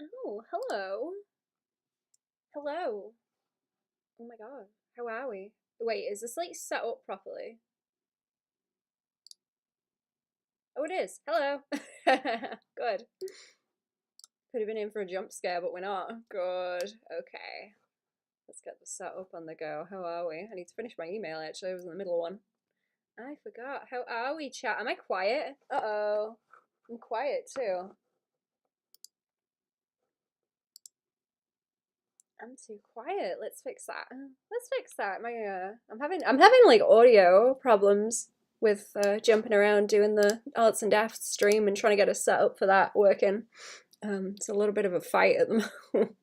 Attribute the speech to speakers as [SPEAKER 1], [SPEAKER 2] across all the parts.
[SPEAKER 1] Oh, hello. Hello. Oh my god. How are we? Wait, is this like set up properly? Oh, it is. Hello. Good. Could have been in for a jump scare, but we're not. Good. Okay. Let's get the setup on the go. How are we? I need to finish my email actually. I was in the middle of one. I forgot. How are we, chat? Am I quiet? Uh-oh. I'm quiet too. I'm too quiet. Let's fix that. Let's fix that. I'm having like audio problems with jumping around doing the Arts and Dafts stream and trying to get a setup for that working. It's a little bit of a fight at the moment,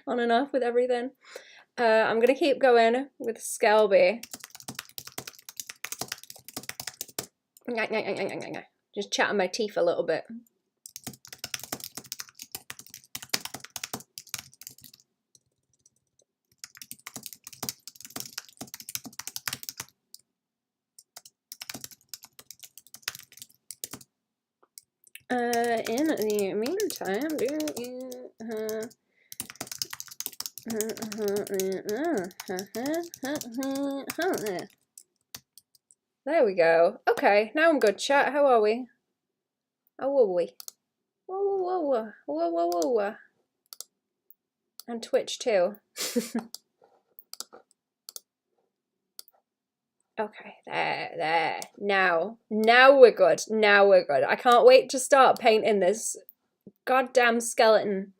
[SPEAKER 1] on and off with everything. I'm gonna keep going with Skelby. Just chatting my teeth a little bit. In the meantime, there we go. Okay, now I'm good, chat. How are we? How are we? Whoa, whoa, whoa, whoa, whoa, whoa, whoa. And Twitch too. Okay, there. Now we're good. Now we're good. I can't wait to start painting this goddamn skeleton.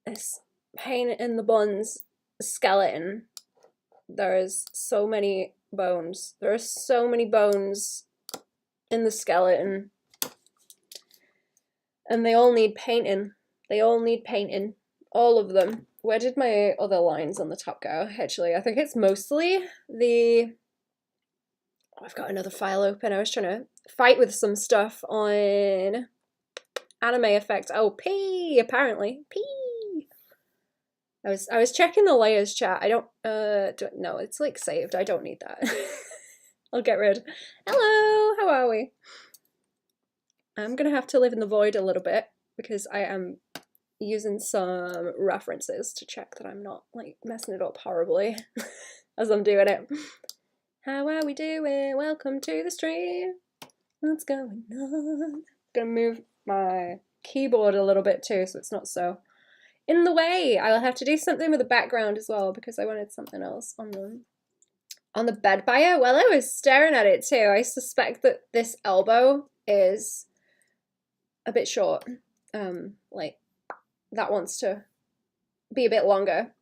[SPEAKER 1] This pain in the buns skeleton. There is so many bones. There are so many bones in the skeleton. And they all need painting. They all need painting. All of them. Where did my other lines on the top go? Actually, I think it's mostly the... Oh, I've got another file open. I was trying to fight with some stuff on anime effects. Oh, P, apparently. P. I was checking the layers, chat. I don't no, it's like saved. I don't need that. I'll get rid. Hello, how are we? I'm gonna have to live in the void a little bit because I am using some references to check that I'm not like messing it up horribly as I'm doing it. How are we doing? Welcome to the stream. What's going on? I'm gonna move my keyboard a little bit too so it's not so in the way. I'll have to do something with the background as well because I wanted something else on the bed bio. Well, I was staring at it too. I suspect that this elbow is a bit short. Like that wants to be a bit longer.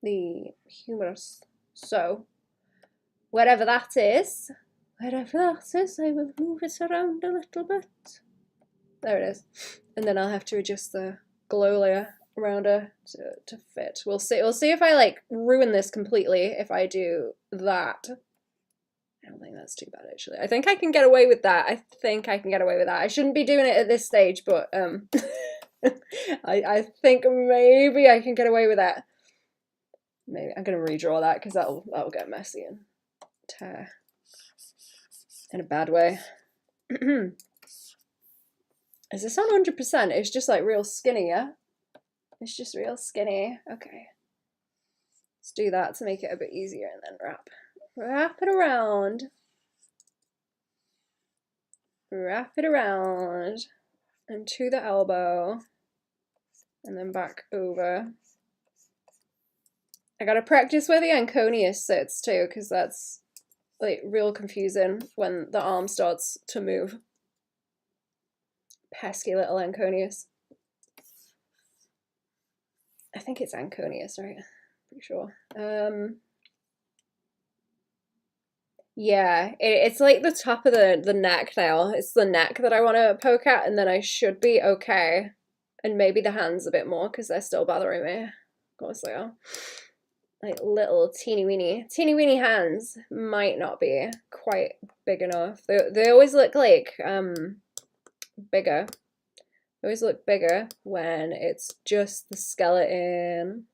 [SPEAKER 1] The humerus. So whatever that is, I will move it around a little bit. There it is. And then I'll have to adjust the glow layer around her to fit. We'll see if I like ruin this completely if I do that. I don't think that's too bad actually. I think I can get away with that. I shouldn't be doing it at this stage, but I think maybe I can get away with that. Maybe I'm gonna redraw that because that'll get messy and tear in a bad way. Is this on 100%? It's just like real skinny, yeah? It's just real skinny. Okay. Let's do that to make it a bit easier and then wrap it around. Wrap it around and to the elbow and then back over. I gotta practice where the Anconius sits too because that's like real confusing when the arm starts to move. Pesky little Anconius. I think it's Anconius, right? Pretty sure. Yeah, it's like the top of the neck now. It's the neck that I want to poke at, and then I should be okay. And maybe the hands a bit more because they're still bothering me. Of course they are. Like little teeny weeny hands might not be quite big enough. They always look like bigger. They always look bigger when it's just the skeleton.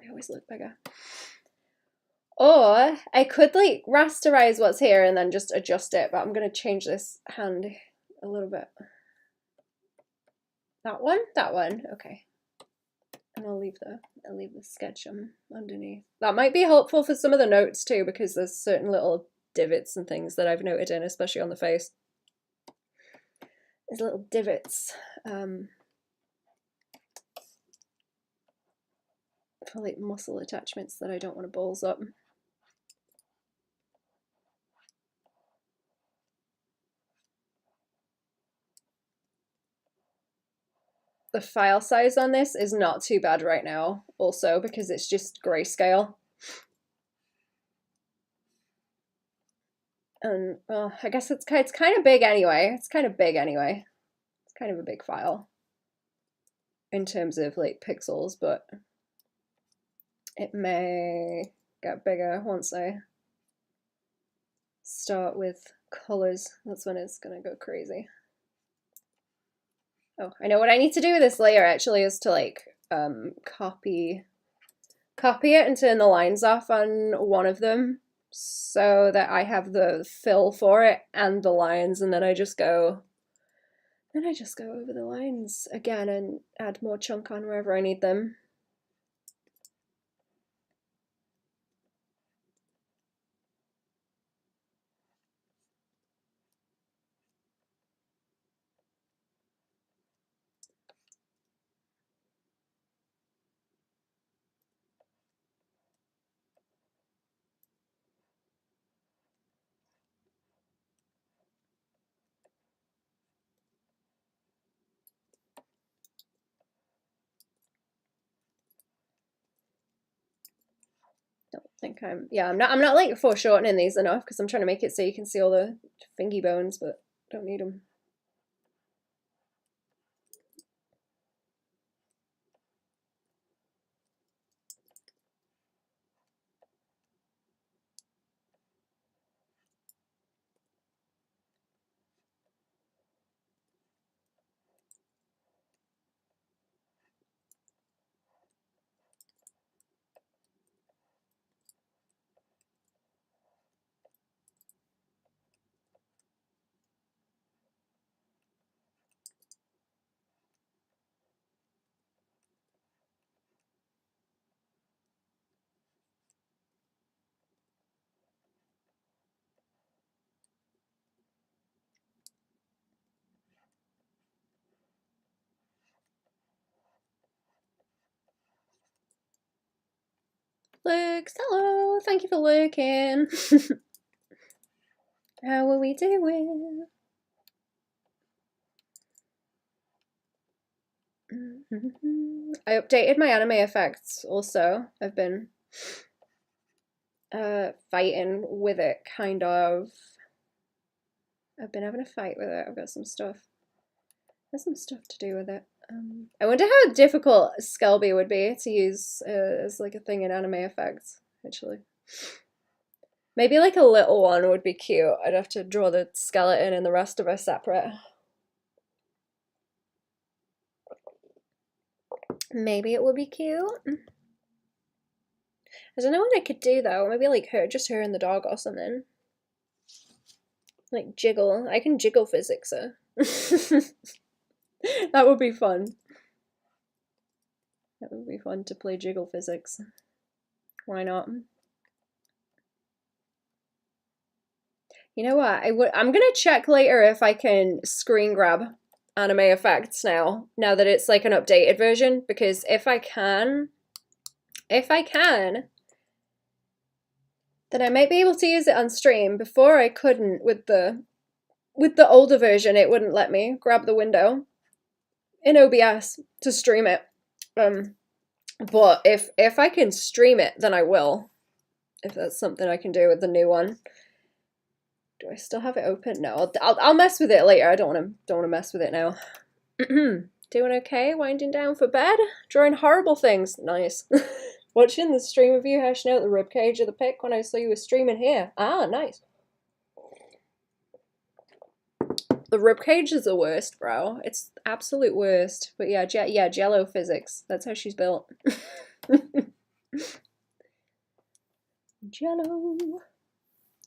[SPEAKER 1] They always look bigger. Or I could like rasterize what's here and then just adjust it, but I'm gonna change this hand a little bit. That one? That one. Okay. And I'll leave the sketch underneath. That might be helpful for some of the notes too, because there's certain little divots and things that I've noted in, especially on the face. There's little divots for like muscle attachments that I don't want to balls up. The file size on this is not too bad right now, also because it's just grayscale. And well, I guess it's kind of big anyway. It's kind of big anyway. It's kind of a big file in terms of like pixels, but it may get bigger once I start with colors. That's when it's gonna go crazy. Oh, I know what I need to do with this layer actually is to like copy it and turn the lines off on one of them so that I have the fill for it and the lines, and then I just go over the lines again and add more chunk on wherever I need them. Don't think I'm not like foreshortening these enough because I'm trying to make it so you can see all the fingy bones, but don't need them. Lux, hello, thank you for lurking. How are we doing? I updated my anime effects also. I've been fighting with it, kind of. I've been having a fight with it. I've got some stuff. There's some stuff to do with it. I wonder how difficult Skelby would be to use as like a thing in anime effects, actually. Maybe like a little one would be cute. I'd have to draw the skeleton and the rest of her separate. Maybe it would be cute. I don't know what I could do though. Maybe like just her and the dog or something. Like jiggle. I can jiggle physics her. That would be fun. That would be fun to play jiggle physics. Why not? You know what? I'm gonna check later if I can screen grab anime effects now that it's like an updated version, because if I can, then I might be able to use it on stream. Before I couldn't with the older version. It wouldn't let me grab the window in OBS to stream it. But if I can stream it, then I will. If that's something I can do with the new one. Do I still have it open? No, I'll mess with it later. I don't want to mess with it now. Doing okay? Winding down for bed? Drawing horrible things. Nice. Watching the stream of you hashing out the ribcage of the pic when I saw you were streaming here. Ah, nice. The ribcage is the worst, bro. It's absolute worst. But yeah, Jello physics. That's how she's built. Jello.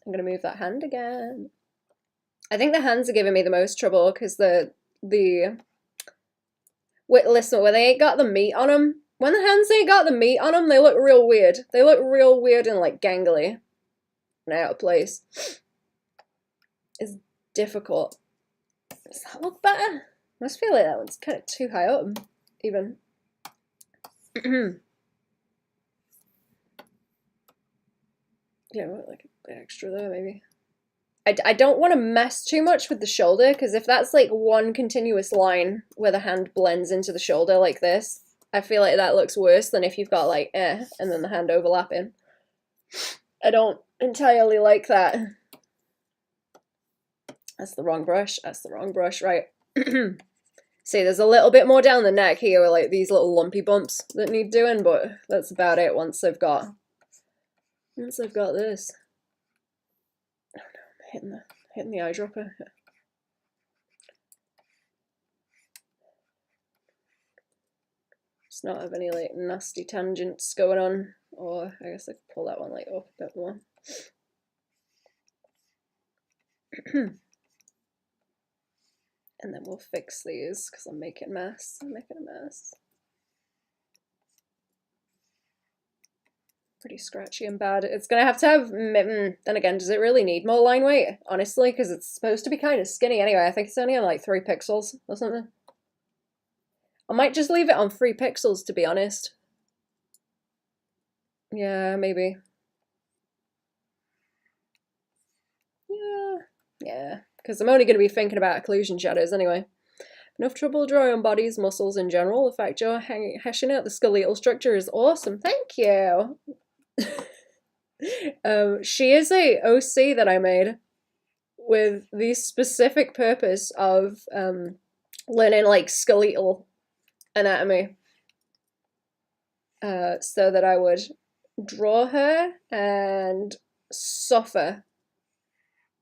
[SPEAKER 1] I'm gonna move that hand again. I think the hands are giving me the most trouble because the Wait, listen, when they ain't got the meat on them, when the hands ain't got the meat on them, they look real weird. They look real weird and like gangly and out of place. It's difficult. Does that look better? I must feel like that one's kind of too high up, even. Yeah, like a bit extra there, maybe. I don't want to mess too much with the shoulder, because if that's like one continuous line where the hand blends into the shoulder like this, I feel like that looks worse than if you've got like and then the hand overlapping. I don't entirely like that. That's the wrong brush. That's the wrong brush, right? See, there's a little bit more down the neck here with like these little lumpy bumps that need doing, but that's about it once I've got this. Oh no, I'm hitting the eyedropper. Just not have any like nasty tangents going on, or I guess I could pull that one like up a bit more. And then we'll fix these because I'm making a mess. Pretty scratchy and bad. It's gonna have to have, then again, does it really need more line weight? Honestly, because it's supposed to be kind of skinny anyway. I think it's only on like 3 pixels or something. I might just leave it on 3 pixels, to be honest. Yeah, maybe. Yeah, because I'm only going to be thinking about occlusion shadows anyway. Enough trouble drawing on bodies, muscles in general. The fact you're hashing out the skeletal structure is awesome. Thank you. She is a OC that I made with the specific purpose of learning like skeletal anatomy, so that I would draw her and suffer.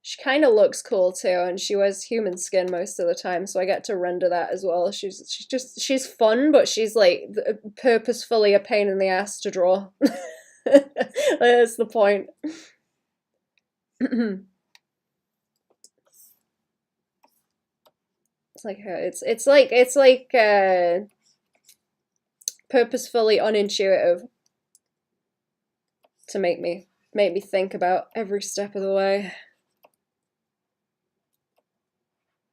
[SPEAKER 1] She kind of looks cool too, and she wears human skin most of the time, so I get to render that as well. She's fun, but she's like purposefully a pain in the ass to draw. That's the point. It's like her. It's like purposefully unintuitive to make me think about every step of the way.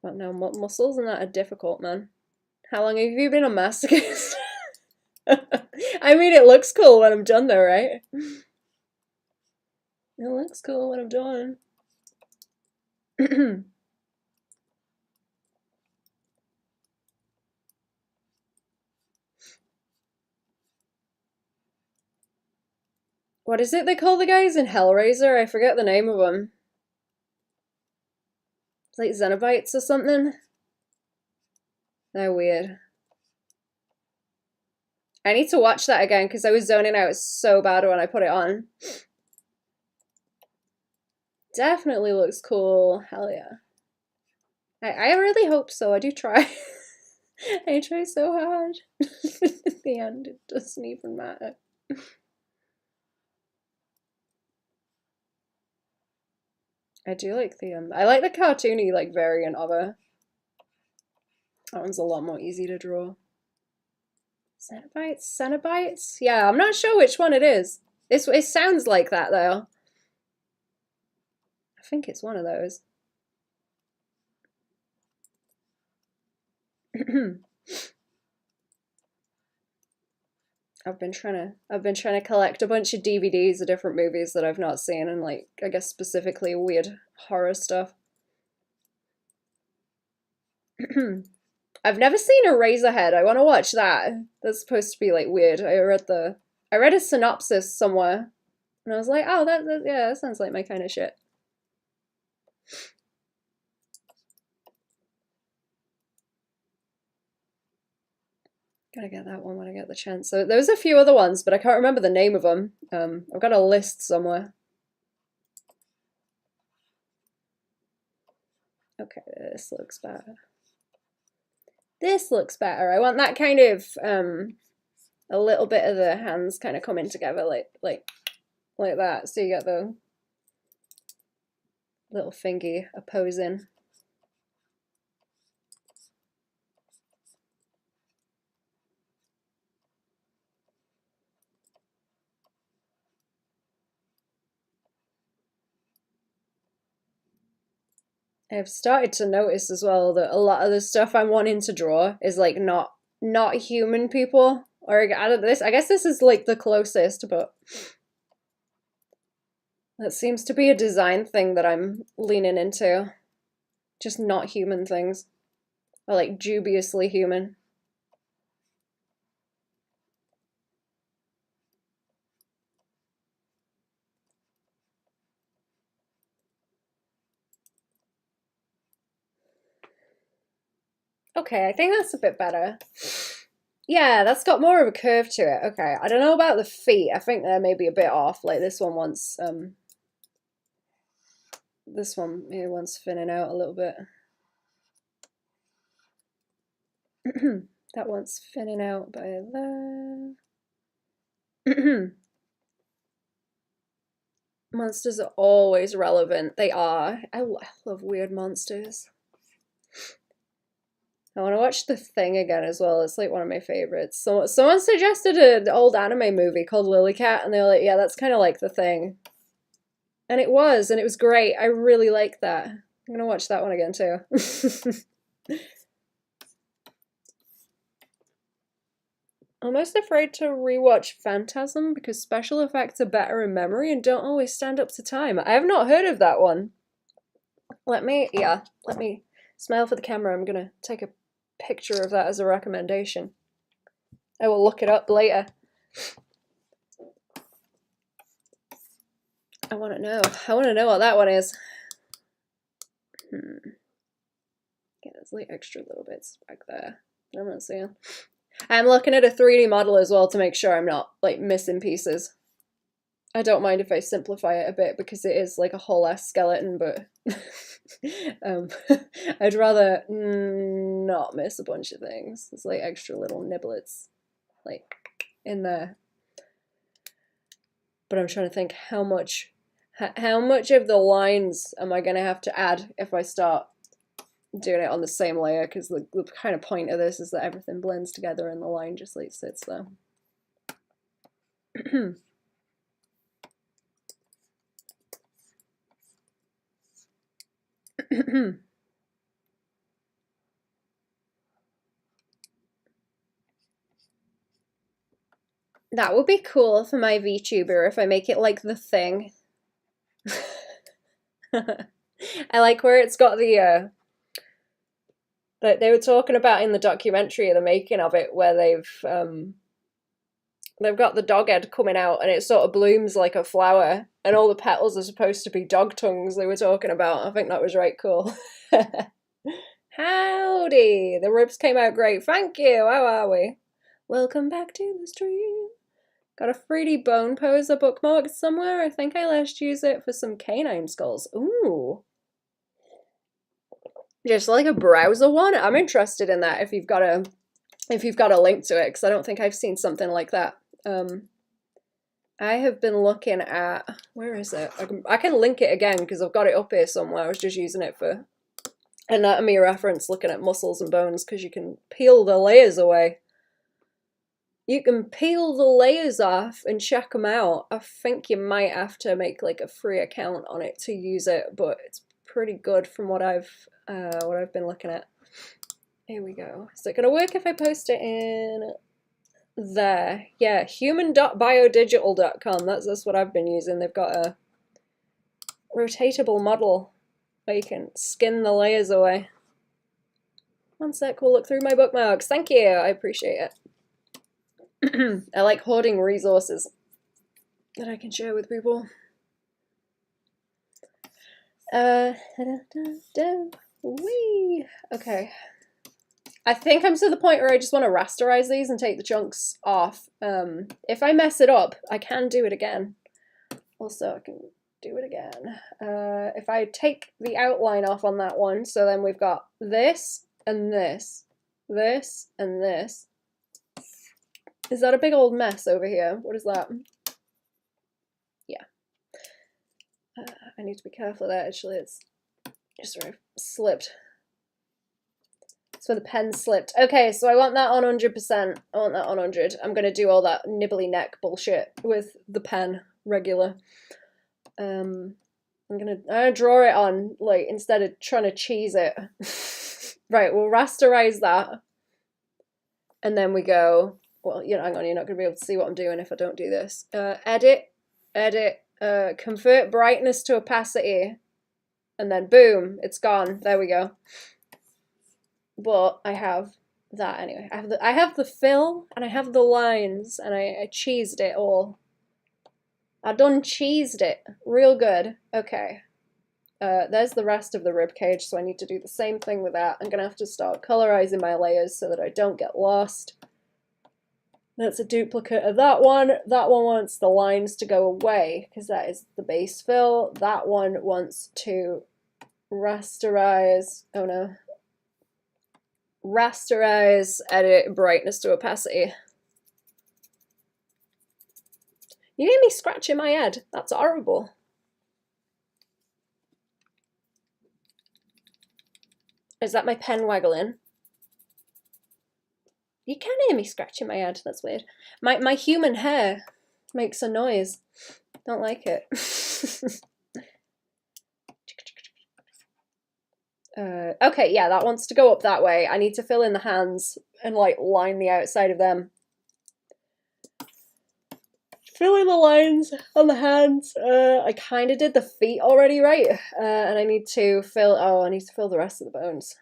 [SPEAKER 1] But no, muscles and that are difficult, man. How long have you been a masochist? I mean, it looks cool when I'm done though, right? It looks cool when I'm done. What is it they call the guys in Hellraiser? I forget the name of them. It's like Xenobites or something. They're weird. I need to watch that again because I was zoning out so bad when I put it on. Definitely looks cool. Hell yeah. I really hope so. I do try. I try so hard. In the end, it doesn't even matter. I do like the I like the cartoony like variant of her. That one's a lot more easy to draw. Cenobites? Yeah, I'm not sure which one it is. It sounds like that though. I think it's one of those. I've been trying to collect a bunch of DVDs of different movies that I've not seen, and like I guess specifically weird horror stuff. I've never seen Eraserhead. I want to watch that. That's supposed to be like weird. I read a synopsis somewhere, and I was like, oh, yeah, that sounds like my kind of shit. Gotta get that one when I get the chance. So there's a few other ones, but I can't remember the name of them. I've got a list somewhere. Okay, this looks better. This looks better. I want that kind of a little bit of the hands kind of coming together like that. So you get the little fingy opposing. I've started to notice as well that a lot of the stuff I'm wanting to draw is like not human people. Or out of this, I guess this is like the closest, but that seems to be a design thing that I'm leaning into. Just not human things. Or like dubiously human. Okay, I think that's a bit better. Yeah, that's got more of a curve to it. Okay, I don't know about the feet. I think they're maybe a bit off. Like this one wants, this one here wants thinning out a little bit. That one's thinning out by there. Monsters are always relevant. They are. I love weird monsters. I want to watch The Thing again as well. It's like one of my favorites. Someone suggested an old anime movie called Lilycat, and they were like, yeah, that's kind of like The Thing. And it was great. I really like that. I'm going to watch that one again too. I'm most afraid to rewatch Phantasm because special effects are better in memory and don't always stand up to time. I have not heard of that one. Let me smile for the camera. I'm gonna take a picture of that as a recommendation. I will look it up later. I want to know. I want to know what that one is. Yeah, there's like extra little bits back there that I'm not seeing. I'm looking at a 3D model as well to make sure I'm not like missing pieces. I don't mind if I simplify it a bit because it is like a whole ass skeleton, but I'd rather not miss a bunch of things. There's like extra little niblets like in there. But I'm trying to think how much of the lines am I going to have to add if I start doing it on the same layer, because the kind of point of this is that everything blends together and the line just like sits there. That would be cool for my VTuber if I make it like The Thing. I like where it's got the that they were talking about in the documentary, the making of it, where they've got the dog head coming out and it sort of blooms like a flower and all the petals are supposed to be dog tongues they were talking about. I think that was right cool. Howdy! The ribs came out great. Thank you. How are we? Welcome back to the stream. Got a 3D bone poser bookmarked somewhere. I think I last used it for some canine skulls. Ooh. Just like a browser one. I'm interested in that if you've got a link to it, because I don't think I've seen something like that. I have been looking at, where is it? I can link it again because I've got it up here somewhere. I was just using it for anatomy reference, looking at muscles and bones, because you can peel the layers away. You can peel the layers off and check them out. I think you might have to make like a free account on it to use it, but it's pretty good from what I've been looking at. Here we go. Is it gonna work if I post it in there? Yeah, human.biodigital.com. That's what I've been using. They've got a rotatable model where you can skin the layers away. One sec, we'll look through my bookmarks. Thank you, I appreciate it. I like hoarding resources that I can share with people. Wee. Okay. I think I'm to the point where I just want to rasterize these and take the chunks off. If I mess it up, I can do it again. Also, I can do it again. If I take the outline off on that one, so then we've got this and this, this and this. Is that a big old mess over here? What is that? Yeah. I need to be careful of that, actually. It's just sort of slipped. It's where the pen slipped. Okay, so I want that on 100%. I want that on 100. I'm going to do all that nibbly neck bullshit with the pen regular. I'm gonna draw it on, like, instead of trying to cheese it. Right, we'll rasterize that. And then we go, well, you know, hang on, you're not gonna be able to see what I'm doing if I don't do this. Edit, convert brightness to opacity. And then boom, it's gone. There we go. But I have that anyway. I have the fill and I have the lines, and I cheesed it all. I done cheesed it real good. Okay. There's the rest of the rib cage, so I need to do the same thing with that. I'm gonna have to start colorizing my layers so that I don't get lost. That's a duplicate of that one. That one wants the lines to go away because that is the base fill. That one wants to rasterize. Oh no. Rasterize, edit, brightness to opacity. You hear me scratching my head? That's horrible. Is that my pen waggling? You can hear me scratching my head. That's weird. My human hair makes a noise. Don't like it. Okay, yeah, that wants to go up that way. I need to fill in the hands and like line the outside of them. Fill in the lines on the hands. I kind of did the feet already, right? And I need to fill. Oh, I need to fill the rest of the bones.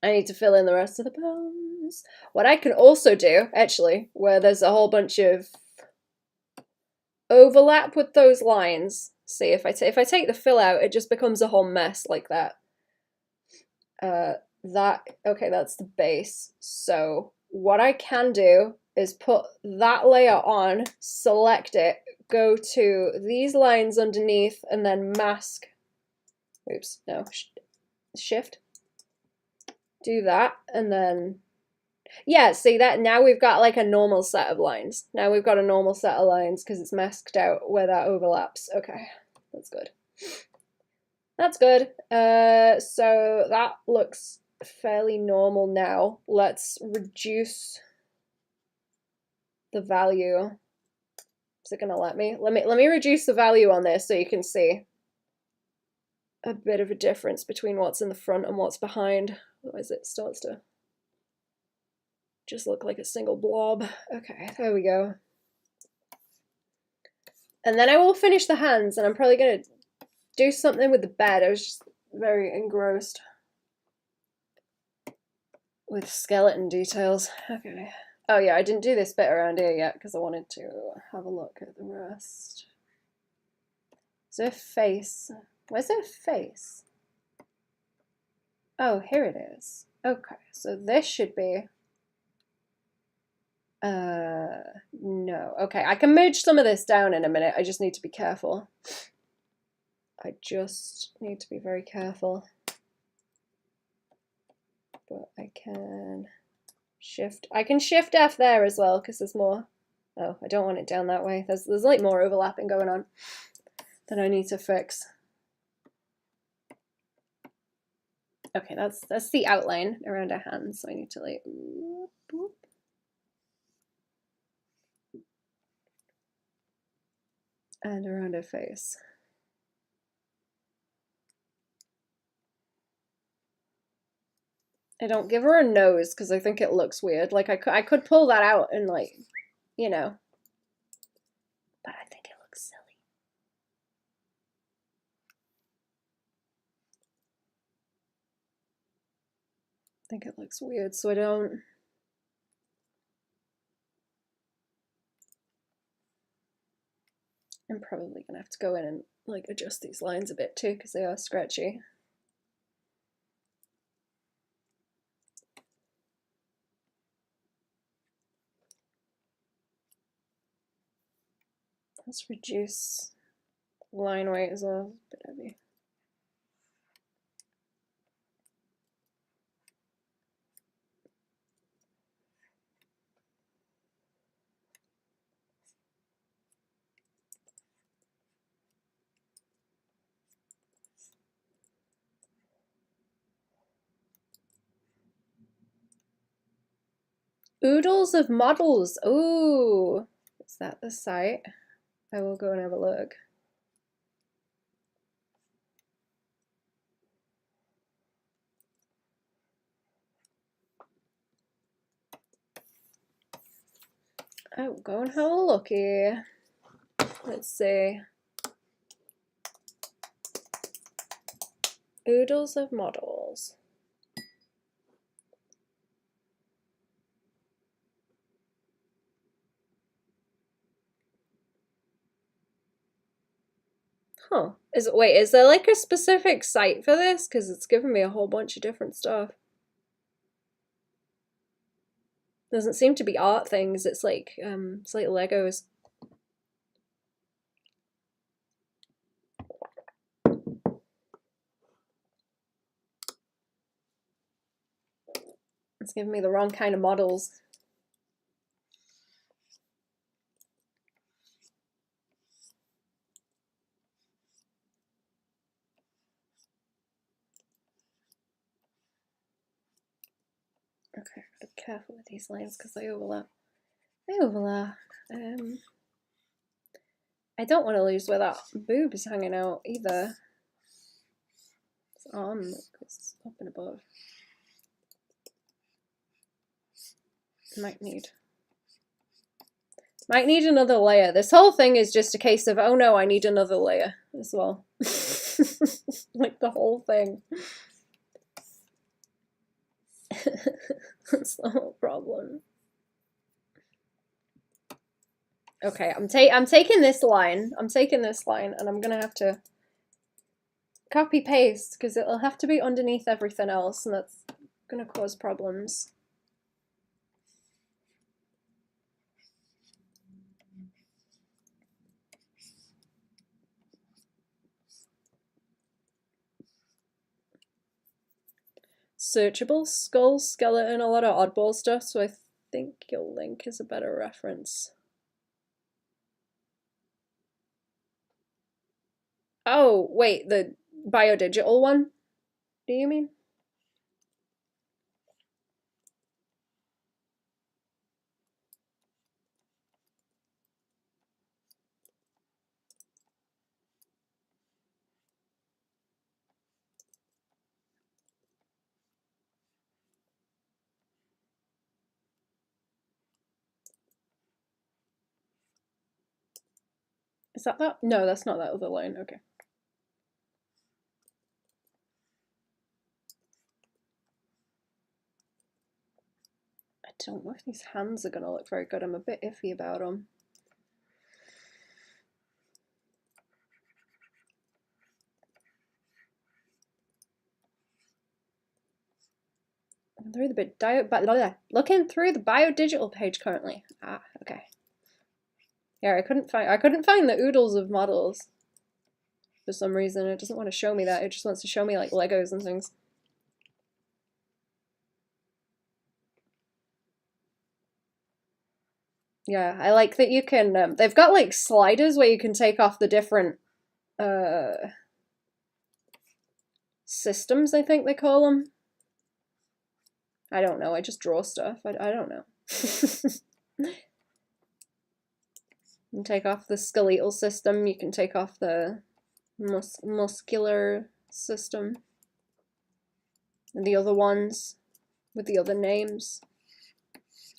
[SPEAKER 1] I need to fill in the rest of the bones. What I can also do, actually, where there's a whole bunch of overlap with those lines. See, if I take the fill out, it just becomes a whole mess like that. Okay, that's the base. So what I can do is put that layer on, select it, go to these lines underneath, and then mask. Oops, no, shift. Do that, and then, yeah, see that, now we've got like a normal set of lines. Now we've got a normal set of lines because it's masked out where that overlaps. Okay, that's good. That's good. So that looks fairly normal now. Let's reduce the value. Is it gonna let me? Let me reduce the value on this so you can see a bit of a difference between what's in the front and what's behind. Otherwise it starts to just look like a single blob. Okay, there we go. And then I will finish the hands, and I'm probably gonna do something with the bed. I was just very engrossed with skeleton details. Okay. Oh yeah, I didn't do this bit around here yet because I wanted to have a look at the rest. Is there a face? Where's their face? Oh, here it is. Okay, so this should be... no. Okay, I can merge some of this down in a minute. I just need to be careful. I just need to be very careful. But I can shift. I can shift F there as well because there's more. Oh, I don't want it down that way. There's like more overlapping going on that I need to fix. Okay, that's the outline around our hands. So I need to like boop. And around her face. I don't give her a nose because I think it looks weird. Like I could pull that out and like, you know, but I think it looks silly. I think it looks weird, so I don't. I'm probably gonna have to go in and like adjust these lines a bit too because they are scratchy. Let's reduce line weight as well. A bit heavy. Oodles of models. Ooh, is that the site? I will go and have a look. Oh, go and have a looky. Let's see. Oodles of models. Huh. Wait, is there like a specific site for this? Because it's giving me a whole bunch of different stuff. Doesn't seem to be art things, it's like Legos. It's giving me the wrong kind of models. Okay, be careful with these lines because they overlap. They overlap. I don't want to lose where that boob is hanging out either. It's arm is up and above. Might need another layer. This whole thing is just a case of, oh no, I need another layer as well. Like the whole thing. That's the whole problem. Okay, I'm taking this line. I'm taking this line, and I'm gonna have to copy paste because it'll have to be underneath everything else, and that's gonna cause problems. Searchable, skull, skeleton, a lot of oddball stuff, so I think your link is a better reference. Oh, wait, the biodigital one? Do you mean? Is that that? No, that's not that other line. Okay. I don't know if these hands are going to look very good. I'm a bit iffy about them. Looking through the biodigital page currently. Ah, okay. Yeah, I couldn't find the oodles of models for some reason. It doesn't want to show me that. It just wants to show me like Legos and things. Yeah, I like that you can. They've got like sliders where you can take off the different systems. I think they call them. I don't know. I just draw stuff. I don't know. You can take off the skeletal system. You can take off the muscular system. And the other ones with the other names.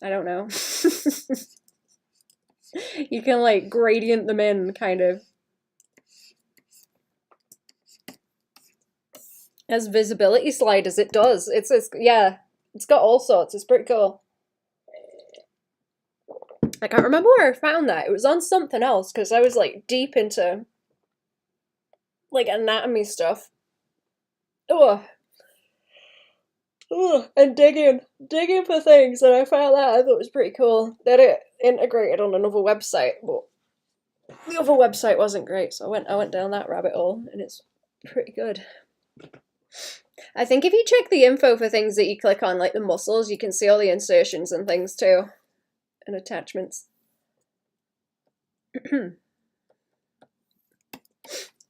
[SPEAKER 1] I don't know. You can like gradient them in, kind of. As visibility sliders, it does. It's yeah, it's got all sorts. It's pretty cool. I can't remember where I found that. It was on something else because I was like deep into like anatomy stuff. Ugh. And digging for things, and I found that. I thought it was pretty cool. That it integrated on another website, but the other website wasn't great, so I went down that rabbit hole, and it's pretty good. I think if you check the info for things that you click on, like the muscles, you can see all the insertions and things too, and attachments.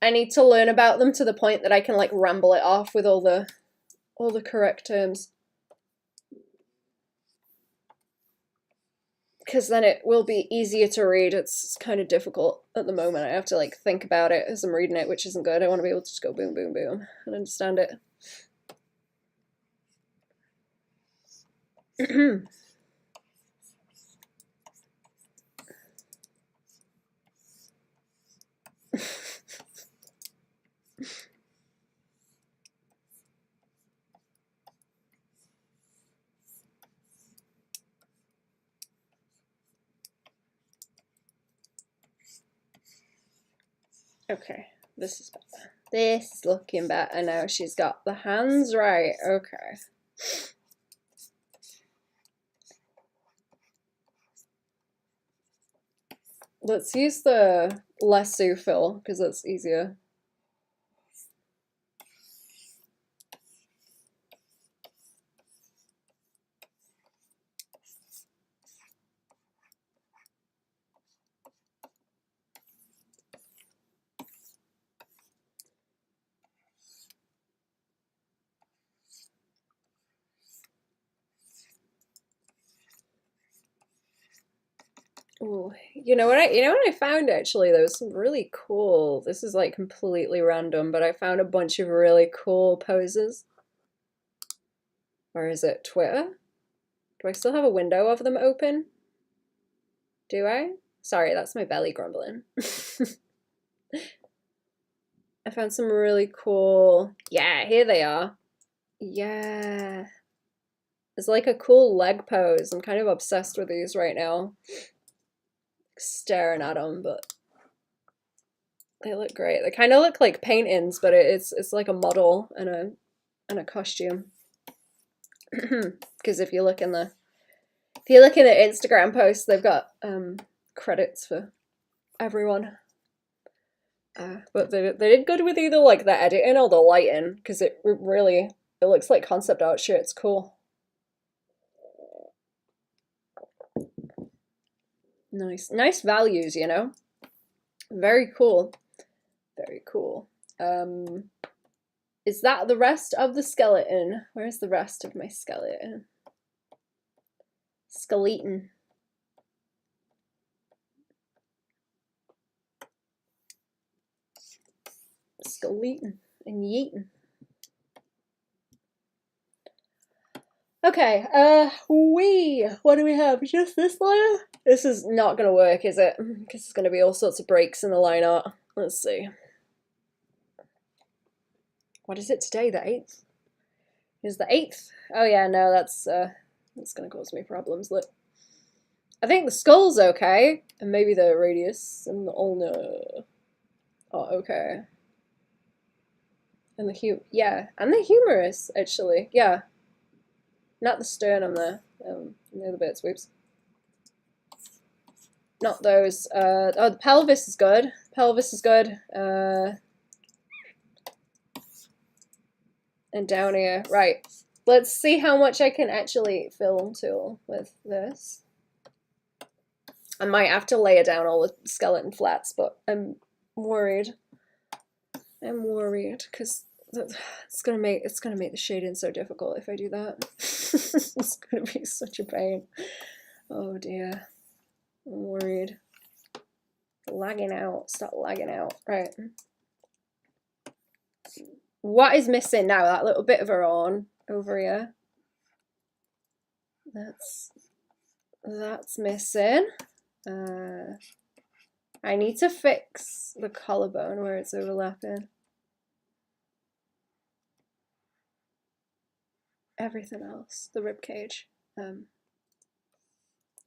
[SPEAKER 1] I need to learn about them to the point that I can like ramble it off with all the correct terms. Because then it will be easier to read. It's kind of difficult at the moment. I have to like think about it as I'm reading it, which isn't good. I want to be able to just go boom, boom, boom and understand it. Okay, this is better. This is looking better now. She's got the hands right. Okay. Let's use the lasso fill because that's easier. Ooh, you know what I found actually? There was some really cool. This is like completely random, but I found a bunch of really cool poses. Or is it Twitter? Do I still have a window of them open? Do I? Sorry, that's my belly grumbling. I found some really cool. Yeah, here they are. Yeah. It's like a cool leg pose. I'm kind of obsessed with these right now. Staring at them, but they look great. They kind of look like paintings, but it's like a model and a costume. Because if you look in the Instagram posts, they've got credits for everyone. But they did good with either like the editing or the lighting because it looks like concept art shit. It's cool. Nice values, you know. Very cool. Very cool. Is that the rest of the skeleton? Where's the rest of my skeleton? Skeleton. Skeleton and yeetin'. Okay, what do we have? Just this layer? This is not gonna work, is it? Because there's gonna be all sorts of breaks in the line art. Let's see. What is it today? The 8th? Is the 8th? Oh yeah, no, that's gonna cause me problems. Look, I think the skull's okay, and maybe the radius and the ulna are okay. And the and the humerus actually, yeah. Not the sternum there, the other bits. Whoops. Not those. Oh, the pelvis is good. Pelvis is good. And down here, right. Let's see how much I can actually film tool with this. I might have to layer down all the skeleton flats, but I'm worried. I'm worried because it's gonna make the shading so difficult if I do that. It's gonna be such a pain. Oh dear. I'm worried. Lagging out. Stop lagging out. Right. What is missing now? That little bit of her on over here. That's missing. I need to fix the collarbone where it's overlapping. Everything else, the rib cage. I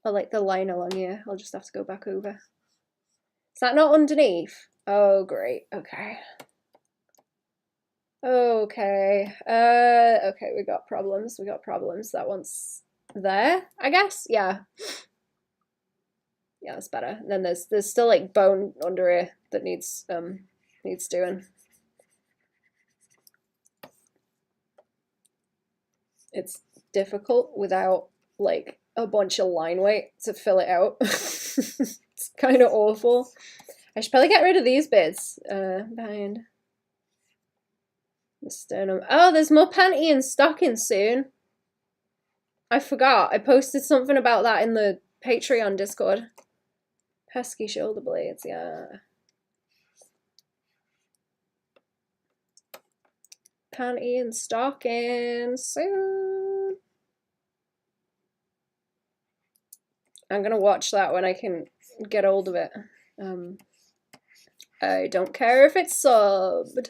[SPEAKER 1] like the line along here. I'll just have to go back over. Is that not underneath? Oh, great. Okay. Okay. Okay, we got problems. We got problems. That one's there, I guess. Yeah. Yeah, that's better. And then there's still like bone under here that needs doing. It's difficult without like a bunch of line weight to fill it out. It's kind of awful. I should probably get rid of these bits behind the sternum. Oh, there's more panty and stocking soon. I forgot. I posted something about that in the Patreon Discord. Pesky shoulder blades, yeah. Panty and stocking soon. I'm gonna watch that when I can get hold of it. I don't care if it's subbed.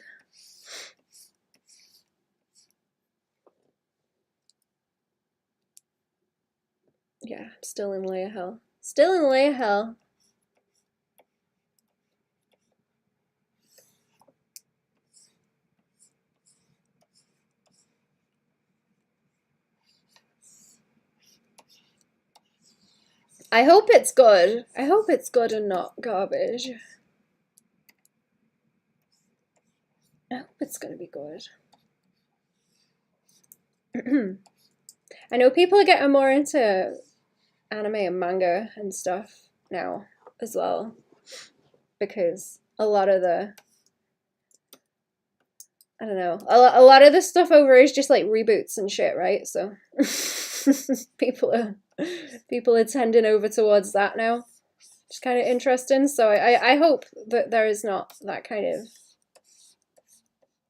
[SPEAKER 1] Yeah, I'm still in layer hell. Still in layer hell. I hope it's good. I hope it's good and not garbage. I hope it's gonna be good. I know people are getting more into anime and manga and stuff now as well, because a lot of the, I don't know, a lot of the stuff over is just like reboots and shit, right? So people are tending over towards that now. It's kind of interesting. So I hope that there is not that kind of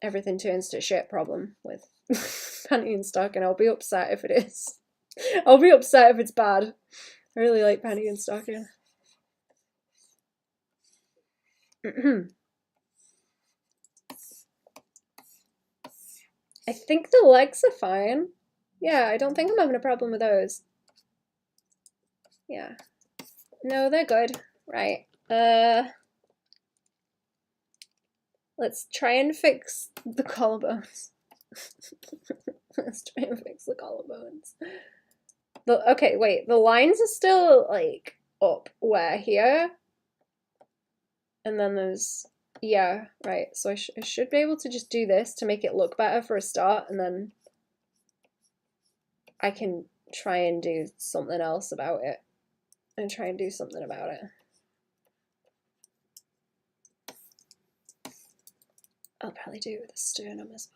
[SPEAKER 1] everything turns to shit problem with panty and stocking. I'll be upset if it is. I'll be upset if it's bad. I really like panty and stocking. I think the legs are fine. Yeah, I don't think I'm having a problem with those. Yeah. No, they're good. Right. Let's try and fix the collarbones. Let's try and fix the collarbones. Okay, wait. The lines are still, like, up where here? And then there's... Yeah, right. So I should be able to just do this to make it look better for a start, and then I can try and do something else about it. And try and do something about it. I'll probably do it with the sternum as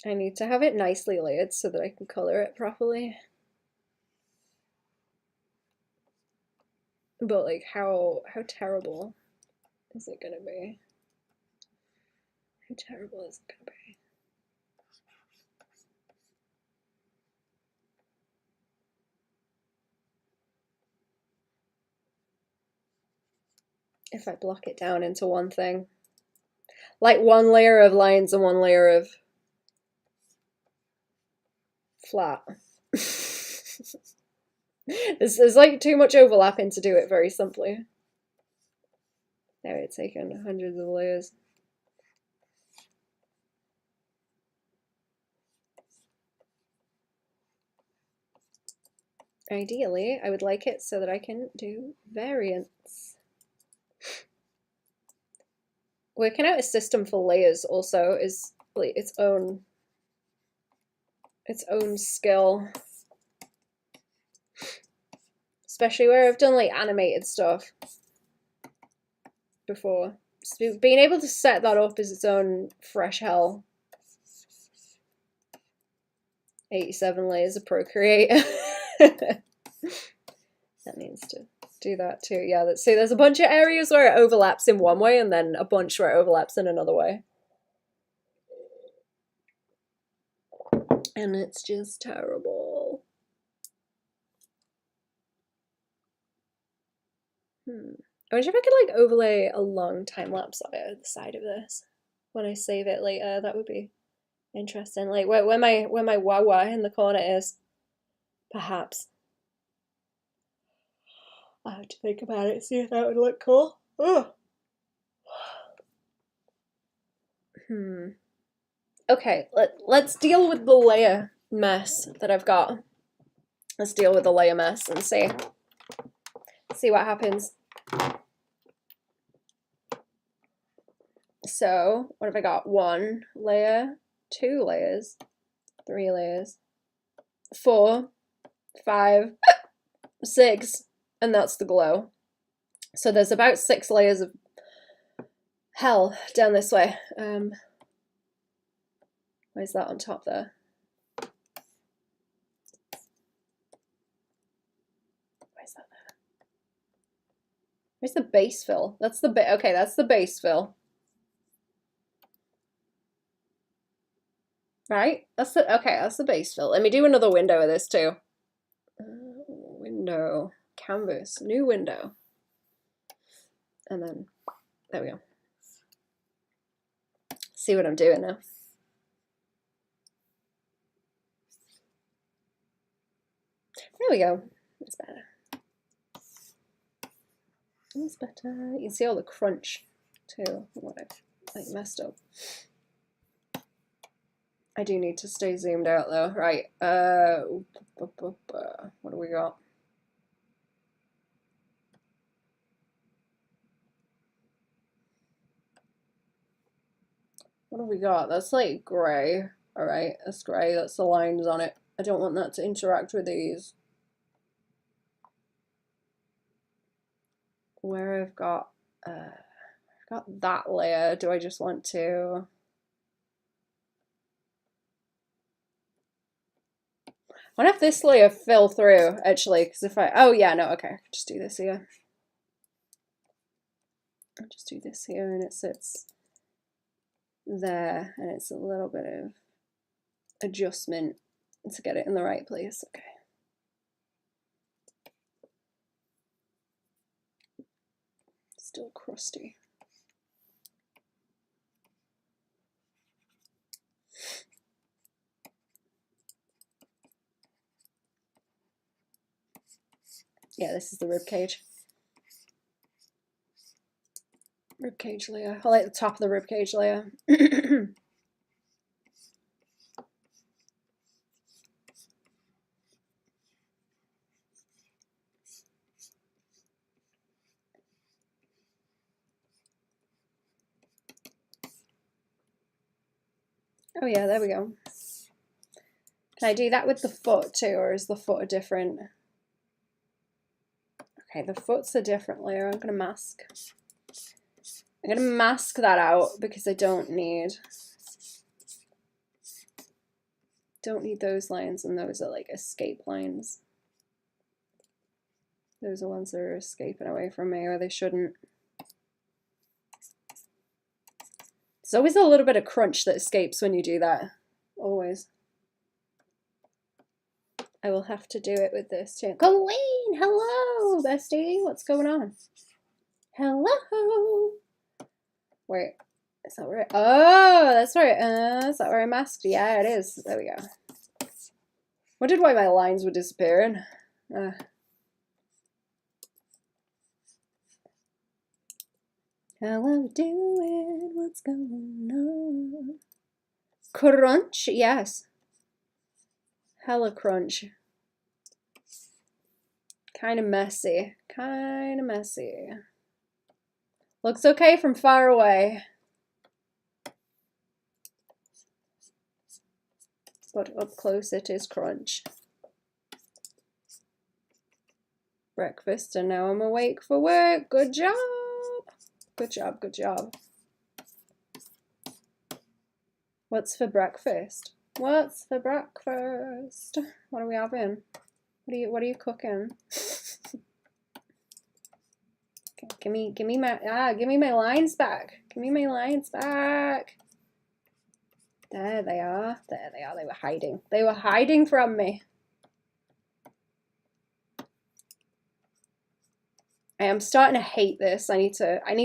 [SPEAKER 1] well. I need to have it nicely layered so that I can color it properly. But like how terrible is it gonna be? How terrible is it gonna be? If I block it down into one thing. Like one layer of lines and one layer of flat. There's like too much overlapping to do it very simply. Now it's taken hundreds of layers. Ideally, I would like it so that I can do variants. Working out a system for layers also is like its own skill. Especially where I've done like animated stuff before. So being able to set that up is its own fresh hell. 87 layers of Procreate. That needs to do that too. Yeah, let's see. There's a bunch of areas where it overlaps in one way and then a bunch where it overlaps in another way. And it's just terrible. I wonder if I could like overlay a long time lapse of it at the side of this when I save it later. That would be interesting. Like where my wah in the corner is, perhaps. I have to think about it, see if that would look cool. Ugh. Okay, let's deal with the layer mess that I've got. Let's deal with the layer mess and see what happens. So, what have I got? 1 layer, 2 layers, 3 layers, 4, 5, 6, and that's the glow. So there's about 6 layers of hell down this way. Where's that on top there? Where's that there? Where's the base fill? That's the bit. Okay, that's the base fill. Right? That's the base fill. Let me do another window of this too. Window, canvas, new window. And then, there we go. See what I'm doing now. There we go. That's better. That's better. You can see all the crunch too, what I've like messed up. I do need to stay zoomed out though. Right. What do we got? What do we got? That's like gray. All right, that's gray. That's the lines on it. I don't want that to interact with these. Where I've got that layer, do I just want to? I wonder if this layer fill through actually, because if I, oh yeah, no, okay, just do this here. I'll just do this here, and it sits there, and it's a little bit of adjustment to get it in the right place. Okay. Still crusty. Yeah, this is the rib cage. Rib cage layer. I like the top of the rib cage layer. Oh yeah, there we go. Can I do that with the foot too, or is the foot a different? Okay, the foot's a different layer. I'm gonna mask that out because I don't need those lines, and those are like escape lines. Those are ones that are escaping away from me, or they shouldn't. There's always a little bit of crunch that escapes when you do that. Always. I will have to do it with this too. Colleen, hello, bestie. What's going on? Hello. Wait, is that where? Oh, that's right. Is that where I masked? Yeah, it is. There we go. Wondered why my lines were disappearing. How are we doing? What's going on? Crunch, yes. Hella crunch. Kind of messy. Kind of messy. Looks okay from far away. But up close it is crunch. Breakfast, and now I'm awake for work. Good job. Good job, good job. What's for breakfast? What's for breakfast? What are we having? What are you cooking? Okay, give me my lines back. Give me my lines back. There they are. There they are. They were hiding. They were hiding from me. I am starting to hate this. I need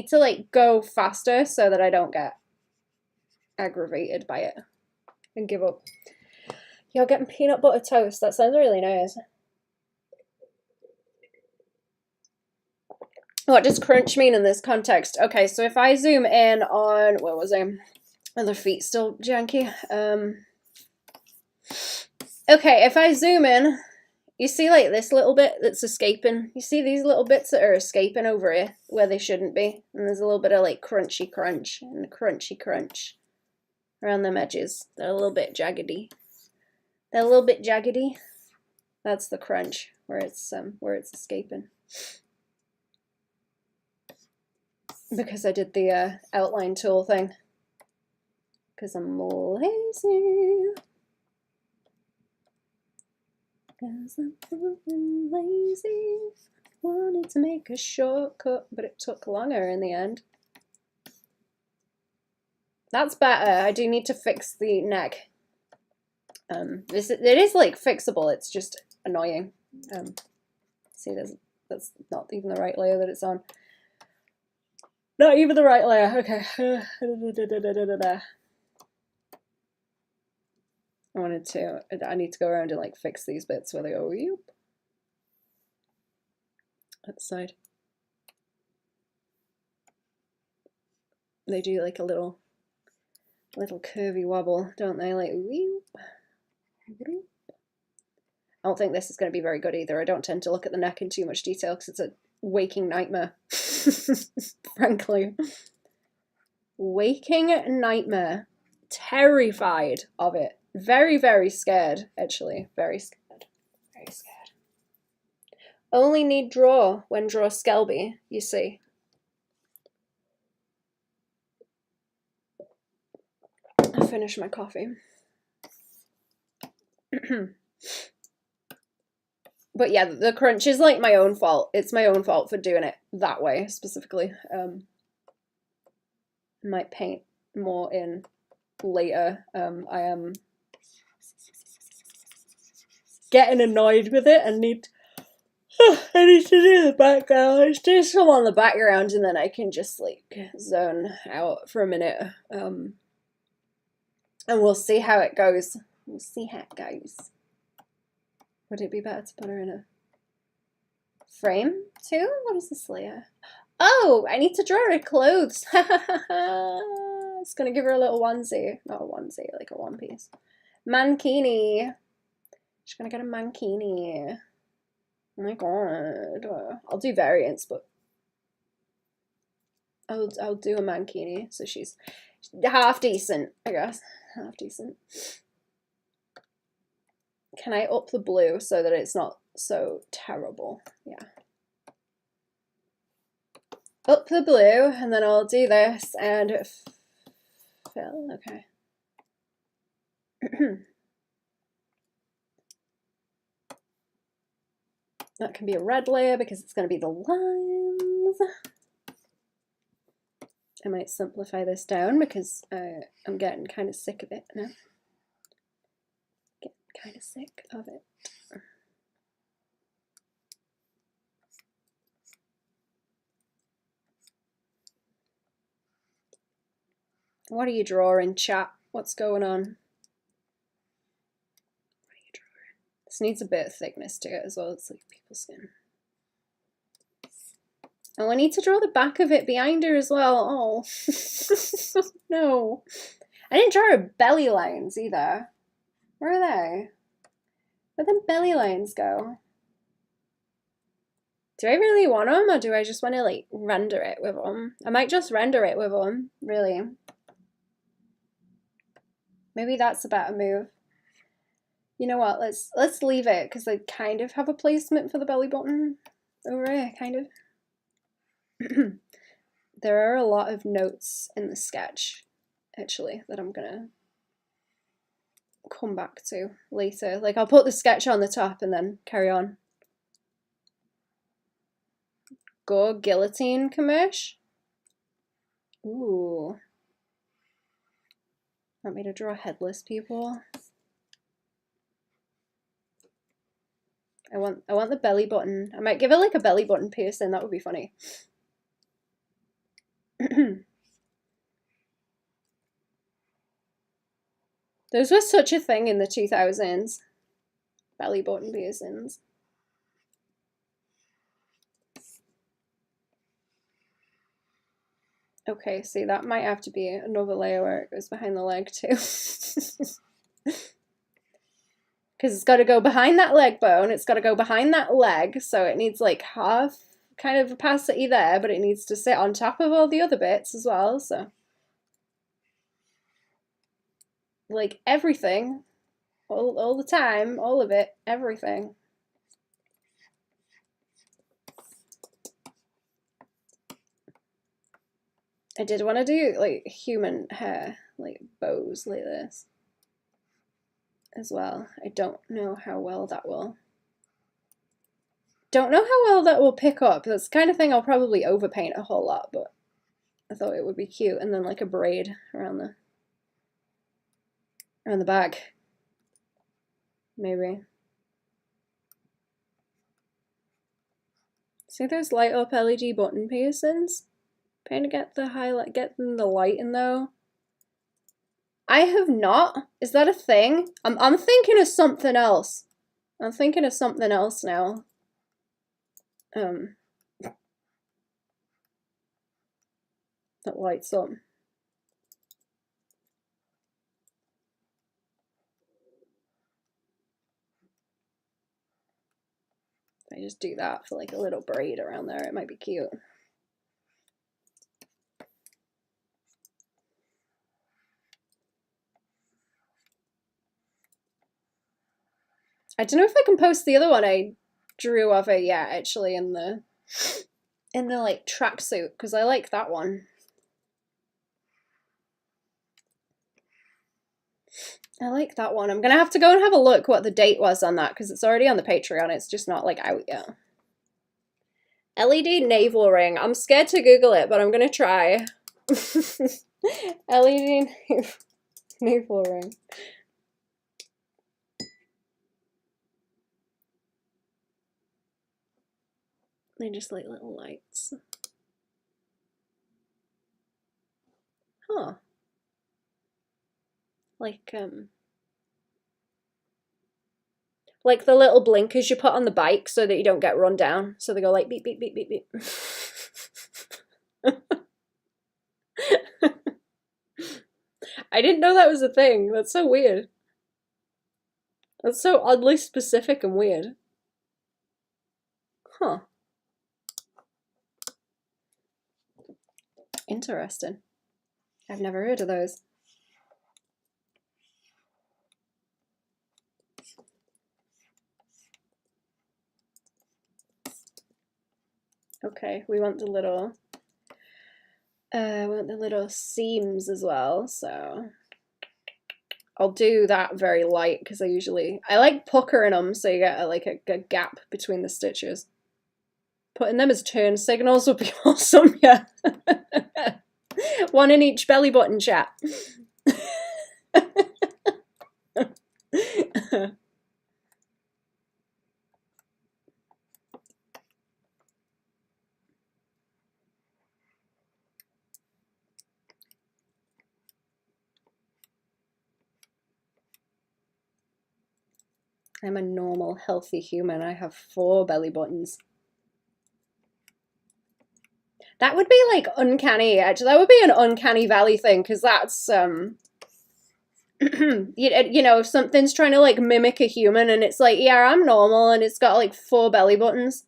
[SPEAKER 1] to like go faster so that I don't get aggravated by it and give up. You're getting peanut butter toast. That sounds really nice. What does crunch mean in this context? Okay, so if I zoom in on, where was I? Are the feet still janky? Okay, if I zoom in, you see like this little bit that's escaping. You see these little bits that are escaping over here where they shouldn't be. And there's a little bit of like crunchy crunch and crunchy crunch around them edges. They're a little bit jaggedy. They're a little bit jaggedy. That's the crunch where it's escaping. Because I did the outline tool thing. Because I'm lazy. Because I'm lazy. Wanted to make a shortcut, but it took longer in the end. That's better. I do need to fix the neck. It is like fixable. It's just annoying. See, that's not even the right layer that it's on. Not even the right layer. Okay. I need to go around and like fix these bits where they go, yoop. That side. They do like a little Little curvy wobble, don't they? Like, whoop, whoop. I don't think this is going to be very good either. I don't tend to look at the neck in too much detail because it's a waking nightmare, frankly. Waking nightmare. Terrified of it. Very, very scared, actually. Very scared. Very scared. Only need draw when draw Skelby, you see. I finished my coffee. But yeah, the crunch is like my own fault. It's my own fault for doing it that way, specifically. I might paint more in later. I am getting annoyed with it and need to do the background. Let's do some on the background and then I can just like zone out for a minute. And we'll see how it goes. We'll see how it goes. Would it be better to put her in a frame too? What is this layer? Oh, I need to draw her clothes. It's gonna give her a little onesie. Not a onesie, like a one piece. Mankini. She's gonna get a mankini. Oh my god. I'll do variants, but I'll do a mankini. So she's half decent, I guess. Half decent. Can I up the blue so that it's not so terrible? Yeah. Up the blue, and then I'll do this and fill. Okay. That can be a red layer because it's going to be the lines. I might simplify this down because I'm getting kind of sick of it now. Getting kind of sick of it. What are you drawing, chat? What's going on? What are you drawing? This needs a bit of thickness to it as well. It's like people's skin. Oh, I need to draw the back of it behind her as well. Oh, no. I didn't draw her belly lines either. Where are they? Where'd them belly lines go? Do I really want them, or do I just want to like render it with them? I might just render it with them, really. Maybe that's a better move. You know what? Let's leave it because I kind of have a placement for the belly button over here, kind of. There are a lot of notes in the sketch, actually, that I'm gonna come back to later. Like, I'll put the sketch on the top and then carry on. Go guillotine commercial. Ooh. Want me to draw headless people? I want the belly button. I might give it like a belly button piercing. That would be funny. Those were such a thing in the 2000s. Belly button piercings. Okay, see, that might have to be another layer where it goes behind the leg too. Because it's got to go behind that leg bone, it's got to go behind that leg, so it needs like half kind of opacity there, but it needs to sit on top of all the other bits as well, so. Like everything, all the time, all of it, everything. I did want to do like human hair, like bows like this as well. I don't know how well that will. Don't know how well that will pick up. That's the kind of thing I'll probably overpaint a whole lot, but I thought it would be cute. And then like a braid around the back. Maybe. See those light up LED button piercings? Trying to get the highlight, get them the light in though. I have not. Is that a thing? I'm thinking of something else. I'm thinking of something else now. That lights up. I just do that for like a little braid around there, it might be cute. I don't know if I can post the other one I drew of it yet, actually, in the like tracksuit, because I like that one. I like that one. I'm gonna have to go and have a look what the date was on that, because it's already on the Patreon. It's just not like out yet. LED navel ring. I'm scared to Google it, but I'm gonna try. LED navel ring. They're just like little lights. Huh. Like the little blinkers you put on the bike so that you don't get run down. So they go like beep, beep, beep, beep, beep. I didn't know that was a thing. That's so weird. That's so oddly specific and weird. Huh. Interesting. I've never heard of those. Okay, we want the little seams as well, so I'll do that very light because I like puckering them so you get a gap between the stitches. Putting them as turn signals would be awesome, yeah. One in each belly button, chat. I'm a normal, healthy human. I have 4 belly buttons. That would be like uncanny. Actually, that would be an uncanny valley thing, because that's you know, if something's trying to like mimic a human and it's like, yeah, I'm normal, and it's got like 4 belly buttons.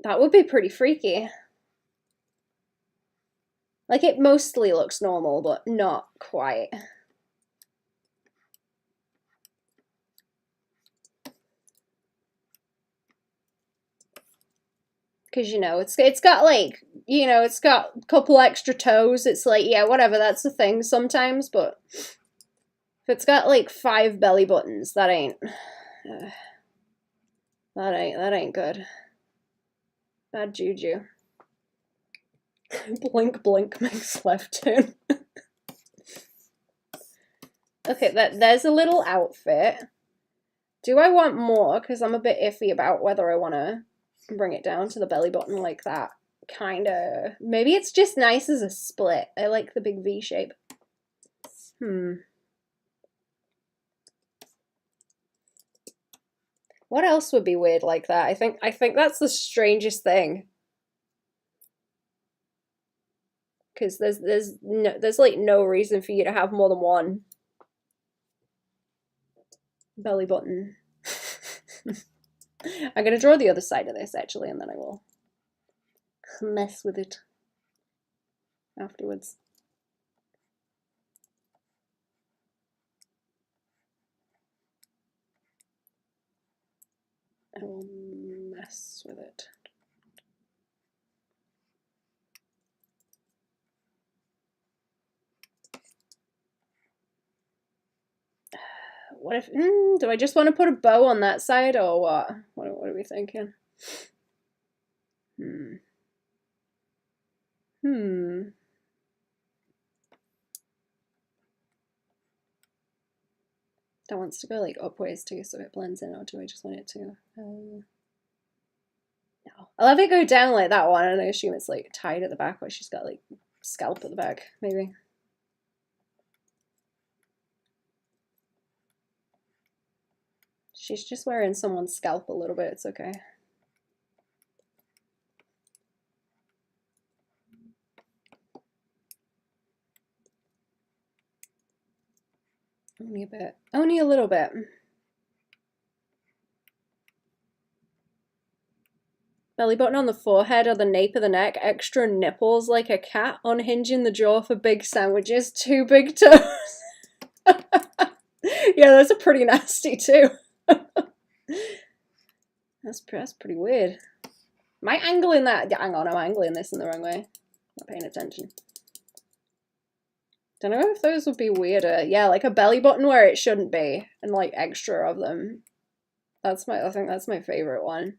[SPEAKER 1] That would be pretty freaky. Like, it mostly looks normal, but not quite. Because, you know, it's got like, you know, it's got a couple extra toes. It's like, yeah, whatever, that's a thing sometimes, but if it's got like 5 belly buttons, that ain't good. Bad juju. Blink blink makes left turn. Okay, there's a little outfit. Do I want more? Because I'm a bit iffy about whether I want to bring it down to the belly button like that. Kinda. Maybe it's just nice as a split. I like the big V shape. What else would be weird like that? I think that's the strangest thing. Because there's like no reason for you to have more than one belly button. I'm gonna draw the other side of this actually, and then I will mess with it afterwards. I will mess with it. What if, do I just want to put a bow on that side, or what? What are we thinking? That wants to go like upwards too, so it blends in, or do I just want it to? No. I'll have it go down like that one, and I assume it's like tied at the back, where she's got like scalp at the back, maybe. She's just wearing someone's scalp a little bit, it's okay. Only a bit. Only a little bit. Belly button on the forehead or the nape of the neck. Extra nipples like a cat. Unhinging the jaw for big sandwiches. 2 big toes. Yeah, those are pretty nasty too. That's pretty weird. Am I angling that? Hang on, I'm angling this in the wrong way. Not paying attention. Don't know if those would be weirder. Yeah, like a belly button where it shouldn't be, and like extra of them. I think that's my favorite one.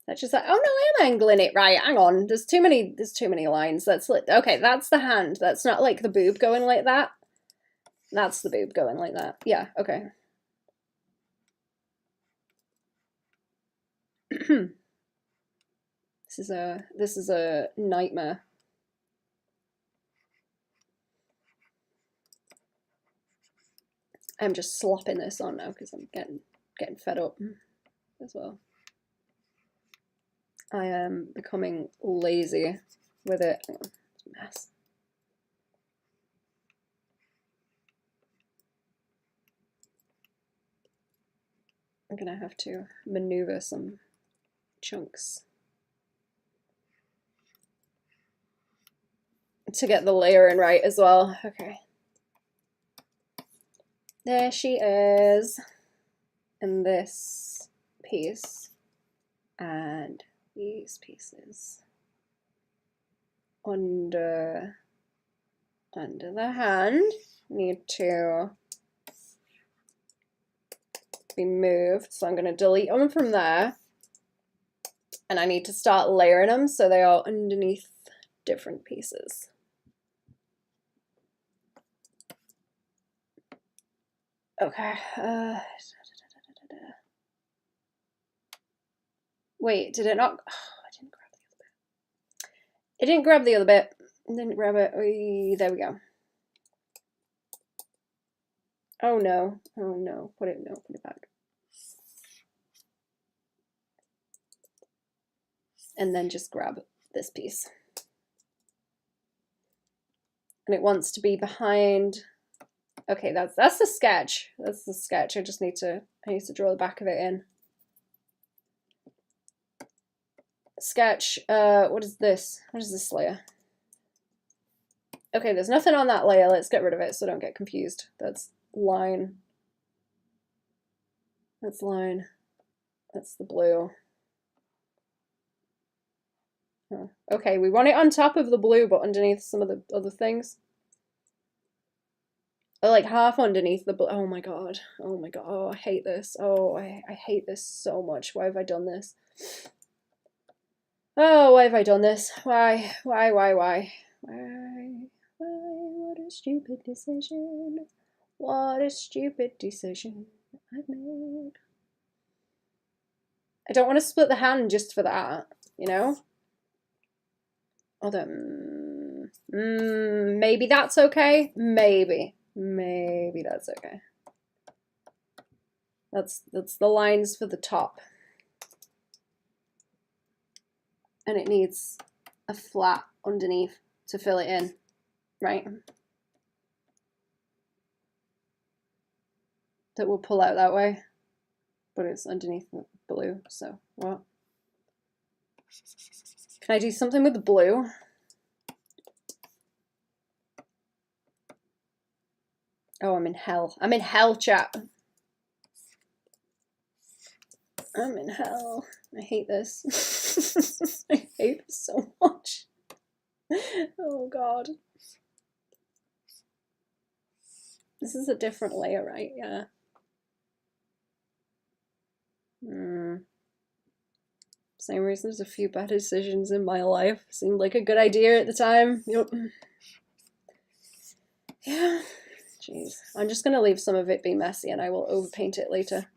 [SPEAKER 1] That's just like, oh no, I am angling it right. Hang on, there's too many lines. That's like, okay, that's the hand. That's not like the boob going like that. That's the boob going like that. Yeah, okay. This is a nightmare. I'm just slopping this on now because I'm getting fed up as well. I am becoming lazy with it. Oh, it's a mess. I'm gonna have to maneuver some chunks to get the layering right as well. Okay. There she is. And this piece. And these pieces. Under the hand. Need to be moved. So I'm going to delete them from there. And I need to start layering them so they are underneath different pieces. Okay. Wait, did it not? Oh, I didn't grab the other bit. It didn't grab the other bit. It didn't grab it. There we go. Oh no. Oh no. Put it back. And then just grab this piece. And it wants to be behind. Okay, that's the sketch. That's the sketch. I need to draw the back of it in. Sketch. What is this? What is this layer? Okay, there's nothing on that layer. Let's get rid of it so don't get confused. That's line. That's line. That's the blue. Oh. Okay, we want it on top of the blue, but underneath some of the other things. Or like half underneath the blue. Oh my god. Oh my god. Oh, I hate this. Oh, I hate this so much. Why have I done this? Oh, why have I done this? Why? What a stupid decision. What a stupid decision I've made. I don't want to split the hand just for that, you know? Although, maybe that's okay. Maybe that's okay. That's the lines for the top. And it needs a flat underneath to fill it in, right? That will pull out that way, but it's underneath the blue, so what? Can I do something with the blue? Oh, I'm in hell. I'm in hell, chat. I'm in hell. I hate this. I hate this so much. Oh god. This is a different layer, right? Yeah. Same reason there's a few bad decisions in my life. Seemed like a good idea at the time. Yep. Yeah. Jeez. I'm just gonna leave some of it be messy and I will overpaint it later.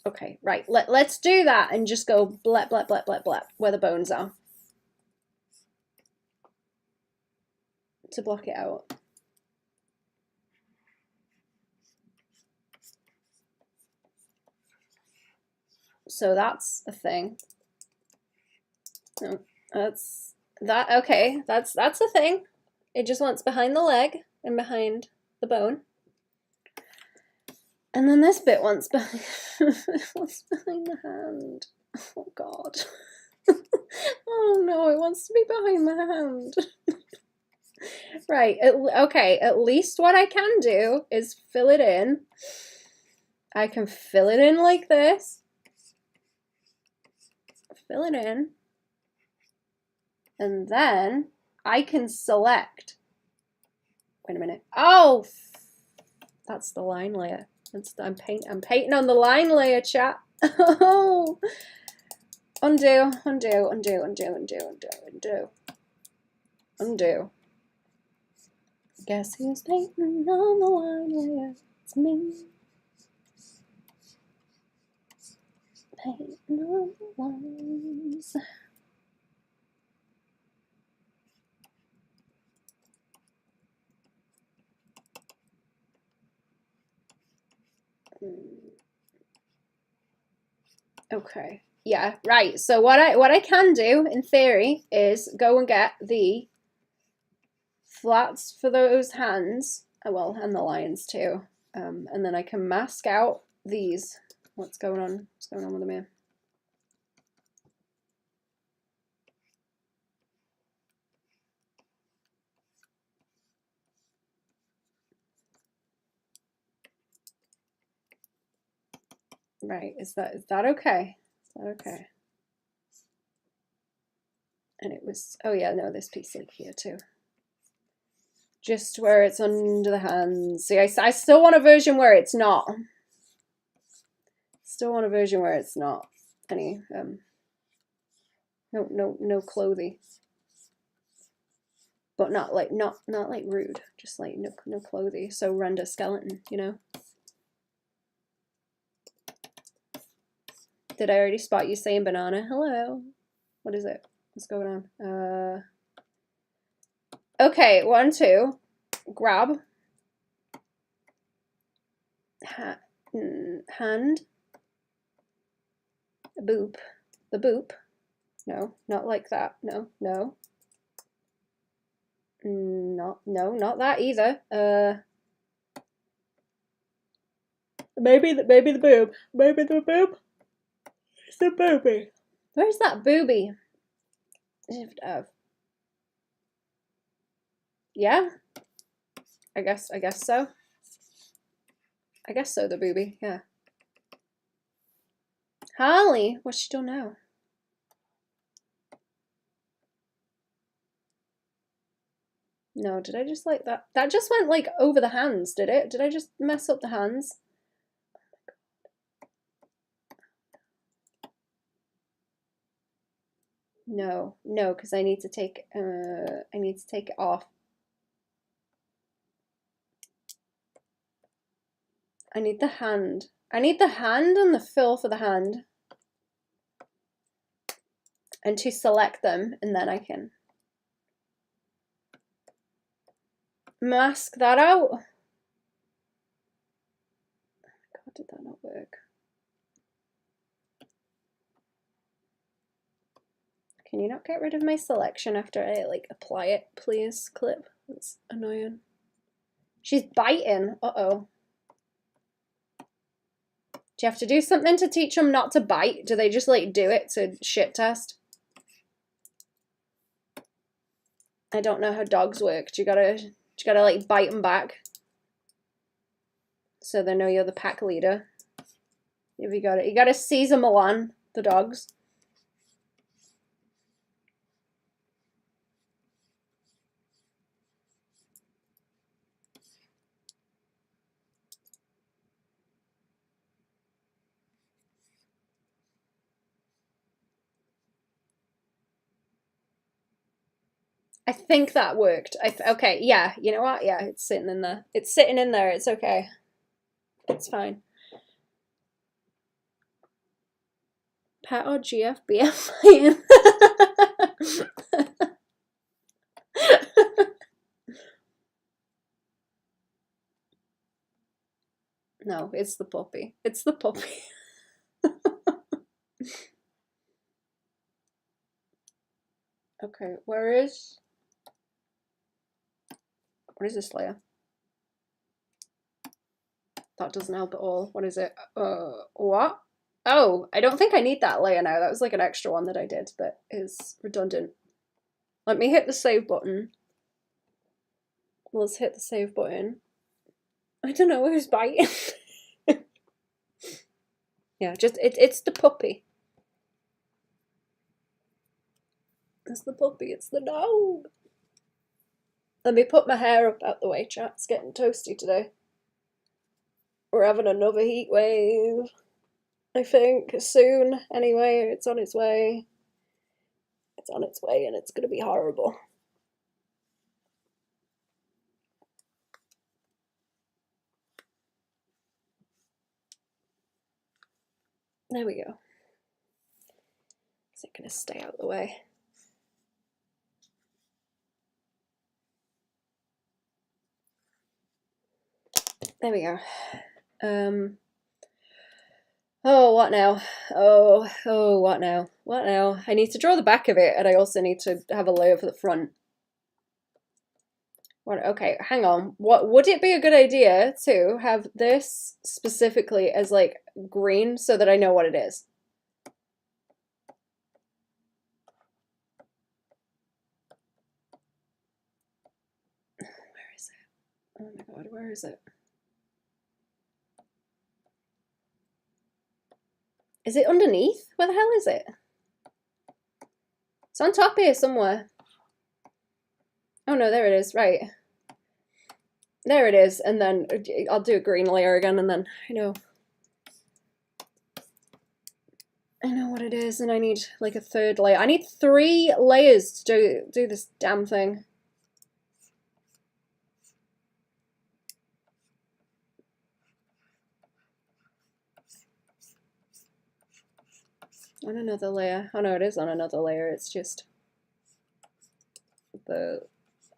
[SPEAKER 1] Okay, right. Let's do that and just go blep, blep, blep, blep, blep, where the bones are. To block it out. So that's a thing. No, that's that. Okay, that's a thing. It just wants behind the leg and behind the bone. And then this bit wants behind, wants behind the hand. Oh God. Oh no, it wants to be behind the hand. Right, okay, at least what I can do is fill it in. I can fill it in like this. Fill it in. And then I can select. Wait a minute. Oh, that's the line layer. I'm painting on the line layer, chat. Oh, undo. Guess who's painting on the line layer? It's me. Painting on the lines. Okay. Yeah, right. So what I can do in theory is go and get the flats for those hands, well, and the lines too. And then I can mask out these. What's going on? What's going on with them here? Right, is that okay? Is that okay? And it was, oh yeah, no, this piece like here too. Just where it's under the hands. See, I still want a version where it's not. Still want a version where it's not any, no clothing. But not like rude, just like no clothing. So render skeleton, you know. Did I already spot you saying banana? Hello. What is it? What's going on? Okay, 1, 2. Grab. Hand. Boop. The boop. No, not like that. No. No, not that either. Maybe the boob. Maybe the boob. It's the booby. Where's that booby? Yeah. I guess so. I guess so, the booby, yeah. Holly, what's she doing now? No, did I just like that? That just went like over the hands, did it? Did I just mess up the hands? No, because I need to take it off. I need the hand. I need the hand and the fill for the hand. And to select them, and then I can mask that out. Oh my God, did that not work? Can you not get rid of my selection after I like apply it, please, clip? That's annoying. She's biting. Uh-oh. Do you have to do something to teach them not to bite? Do they just like do it to shit test? I don't know how dogs work. Do you gotta like bite them back so they know you're the pack leader? If you gotta seize them on the dogs. I think that worked. Okay, yeah, you know what? Yeah, it's sitting in there. It's sitting in there. It's okay. It's fine. Pat or GFBF? No, it's the puppy. It's the puppy. Okay, what is this layer? That doesn't help at all. What is it? What? Oh, I don't think I need that layer now. That was like an extra one that I did that is redundant. Let me hit the save button. Let's hit the save button. I don't know who's biting. Yeah, just it's the puppy. It's the puppy, it's the dog. Let me put my hair up out the way, chat. It's getting toasty today. We're having another heat wave. I think soon. Anyway, it's on its way. It's on its way and it's gonna be horrible. There we go. Is it gonna stay out of the way? There we go. Oh, what now? Oh, what now? What now? I need to draw the back of it, and I also need to have a layer for the front. What? Okay, hang on. What would it be a good idea to have this specifically as like green so that I know what it is? Where is it? Oh my god, where is it? Is it underneath? Where the hell is it? It's on top here somewhere. Oh no, there it is, right. There it is, and then I'll do a green layer again, and then I know what it is, and I need like a third layer. I need 3 layers to do this damn thing. On another layer. Oh no, it is on another layer. It's just the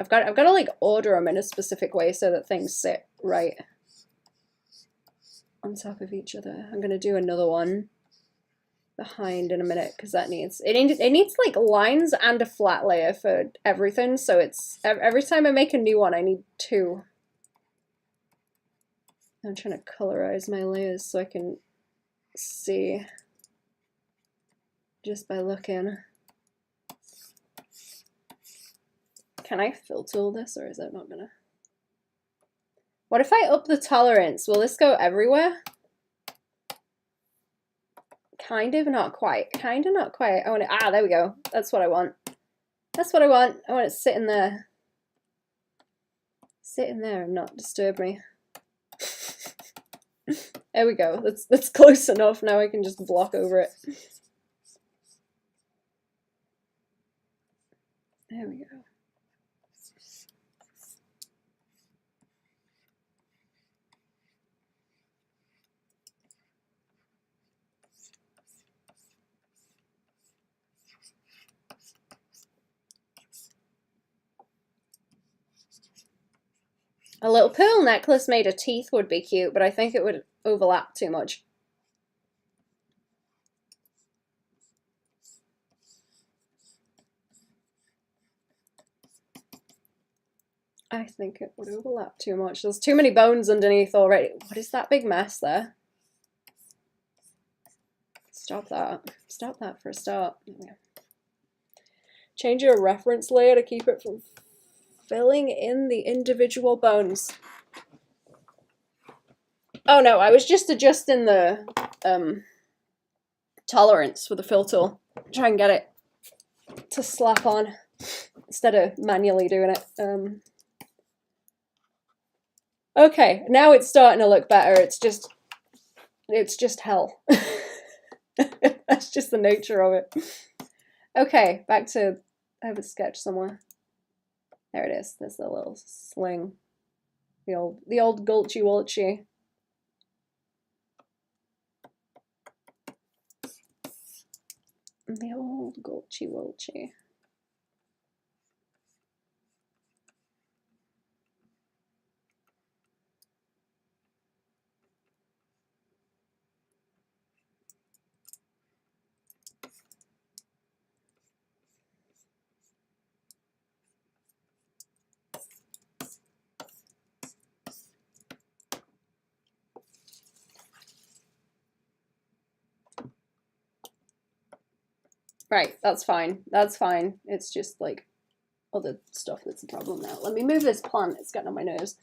[SPEAKER 1] I've got to like order them in a specific way so that things sit right on top of each other. I'm gonna do another one behind in a minute because that needs it needs like lines and a flat layer for everything. So it's every time I make a new one, I need 2. I'm trying to colorize my layers so I can see just by looking. Can I filter this, or is it not gonna? What if I up the tolerance? Will this go everywhere? Kind of, not quite. Kind of, not quite. I want it. Ah, there we go. That's what I want. That's what I want. I want it sitting there. Sit in there and not disturb me. There we go. That's close enough. Now I can just block over it. There we go. A little pearl necklace made of teeth would be cute, but I think it would overlap too much. I think it would overlap too much. There's too many bones underneath already. What is that big mess there? Stop that. Stop that for a start. Change your reference layer to keep it from filling in the individual bones. Oh no, I was just adjusting the tolerance with the fill tool. Try and get it to slap on instead of manually doing it. Okay, now it's starting to look better. It's just hell. That's just the nature of it. Okay, back to, I have a sketch somewhere. There it is. There's the little sling. The old Gulchy Wulchy. The old Gulchy Wulchy. Right, that's fine. That's fine. It's just like other stuff that's a problem now. Let me move this plant. It's getting on my nose.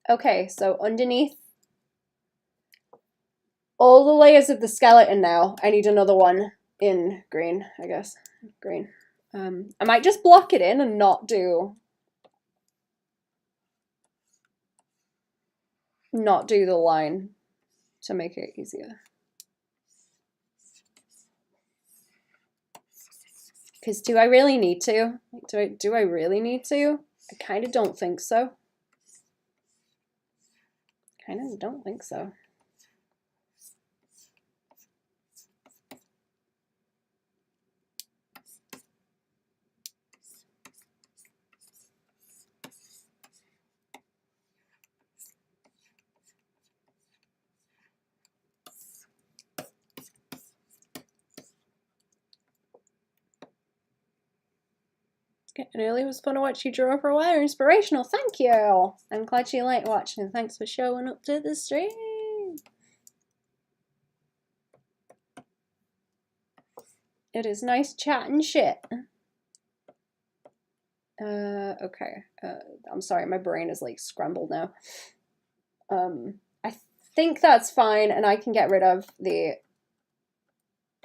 [SPEAKER 1] Okay, so underneath all the layers of the skeleton now, I need another one in green, I guess. Green. I might just block it in and not do the line to make it easier. Because do I really need to? Do I really need to? I kind of don't think so. Kind of don't think so. Getting early was fun to watch you draw for a while. Inspirational. Thank you. I'm glad you liked watching. Thanks for showing up to the stream. It is nice chatting shit. Okay. I'm sorry, my brain is like scrambled now. I think that's fine, and I can get rid of the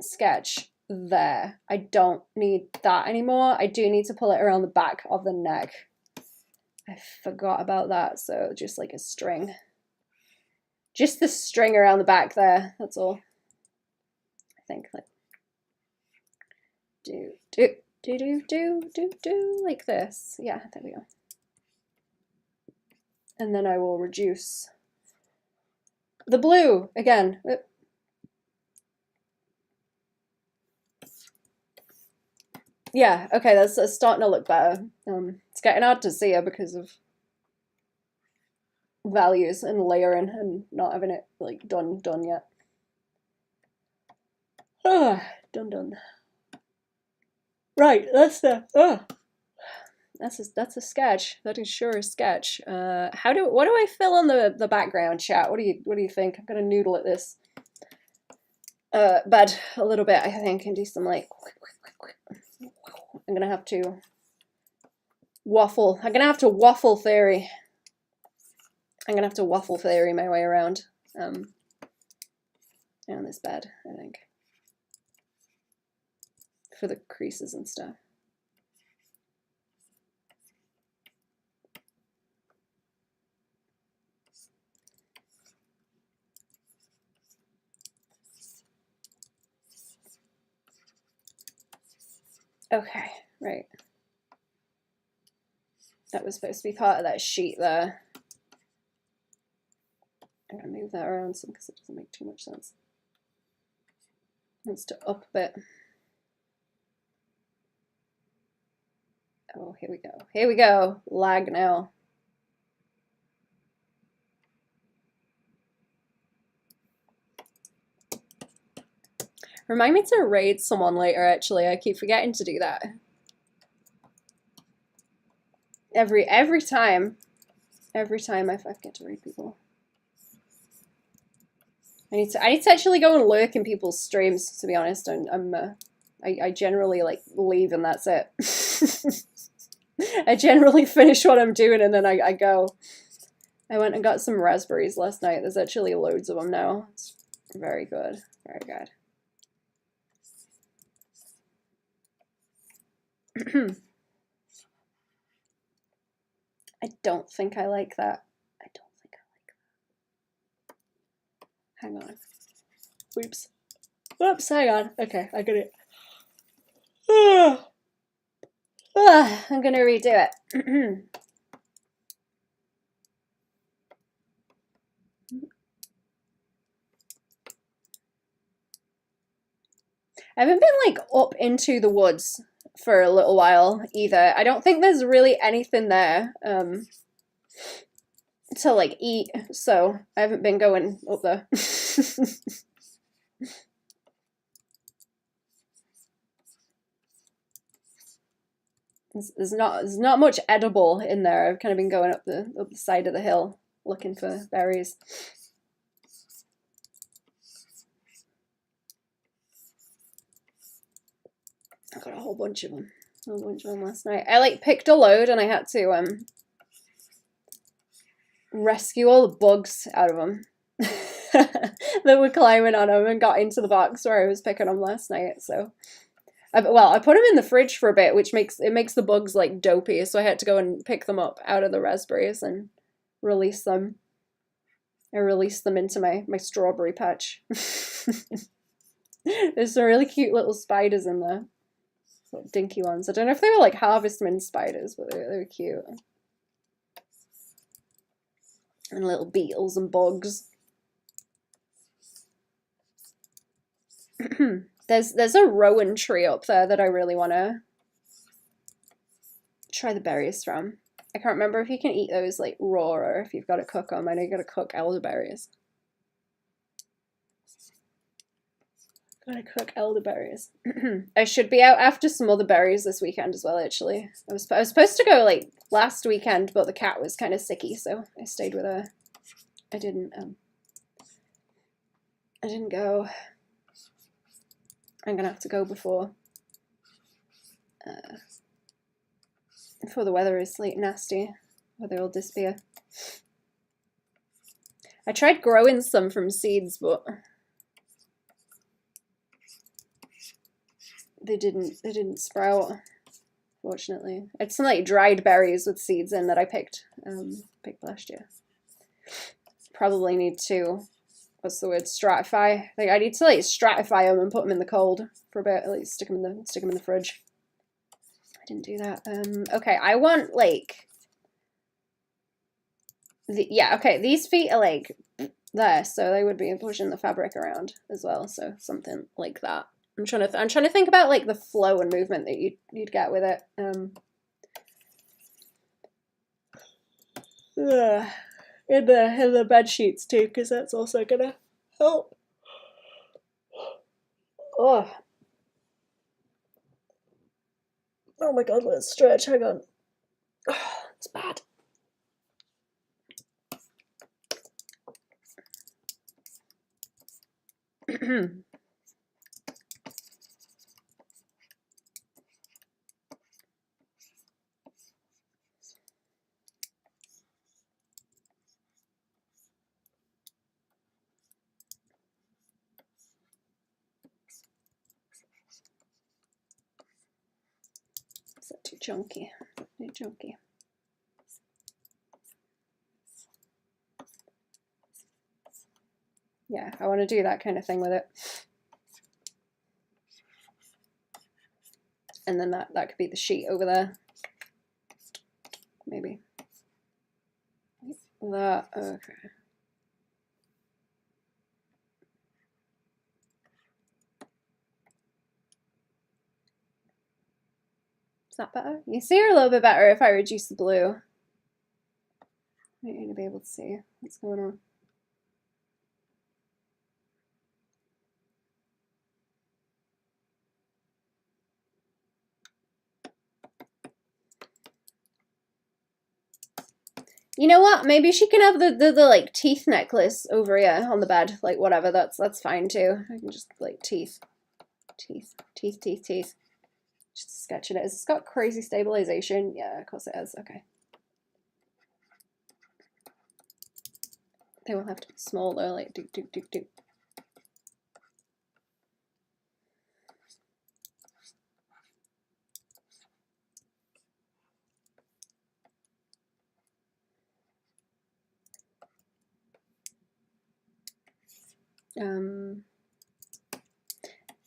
[SPEAKER 1] sketch there. I don't need that anymore. I do need to pull it around the back of the neck. I forgot about that, so just like a string. Just the string around the back there, that's all. I think like do like this. Yeah, there we go. And then I will reduce the blue again. Yeah, okay, that's starting to look better. It's getting hard to see her because of values and layering and not having it like done yet. Done. Right, that's a sketch. That is sure a sketch. What do I fill on the background, chat? What do you think? I'm gonna noodle at this bed a little bit, I think, and do some like. I'm gonna have to waffle. I'm gonna have to waffle theory. I'm gonna have to waffle theory my way around on this bed, I think, for the creases and stuff. Okay, right. That was supposed to be part of that sheet there. I'm gonna move that around some because it doesn't make too much sense. Let's to up a bit. Oh, here we go. Here we go. Lag now. Remind me to raid someone later, actually. I keep forgetting to do that. Every time I forget to raid people. I need to actually go and lurk in people's streams, to be honest. I generally like leave and that's it. I generally finish what I'm doing and then I go. I went and got some raspberries last night. There's actually loads of them now. It's very good. Very good. I don't think I like that. Hang on. Oops. Whoops, hang on. Okay, I got it. I'm gonna redo it. I haven't been like up into the woods for a little while either. I don't think there's really anything there to like eat, so I haven't been going up there. There's not much edible in there. I've kind of been going up the side of the hill looking for berries. I got a whole bunch of them. A whole bunch of them last night. I like picked a load and I had to rescue all the bugs out of them that were climbing on them and got into the box where I was picking them last night. So, well, I put them in the fridge for a bit, which makes the bugs like dopey. So I had to go and pick them up out of the raspberries and release them. I released them into my strawberry patch. There's some really cute little spiders in there. Little dinky ones. I don't know if they were like harvestman spiders, but they were cute. And little beetles and bugs. There's a rowan tree up there that I really want to try the berries from. I can't remember if you can eat those like raw or if you've got to cook them. I know you got to cook elderberries. Gotta cook elderberries. I should be out after some other berries this weekend as well, actually. I was supposed to go like last weekend, but the cat was kind of sicky, so I stayed with her. I didn't go. I'm gonna have to go before the weather is like nasty, or they will disappear. I tried growing some from seeds, but they didn't sprout, fortunately. It's some like dried berries with seeds in that I picked last year. Probably need to, what's the word, stratify. Like I need to like stratify them and put them in the cold for a bit, at least stick them in the fridge. I didn't do that. Okay, I want like okay, these feet are like there, so they would be pushing the fabric around as well, so something like that. I'm trying to think about like the flow and movement that you'd get with it. In the bed sheets too, because that's also gonna help. Oh my god, let's stretch. Hang on. Oh, it's bad. Is that too chunky? Too chunky. Yeah, I want to do that kind of thing with it. And then that could be the sheet over there. Maybe. That, okay. Is that better? You see her a little bit better if I reduce the blue. I need to be able to see what's going on. You know what? Maybe she can have the like teeth necklace over here on the bed, like whatever. That's fine too. I can just like teeth. Just sketching it. Has this got crazy stabilization? Yeah, of course it has. Okay. They will have to be small though, like do.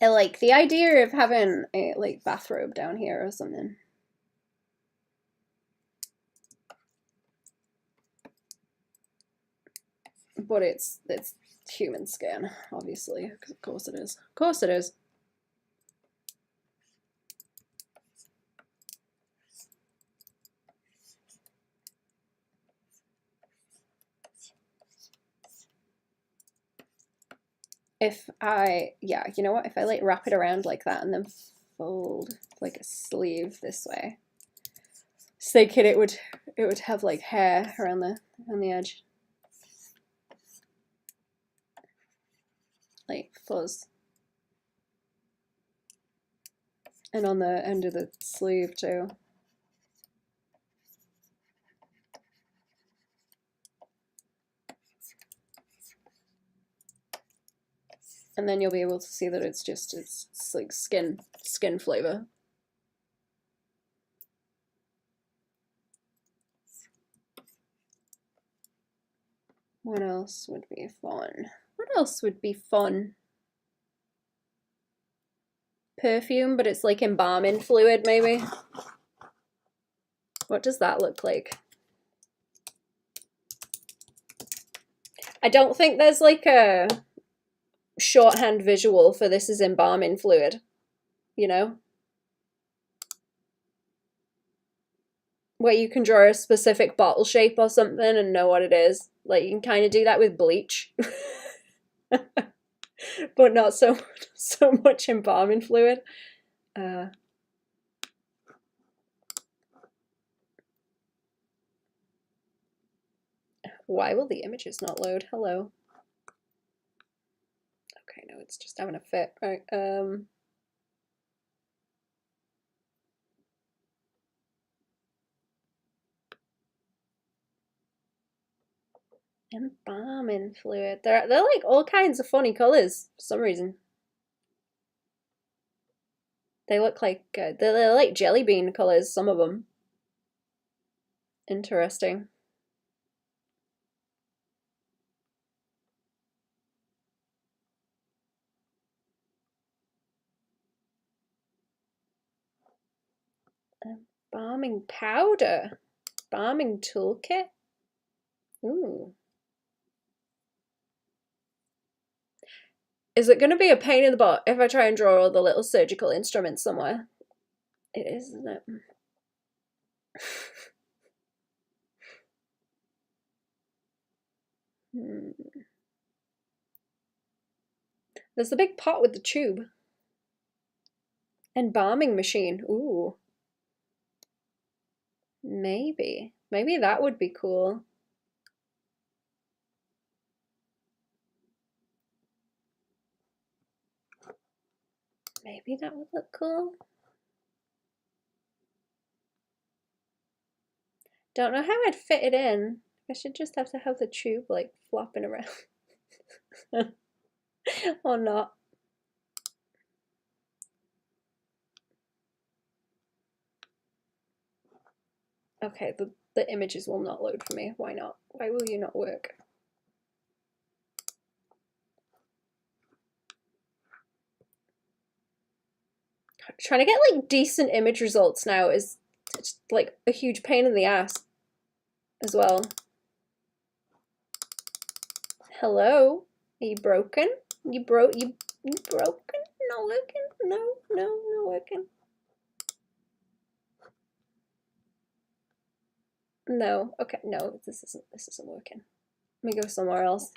[SPEAKER 1] I like the idea of having a like bathrobe down here or something. But it's human skin, obviously, because of course it is. Of course it is. Yeah, you know what? If I like wrap it around like that and then fold like a sleeve this way, so thinking it would have like hair around the edge, like fuzz. And on the end of the sleeve too. And then you'll be able to see that it's like skin flavor. What else would be fun? What else would be fun? Perfume, but it's like embalming fluid, maybe. What does that look like? I don't think there's like a shorthand visual for this is embalming fluid, you know? Where you can draw a specific bottle shape or something and know what it is. Like you can kind of do that with bleach. But not so much embalming fluid. Why will the images not load? Hello. Okay, no, it's just having a fit. Right. Embalming fluid. They're like all kinds of funny colors for some reason. They look like they're like jelly bean colors. Some of them. Interesting. Embalming powder. Embalming toolkit. Ooh. Is it going to be a pain in the butt if I try and draw all the little surgical instruments somewhere? It is, isn't it? There's the big pot with the tube. Embalming machine. Ooh. Maybe. Maybe that would be cool. Maybe that would look cool. Don't know how I'd fit it in. I should just have to have the tube like flopping around. Or not. Okay, the images will not load for me. Why not? Why will you not work? Trying to get like decent image results now is just like a huge pain in the ass as well. Hello? Are you broken? You broken? Not working? No, not working. No, okay, no, this isn't working. Let me go somewhere else.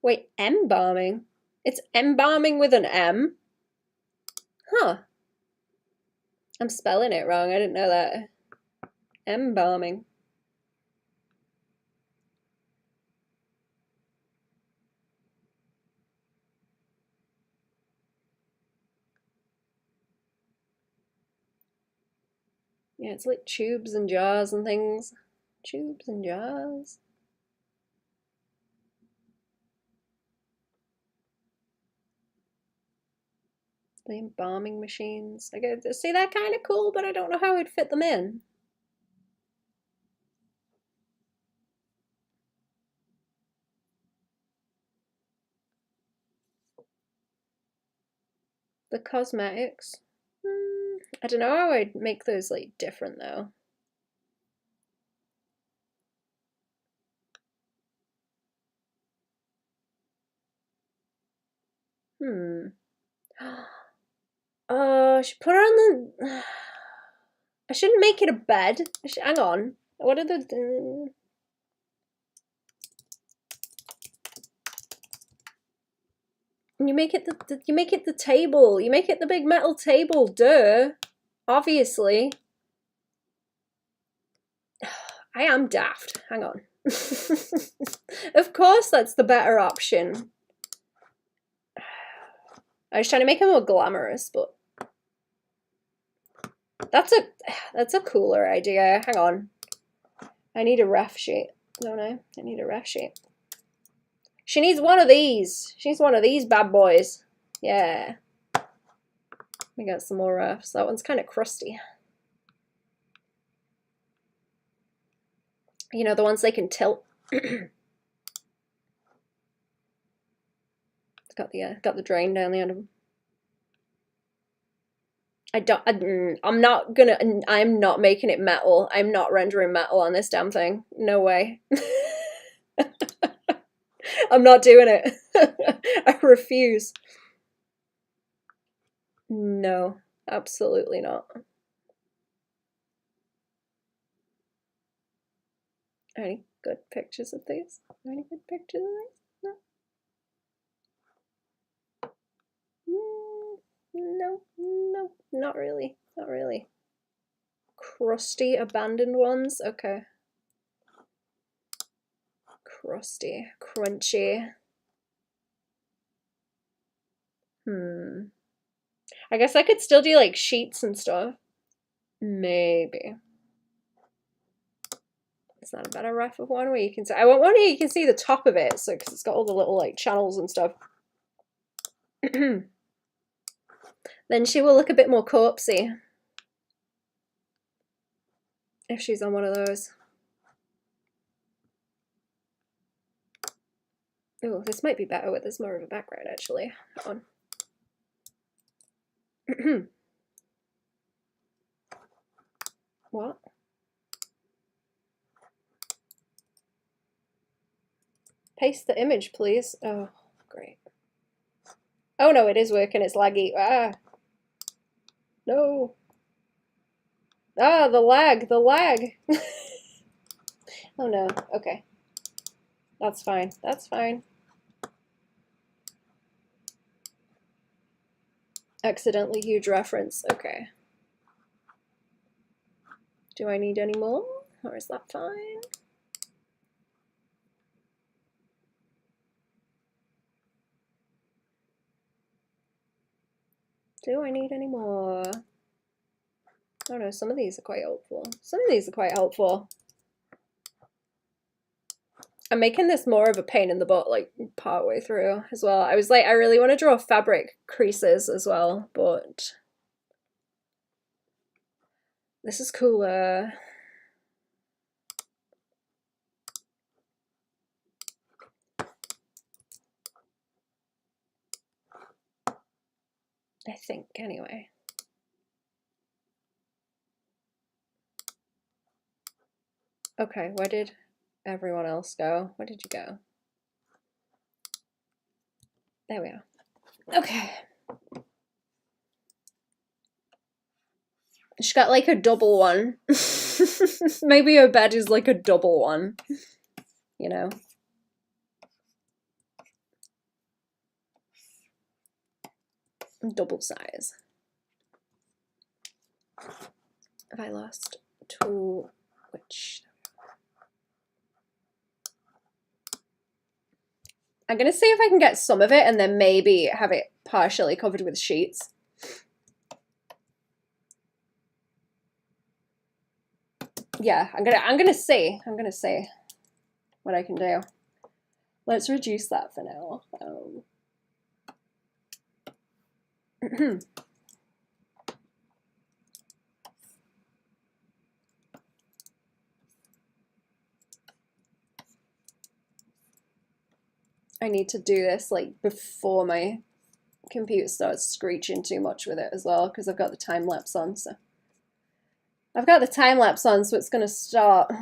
[SPEAKER 1] Wait, embalming? It's embalming with an M? Huh. I'm spelling it wrong, I didn't know that. Embalming. Yeah, it's like tubes and jars and things. Tubes and jars. The embalming machines. I go, see, they're kind of cool, but I don't know how I'd fit them in. The cosmetics. I don't know how I'd make those like different though. Oh, I should put her on the. I shouldn't make it a bed. Hang on. What are the? You make it you make it the table. You make it the big metal table. Duh. Obviously. I am daft. Hang on. Of course, that's the better option. I was trying to make it more glamorous, but that's a cooler idea. Hang on. I need a ref sheet, don't I? I need a ref sheet. She needs one of these. She needs one of these bad boys. Yeah. We got some more refs. That one's kind of crusty. You know, the ones they can tilt. It's got the drain down the end of them. I'm not making it metal. I'm not rendering metal on this damn thing. No way. I'm not doing it. I refuse. No, absolutely not. Any good pictures of these? Any good pictures of these? No. No, not really. Not really. Crusty, abandoned ones? Okay. Crusty, crunchy. I guess I could still do like sheets and stuff. Maybe. It's not a better ref of one where you can see. I want one where you can see the top of it, so because it's got all the little like channels and stuff. Then she will look a bit more corpsey if she's on one of those. Oh, this might be better with this more of a background actually. Hold on. What? Paste the image, please. Oh, great. Oh no, it is working. It's laggy. Ah. No. Ah, the lag. The lag. Oh no. Okay. That's fine. That's fine. Accidentally huge reference. Okay. Do I need any more? Or is that fine? Do I need any more? Oh no, some of these are quite helpful. Some of these are quite helpful. I'm making this more of a pain in the butt, like, part way through as well. I was like, I really want to draw fabric creases as well, but this is cooler. I think, anyway. Okay, where did everyone else go? Where did you go? There we are. Okay. She got like a double one. Maybe her bed is like a double one, you know? Double size. Have I lost to which? I'm gonna see if I can get some of it and then maybe have it partially covered with sheets. Yeah, I'm gonna see what I can do. Let's reduce that for now. I need to do this like before my computer starts screeching too much with it as well, because I've got the time lapse on. So I've got the time lapse on, so it's gonna start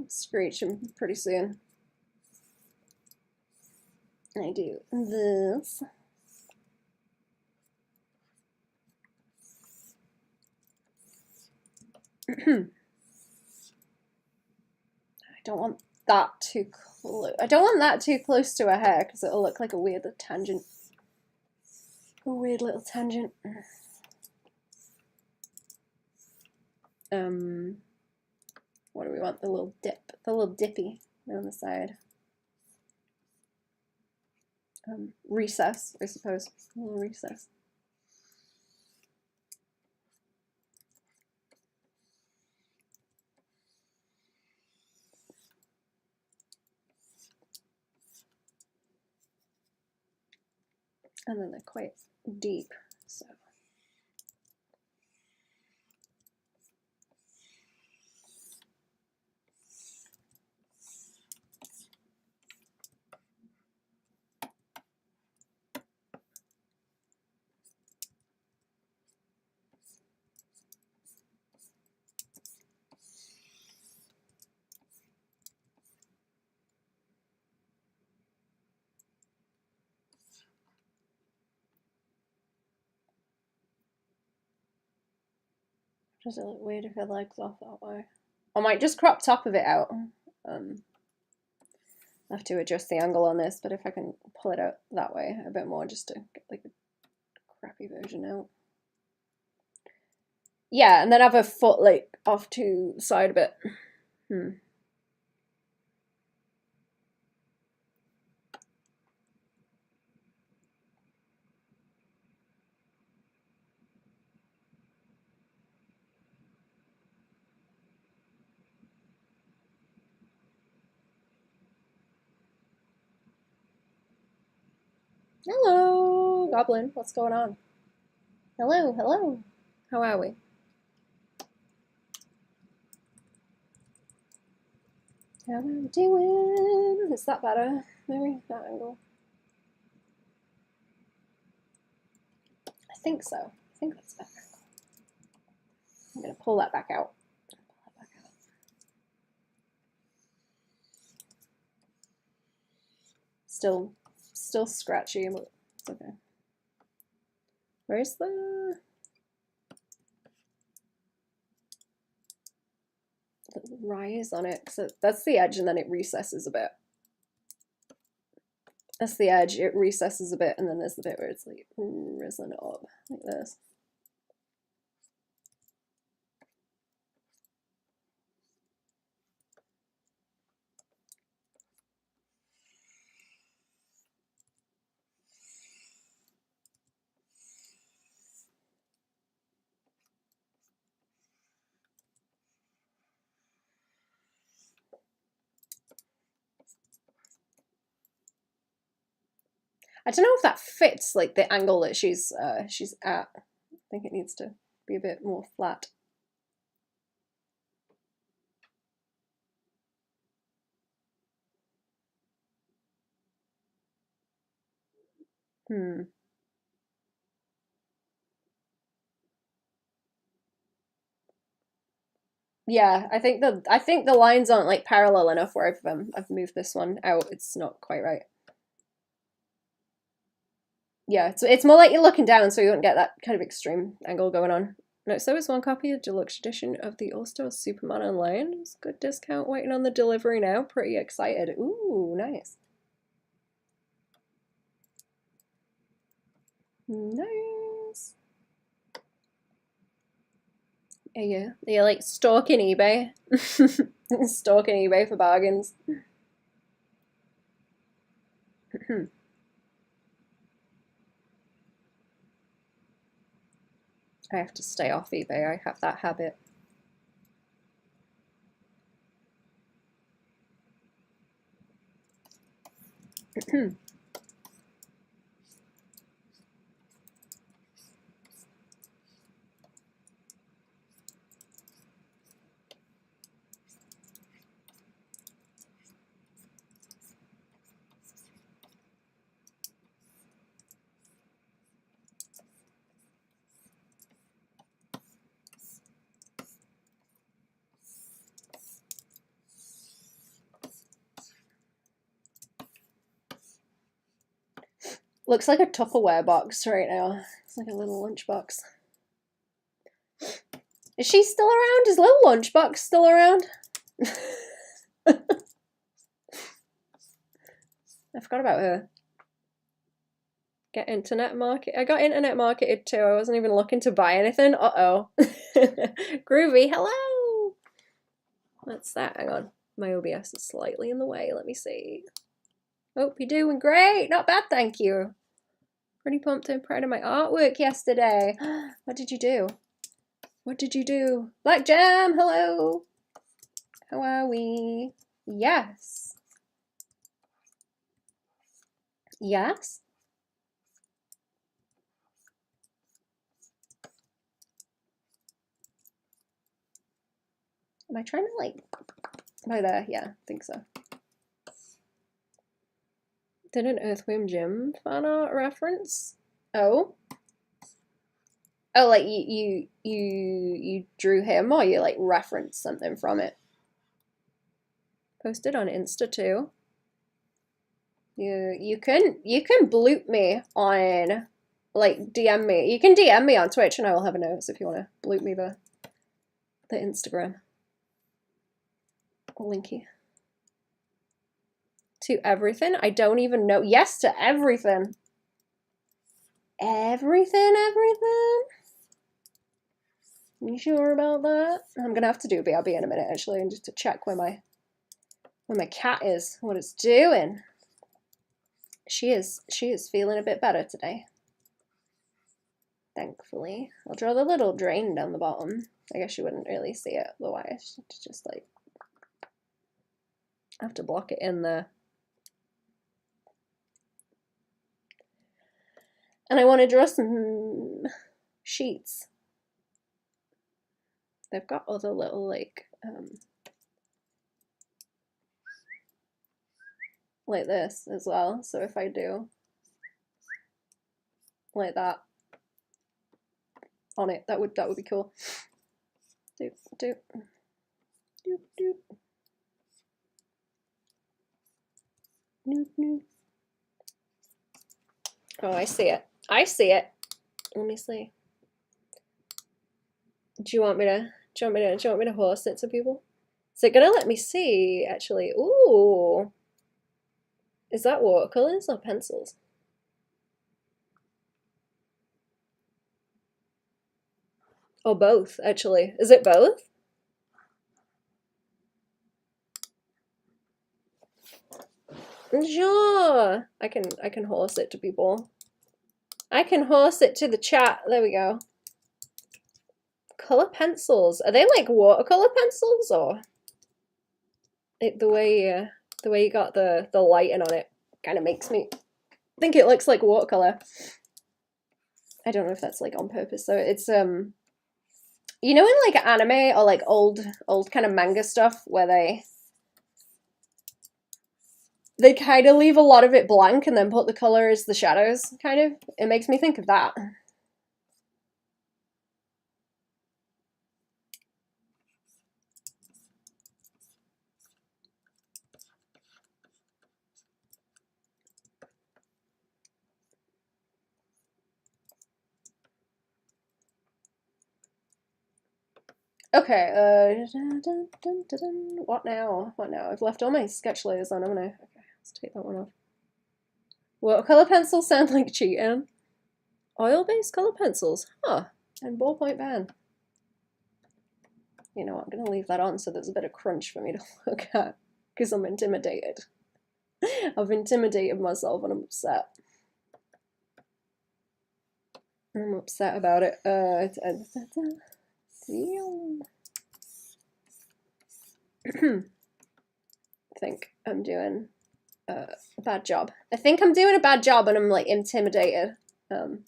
[SPEAKER 1] screeching pretty soon. I do this. I don't want that too close. I don't want that too close to her hair because it'll look like a weird tangent. A weird little tangent. What do we want? The little dip, the little dippy on the side. Recess, I suppose. A little recess. And then they're quite deep, so. Does it look weird if her leg's off that way? I might just crop top of it out. I have to adjust the angle on this, but if I can pull it out that way a bit more just to get like a crappy version out. Yeah, and then have her foot like off to the side a bit. Hello, Goblin. What's going on? Hello, hello. How are we? How am I doing? Is that better? Maybe that angle. I think so. I think that's better. I'm gonna pull that back out. Still scratchy, but it's okay. Where's the rise on it? So that's the edge, and then it recesses a bit. That's the edge. It recesses a bit, and then there's the bit where it's like risen up like this. I don't know if that fits like the angle that she's at. I think it needs to be a bit more flat. Yeah, I think the lines aren't like parallel enough where I've moved this one out. It's not quite right. Yeah, so it's more like you're looking down, so you won't get that kind of extreme angle going on. No, so is one copy of deluxe edition of the All-Star Superman online. It's a good discount waiting on the delivery now. Pretty excited. Ooh, nice. Nice. Yeah, you're like stalking eBay. Stalking eBay for bargains. I have to stay off eBay. I have that habit. Looks like a Tupperware box right now. It's like a little lunchbox. Is she still around? Is little lunchbox still around? I forgot about her. Get internet market. I got internet marketed too. I wasn't even looking to buy anything. Uh-oh. Groovy, hello! What's that? Hang on. My OBS is slightly in the way. Let me see. Hope you're doing great. Not bad, thank you. Pretty pumped and proud of my artwork yesterday. What did you do? What did you do? Black Jam, hello. How are we? Yes. Yes? Am I trying to like... By there, yeah, I think so. Did an Earthworm Jim fan art reference? Oh? Oh, like you drew him, or you like referenced something from it? Posted on Insta too. You can bloop me on, like, DM me. You can DM me on Twitch and I will have a notice if you want to bloop me the Instagram. Linky. To everything? I don't even know. Yes to everything. Everything? You sure about that? I'm gonna have to do BRB in a minute actually, and just to check where my cat is, what it's doing. She is feeling a bit better today. Thankfully. I'll draw the little drain down the bottom. I guess you wouldn't really see it otherwise. Just like I have to block it in there. And I want to draw some sheets. They've got other little like this as well. So if I do like that on it, that would be cool. Doop doop doop doop. Noop, noop. Oh, I see it. I see it. Let me see. Do you want me to horse it to people? Is it gonna let me see actually? Ooh. Is that watercolors or pencils? Or both, actually. Is it both? Sure. I can horse it to people. I can horse it to the chat. There we go. Color pencils. Are they like watercolor pencils, or the way you got the lighting on it kind of makes me think it looks like watercolor. I don't know if that's like on purpose. So it's you know, in like anime or like old kind of manga stuff where they kind of leave a lot of it blank and then put the color as the shadows, kind of. It makes me think of that. Okay, what now? What now? I've left all my sketch layers on, haven't I? Okay, let's take that one off. Watercolor pencils sound like cheating. Oil-based color pencils? Huh. And ballpoint pen. You know what, I'm gonna leave that on so there's a bit of crunch for me to look at, because I'm intimidated. I've intimidated myself and I'm upset. I'm upset about it. I think I'm doing a bad job. I think I'm doing a bad job and I'm like intimidated. But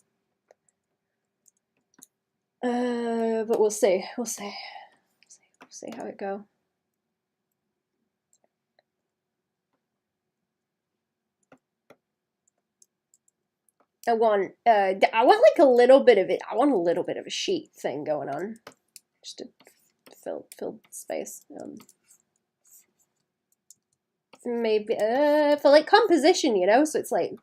[SPEAKER 1] we'll see. We'll see how it goes. I want like a little bit of it. I want a little bit of a sheet thing going on, just to fill space. Maybe for like composition, you know. So it's like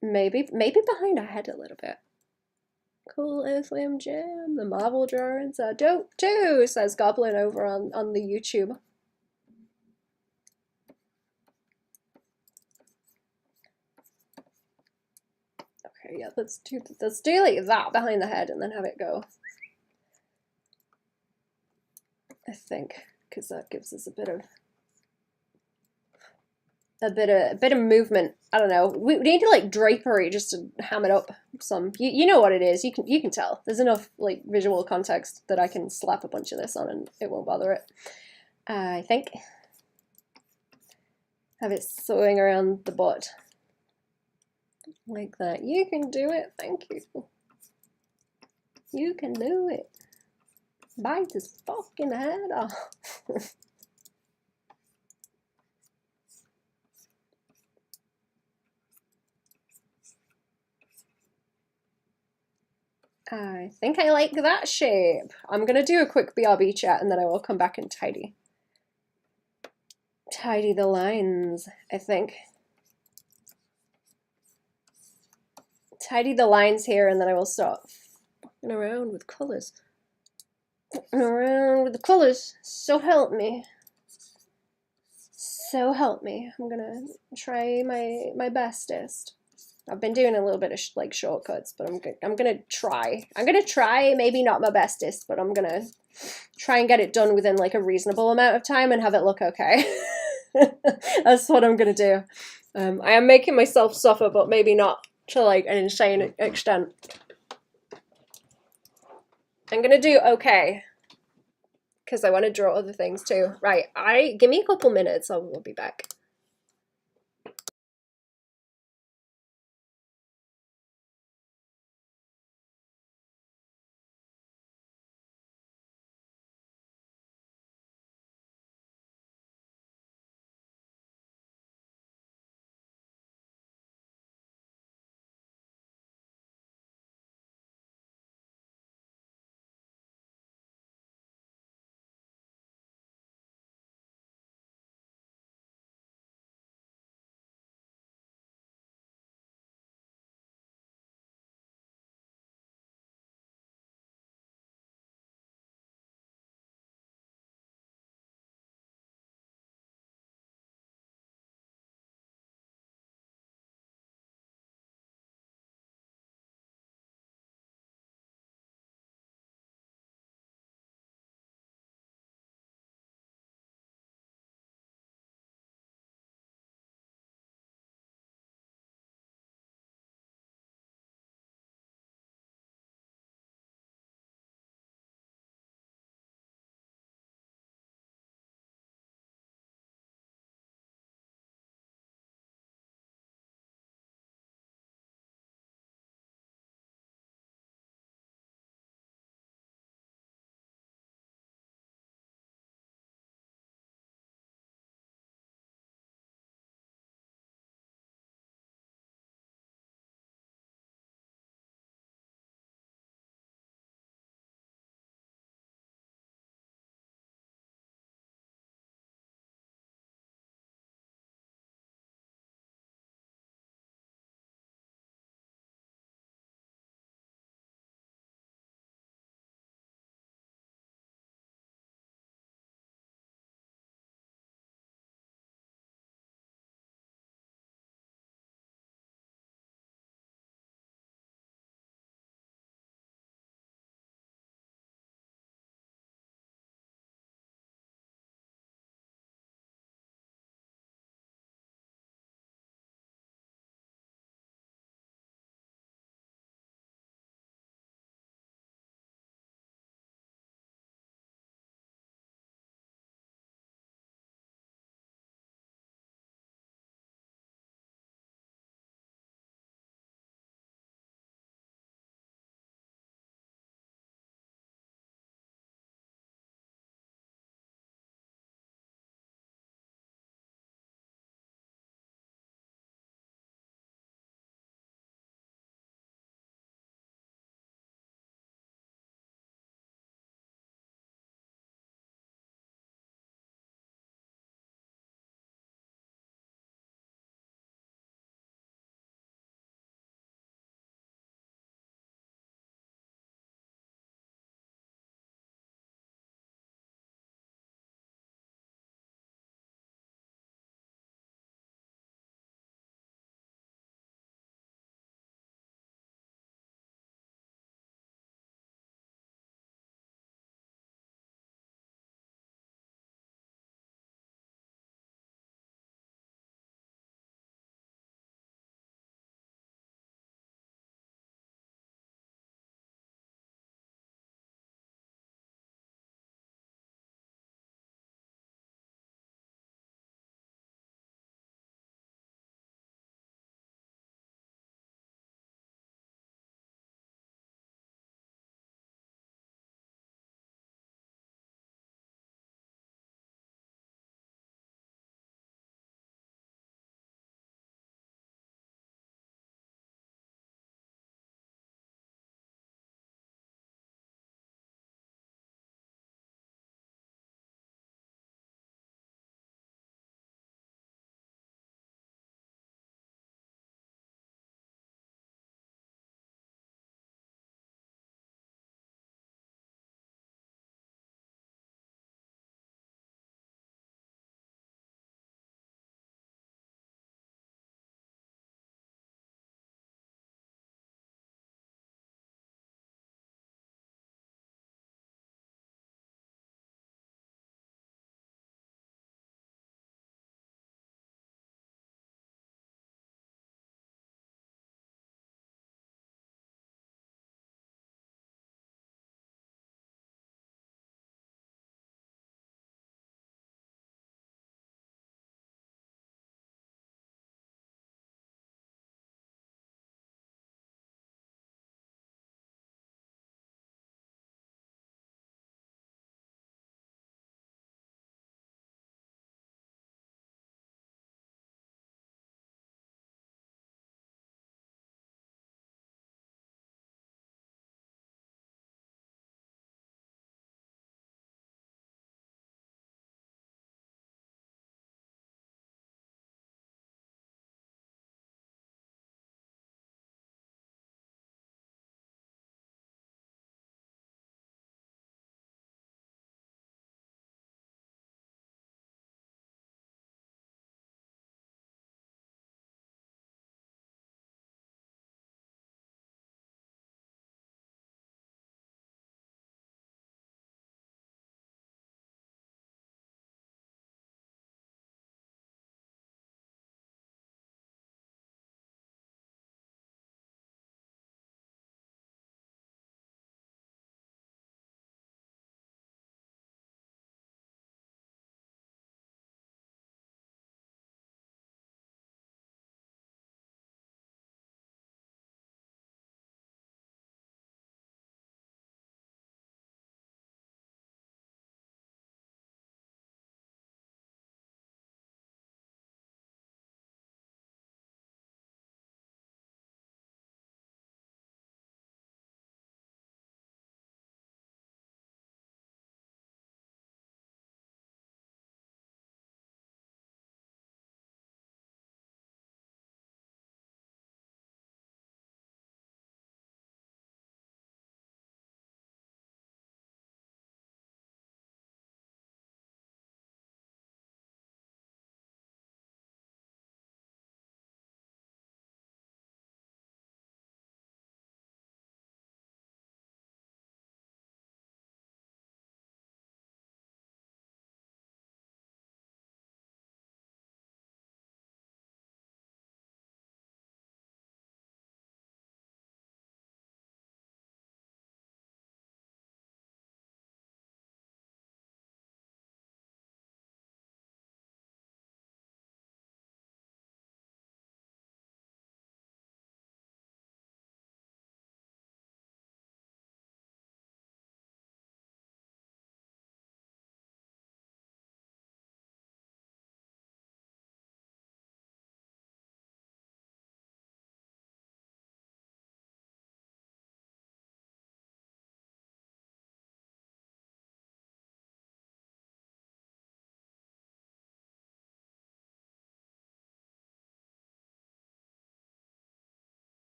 [SPEAKER 1] maybe behind our head a little bit. Cool Earthworm Jim. The Marvel drawings are dope too, says Goblin over on the YouTube. Okay, yeah, let's do like that behind the head and then have it go. I think, because that gives us a bit of movement. I don't know. We need to like drapery just to ham it up some. You know what it is. You can tell. There's enough like visual context that I can slap a bunch of this on and it won't bother it. I think. Have it sewing around the butt. Like that. You can do it. Thank you. You can do it. Bite his fucking head off. I think I like that shape. I'm gonna do a quick BRB chat and then I will come back and tidy the lines, I think. Tidy the lines here and then I will start fucking around with colors. Fucking around with the colors. So help me. So help me. I'm gonna try my bestest. I've been doing a little bit of like shortcuts, but I'm gonna try. I'm gonna try, maybe not my bestest, but I'm gonna try and get it done within like a reasonable amount of time and have it look okay. That's what I'm gonna do. I am making myself suffer, but maybe not to like an insane extent. I'm gonna do okay because I want to draw other things too. Right, give me a couple minutes. I'll be back.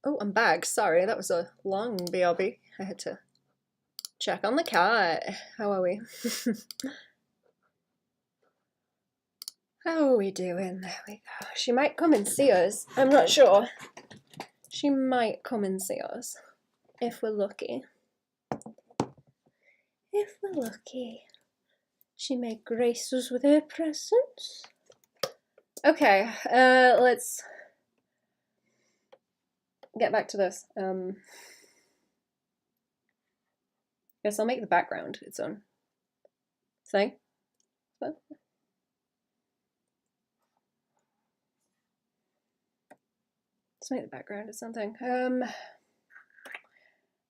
[SPEAKER 1] Oh, I'm back. Sorry, that was a long BRB. I had to check on the cat. How are we? How are we doing? There we go. She might come and see us. I'm not sure. She might come and see us. If we're lucky. If we're lucky. She may grace us with her presence. Okay, let's get back to this. Guess I'll make the background its own thing. So, let's make the background its own thing.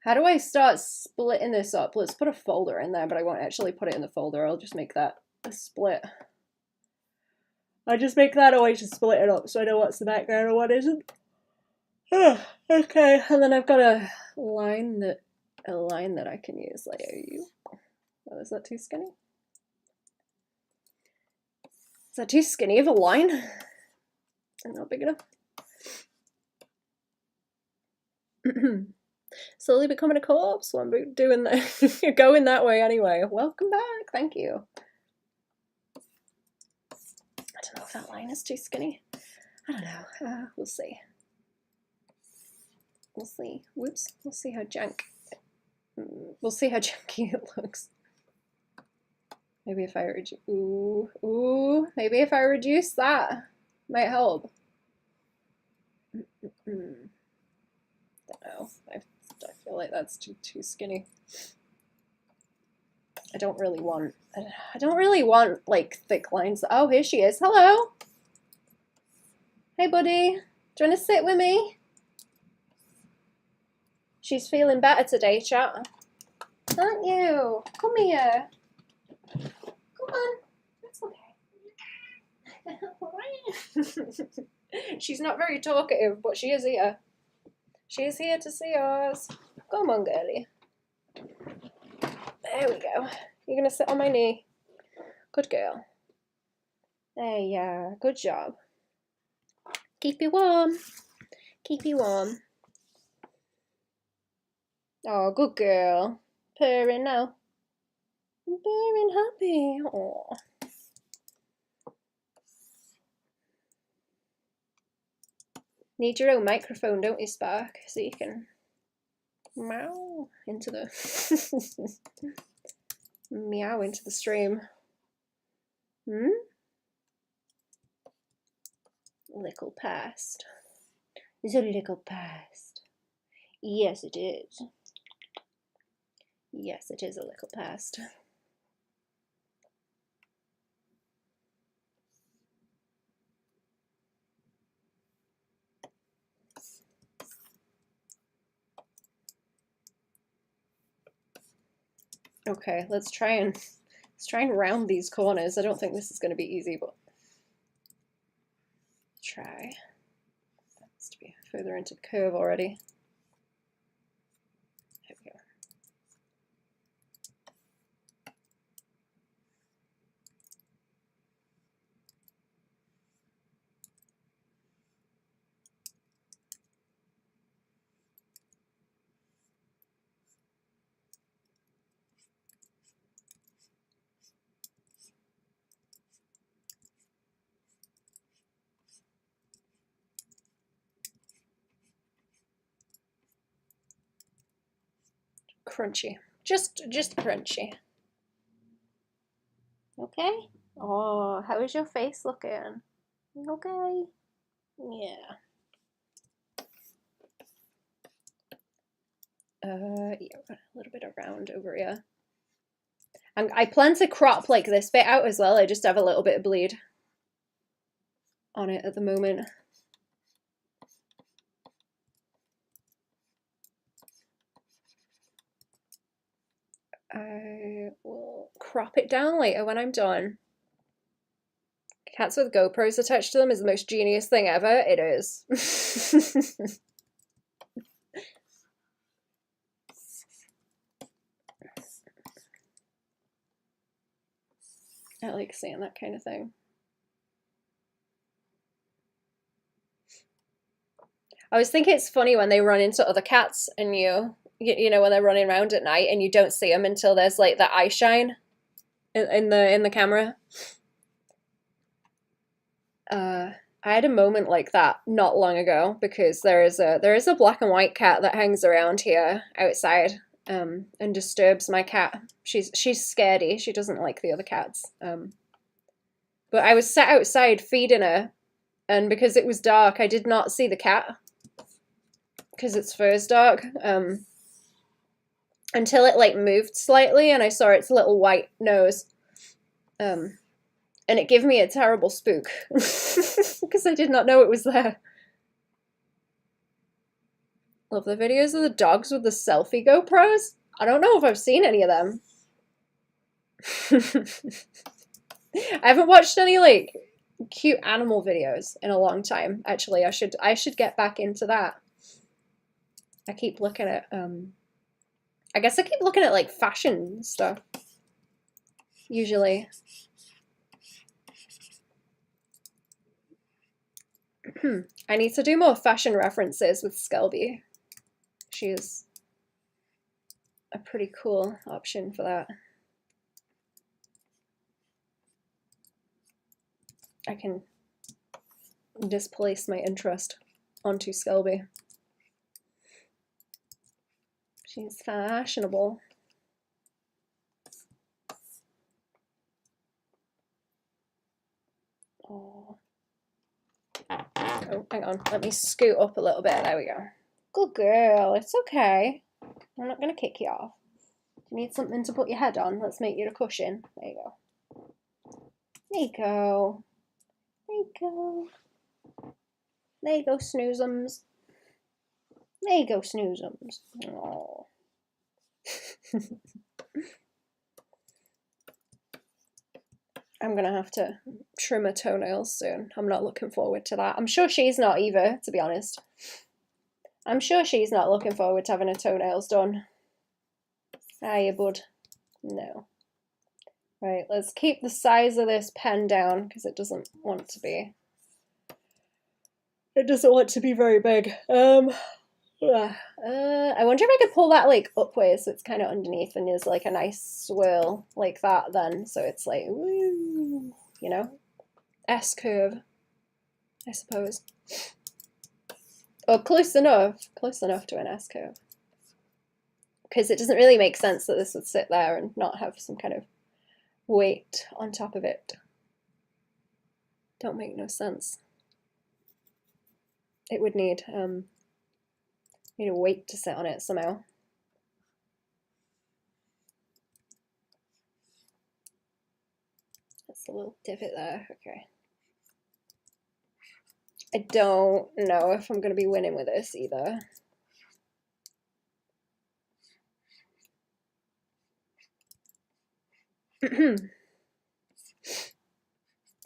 [SPEAKER 1] How do I start splitting this up? Let's put a folder in there, but I won't actually put it in the folder. I'll just make that a split. I just make that a way to split it up so I know what's the background and what isn't. Okay, and then I've got a line that I can use later. Oh, is that too skinny? Is that too skinny of a line? I'm not big enough. Slowly becoming a corpse. Well, I'm doing that. You're going that way anyway. Welcome back. Thank you. I don't know if that line is too skinny. I don't know. We'll see. We'll see. Whoops. We'll see how We'll see how junky it looks. Maybe if I reduce. Maybe if I reduce that, might help. Don't know. I feel like that's too skinny. I don't really want like thick lines. Oh, here she is. Hello. Hey, buddy. Do you want to sit with me? She's feeling better today, chat. Aren't you? Come here. Come on. That's okay. She's not very talkative, but she is here. She is here to see us. Come on, girlie. There we go. You're gonna sit on my knee. Good girl. There you are. Good job. Keep you warm. Keep you warm. Oh, good girl. Purring now. Purring happy. Oh. Need your own microphone, don't you, Spark? So you can meow into the meow into the stream. Little past. It's a little past. Yes, it is. Yes, it is a little past. Okay, let's try and round these corners. I don't think this is going to be easy, but try. That's to be further into the curve already. There we go. Crunchy. Just crunchy. Okay? Oh, how is your face looking? Okay. Yeah. Yeah, a little bit around over here. And I plan to crop like this bit out as well. I just have a little bit of bleed on it at the moment. I will crop it down later when I'm done. Cats with GoPros attached to them is the most genius thing ever. It is. I like seeing that kind of thing. I always think it's funny when they run into other cats and you know, when they're running around at night and you don't see them until there's like the eye shine in the camera. I had a moment like that not long ago because there is a black and white cat that hangs around here outside and disturbs my cat. She's scaredy. She doesn't like the other cats. But I was sat outside feeding her, and because it was dark, I did not see the cat because its fur is dark. Until it like moved slightly and I saw its little white nose. And it gave me a terrible spook because I did not know it was there. Love the videos of the dogs with the selfie GoPros. I don't know if I've seen any of them. I haven't watched any like cute animal videos in a long time. Actually, I should get back into that. I keep looking at I guess I keep looking at like fashion stuff usually. I need to do more fashion references with Skelby. She's a pretty cool option for that. I can displace my interest onto Skelby. She's fashionable. Oh. Oh, hang on. Let me scoot up a little bit. There we go. Good girl. It's okay. I'm not going to kick you off. Do you need something to put your head on? Let's make you a cushion. There you go. There you go. There you go. There you go, snoozums. There you go, snoozums. Oh. I'm gonna have to trim her toenails soon. I'm not looking forward to that. I'm sure she's not either, to be honest. I'm sure she's not looking forward to having her toenails done. Hiya, bud. No. Right, let's keep the size of this pen down because it doesn't want to be. It doesn't want to be very big. I wonder if I could pull that like upwards so it's kind of underneath and there's like a nice swirl like that then. So it's like, woo, you know, S-curve, I suppose. Or close enough to an S-curve. Because it doesn't really make sense that this would sit there and not have some kind of weight on top of it. Don't make no sense. It would need a weight to sit on it somehow. That's a little divot there, okay. I don't know if I'm going to be winning with this either.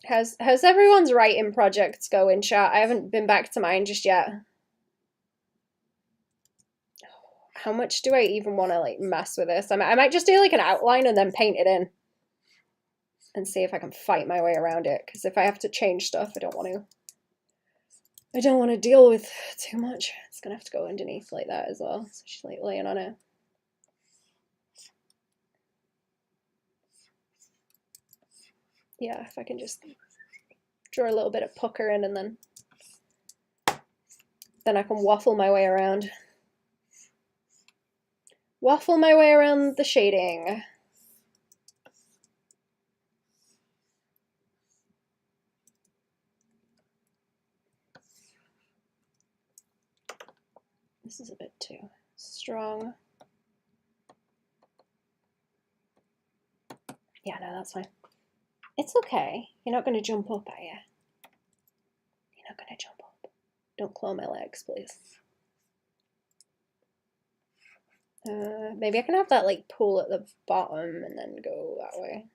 [SPEAKER 1] How's everyone's writing projects going, chat? I haven't been back to mine just yet. How much do I even want to like mess with this? I might just do like an outline and then paint it in and see if I can fight my way around it. Because if I have to change stuff, I don't want to deal with too much. It's gonna have to go underneath like that as well. So she's like laying on it. Yeah, if I can just draw a little bit of pucker in and then I can waffle my way around. Waffle my way around the shading. This is a bit too strong. Yeah, no, that's fine. It's okay. You're not going to jump up, are you? You're not going to jump up. Don't claw my legs, please. Maybe I can have that like pull at the bottom and then go that way.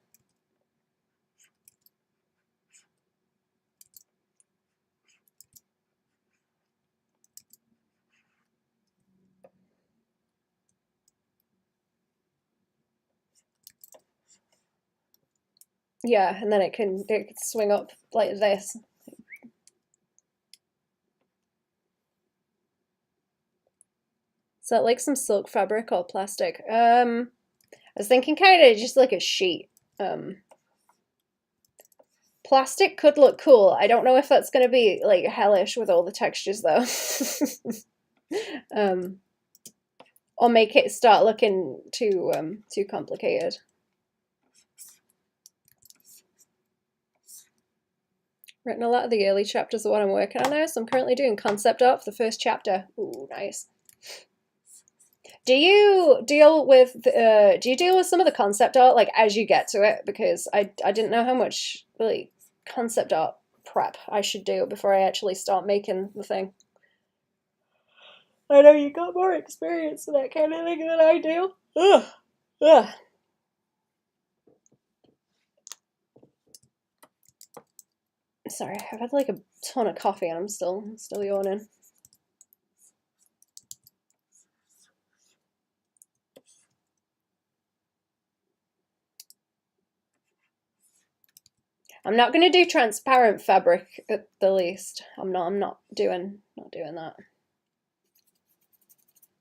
[SPEAKER 1] Yeah, and then it can swing up like this. Is that like some silk fabric or plastic? I was thinking kind of just like a sheet. Plastic could look cool. I don't know if that's going to be like hellish with all the textures though. Or make it start looking too complicated. Written a lot of the early chapters of what I'm working on now, so I'm currently doing concept art for the first chapter. Ooh, nice. Do you deal with some of the concept art like as you get to it? Because I didn't know how much really concept art prep I should do before I actually start making the thing. I know you got more experience with that kind of thing than I do. Ugh. Ugh. Sorry, I've had like a ton of coffee and I'm still yawning. I'm not going to do transparent fabric at the least. I'm not doing that.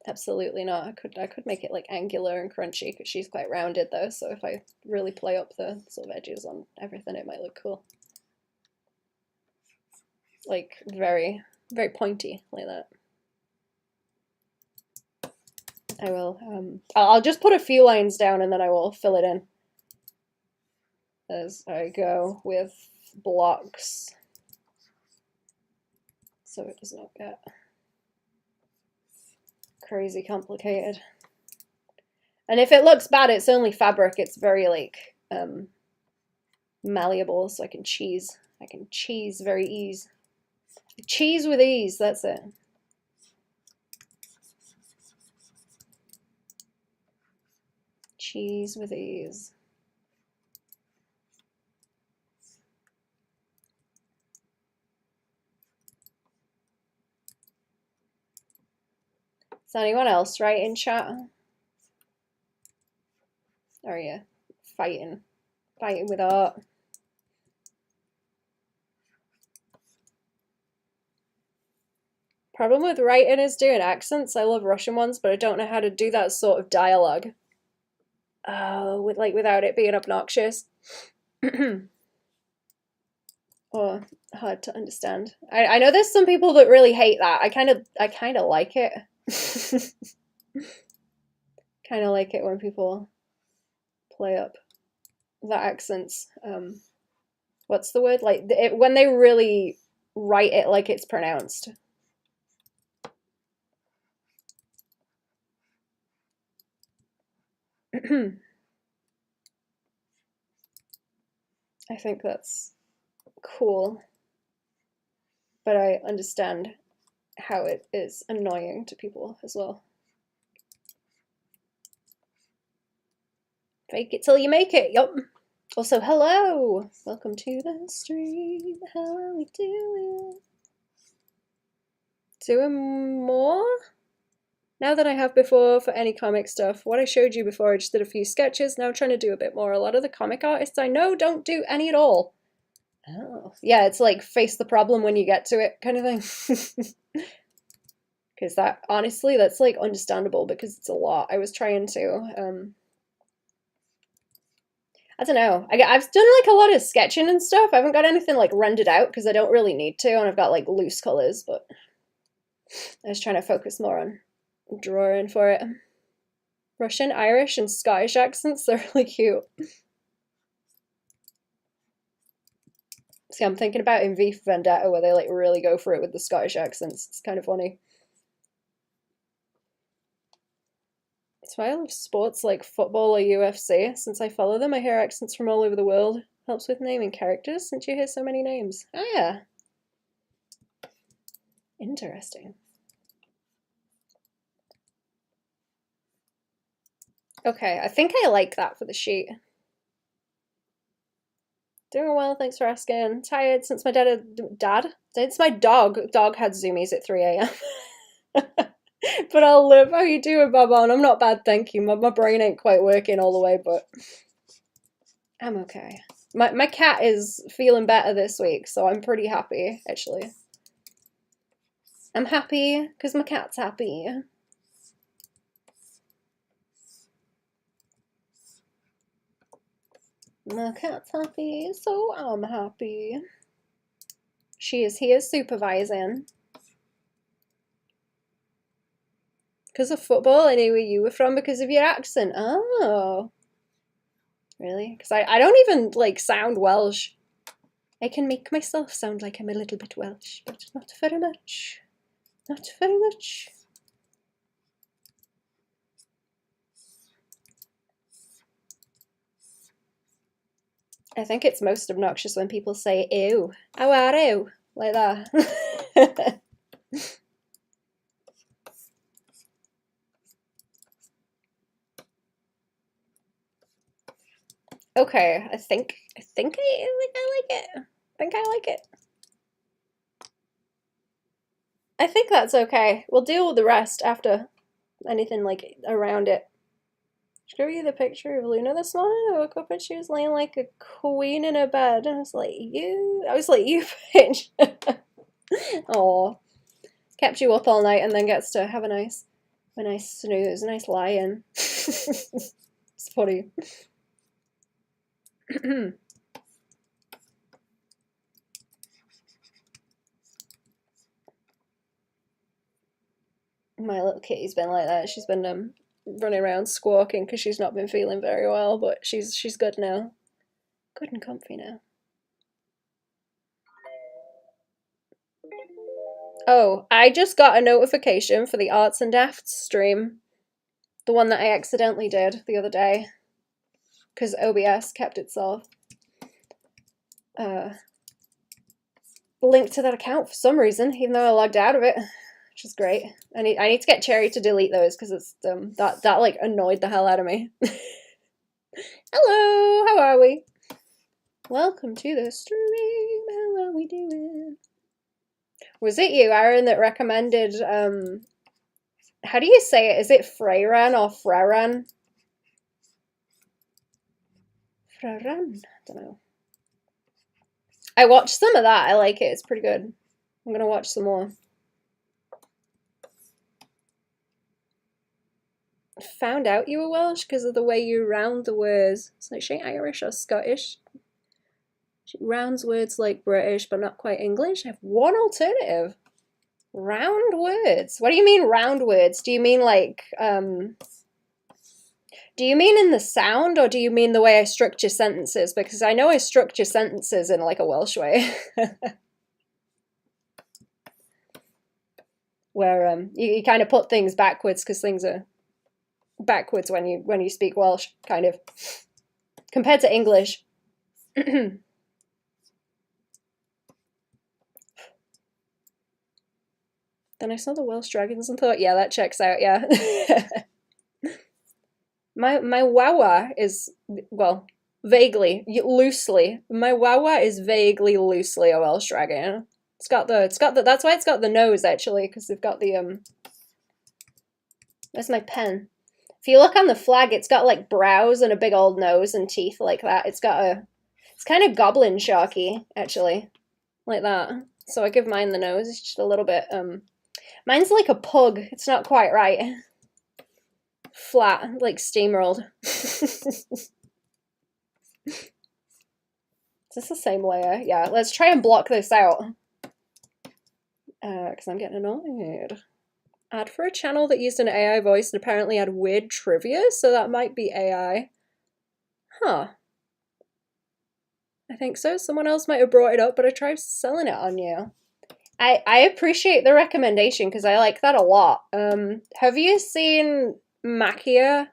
[SPEAKER 1] Absolutely not. I could make it like angular and crunchy because she's quite rounded though, so if I really play up the sort of edges on everything it might look cool. Like very, very pointy like that. I will, I'll just put a few lines down and then I will fill it in as I go with blocks so it does not get crazy complicated. And if it looks bad, it's only fabric. It's very like malleable, so I can cheese very ease. Cheese with ease, that's it. Cheese with ease. Is anyone else right in chat? Or are you fighting with art? Problem with writing is doing accents. I love Russian ones, but I don't know how to do that sort of dialogue. Oh, without it being obnoxious. Or hard to understand. I know there's some people that really hate that. I kind of like it. Kind of like it when people play up the accents. What's the word? Like when they really write it like it's pronounced. I think that's cool, but I understand how it is annoying to people as well. Fake it till you make it. Yup. Also, hello. Welcome to the stream. How are we doing? Doing more? Now that I have before for any comic stuff, what I showed you before, I just did a few sketches. Now I'm trying to do a bit more. A lot of the comic artists I know don't do any at all. Oh, yeah, it's like face the problem when you get to it kind of thing. Because that, honestly, that's like understandable because it's a lot. I was trying to, I don't know. I've done like a lot of sketching and stuff. I haven't got anything like rendered out because I don't really need to, and I've got like loose colors, but I was trying to focus more on drawing for it. Russian, Irish, and Scottish accents, they're really cute. See, I'm thinking about in V for Vendetta where they like really go for it with the Scottish accents. It's kind of funny. That's why I love sports like football or UFC. Since I follow them, I hear accents from all over the world. Helps with naming characters since you hear so many names. Oh yeah. Interesting. Okay, I think I like that for the sheet. Doing well, thanks for asking. Tired since my since my dog had zoomies at 3 a.m. But I'll live. How you doing, Baban? I'm not bad, thank you. My brain ain't quite working all the way, but I'm okay. My cat is feeling better this week, so I'm pretty happy, actually. I'm happy because my cat's happy. My cat's happy, so I'm happy. He is supervising. Because of football, I knew where you were from because of your accent. Oh. Really? Because I don't even, like, sound Welsh. I can make myself sound like I'm a little bit Welsh, but not very much. Not very much. I think it's most obnoxious when people say, ew, how are you? Like that. Okay, I think I like it. I think I like it. I think that's okay. We'll deal with the rest after anything like around it. Show you the picture of Luna this morning. I woke up and she was laying like a queen in her bed, and I was like, you bitch. Oh, kept you up all night and then gets to have a nice snooze, a nice lie-in. It's funny. My little kitty's been like that. She's been running around squawking because she's not been feeling very well, but she's good now. Good and comfy now. Oh, I just got a notification for the Arts and Dafts stream. The one that I accidentally did the other day. Because OBS kept itself. Linked to that account for some reason, even though I logged out of it. Which is great. I need to get Cherry to delete those because it's that like annoyed the hell out of me. Hello, how are we? Welcome to the stream. How are we doing? Was it you, Aaron, that recommended how do you say it? Is it Freyran or Freran? Freran? I don't know. I watched some of that. I like it. It's pretty good. I'm gonna watch some more. Found out you were Welsh because of the way you round the words. It's like she ain't Irish or Scottish. She rounds words like British, but not quite English. I have one alternative. Round words. What do you mean round words? Do you mean like, do you mean in the sound, or do you mean the way I structure sentences? Because I know I structure sentences in like a Welsh way. Where you kind of put things backwards because things are backwards when you speak Welsh, kind of. Compared to English. Then I saw the Welsh dragons and thought, yeah, that checks out, yeah. My wawa is, well, vaguely, loosely. My wawa is vaguely loosely a Welsh dragon. It's got the that's why it's got the nose actually, because they've got the that's my pen. If you look on the flag, it's got like brows and a big old nose and teeth like that. It's kind of goblin sharky, actually. Like that. So I give mine the nose. It's just a little bit, mine's like a pug. It's not quite right. Flat, like steamrolled. Is this the same layer? Yeah, let's try and block this out. Because I'm getting annoyed. Ad for a channel that used an AI voice and apparently had weird trivia, so that might be AI. Huh. I think so. Someone else might have brought it up, but I tried selling it on you. I appreciate the recommendation because I like that a lot. Have you seen Maquia?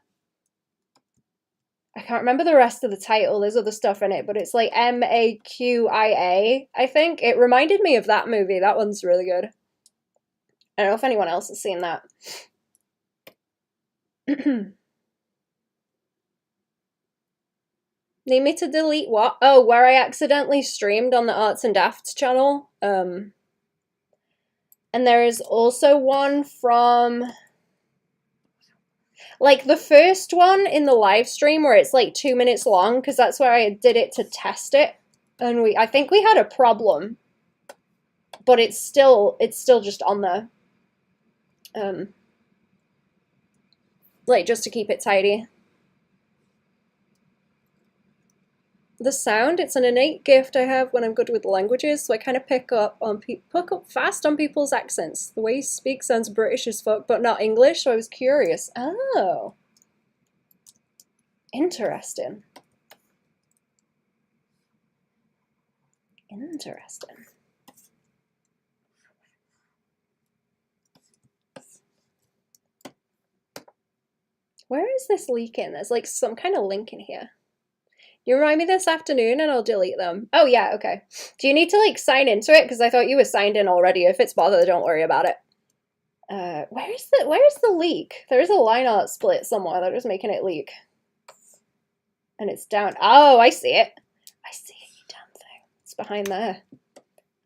[SPEAKER 1] I can't remember the rest of the title. There's other stuff in it, but it's like Maquia, I think. It reminded me of that movie. That one's really good. I don't know if anyone else has seen that. Need me to delete what? Oh, where I accidentally streamed on the Arts and Dafts channel. And there is also one from like the first one in the live stream where it's like 2 minutes long, because that's where I did it to test it. And I think we had a problem. But it's still just on there. Like just to keep it tidy. the sound, it's an innate gift I have when I'm good with languages, so I kind of pick up fast on people's accents. The way you speak sounds British as fuck, but not English, so I was curious. Oh. Interesting. Interesting. Where is this leak in? There's like some kind of link in here. You remind me this afternoon and I'll delete them. Oh yeah, okay. Do you need to like sign into it? Because I thought you were signed in already. If it's bothered, don't worry about it. Where's the leak? There is a line art split somewhere. They're just making it leak. And it's down. Oh, I see it. I see it, you damn thing. It's behind there.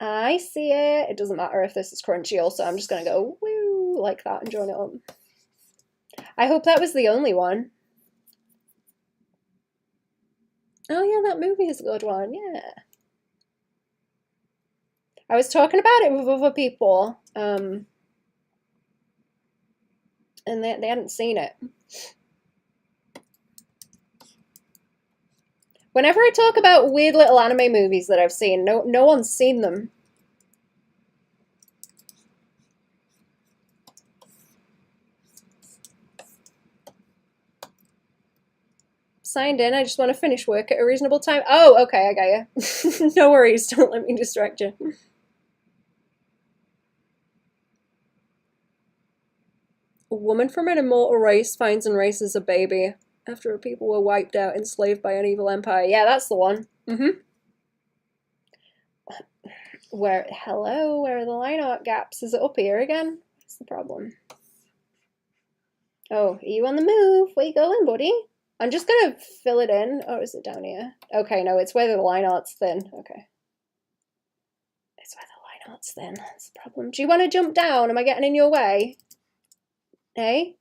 [SPEAKER 1] I see it. It doesn't matter if this is crunchy also. I'm just going to go woo like that and join it up. I hope that was the only one. Oh yeah, that movie is a good one, yeah. I was talking about it with other people, and they hadn't seen it. Whenever I talk about weird little anime movies that I've seen, no one's seen them. Signed in, I just want to finish work at a reasonable time. Oh, okay, I got you. No worries, don't let me distract you. A woman from an immortal race finds and raises a baby after her people were wiped out, enslaved by an evil empire. Yeah, that's the one. Hello, where are the line art gaps? Is it up here again? What's the problem? Oh, are you on the move? Where you going, buddy? I'm just gonna fill it in. Oh, is it down here? Okay, no, it's where the line art's thin. Okay. It's where the line art's thin. That's the problem. Do you want to jump down? Am I getting in your way? Hey?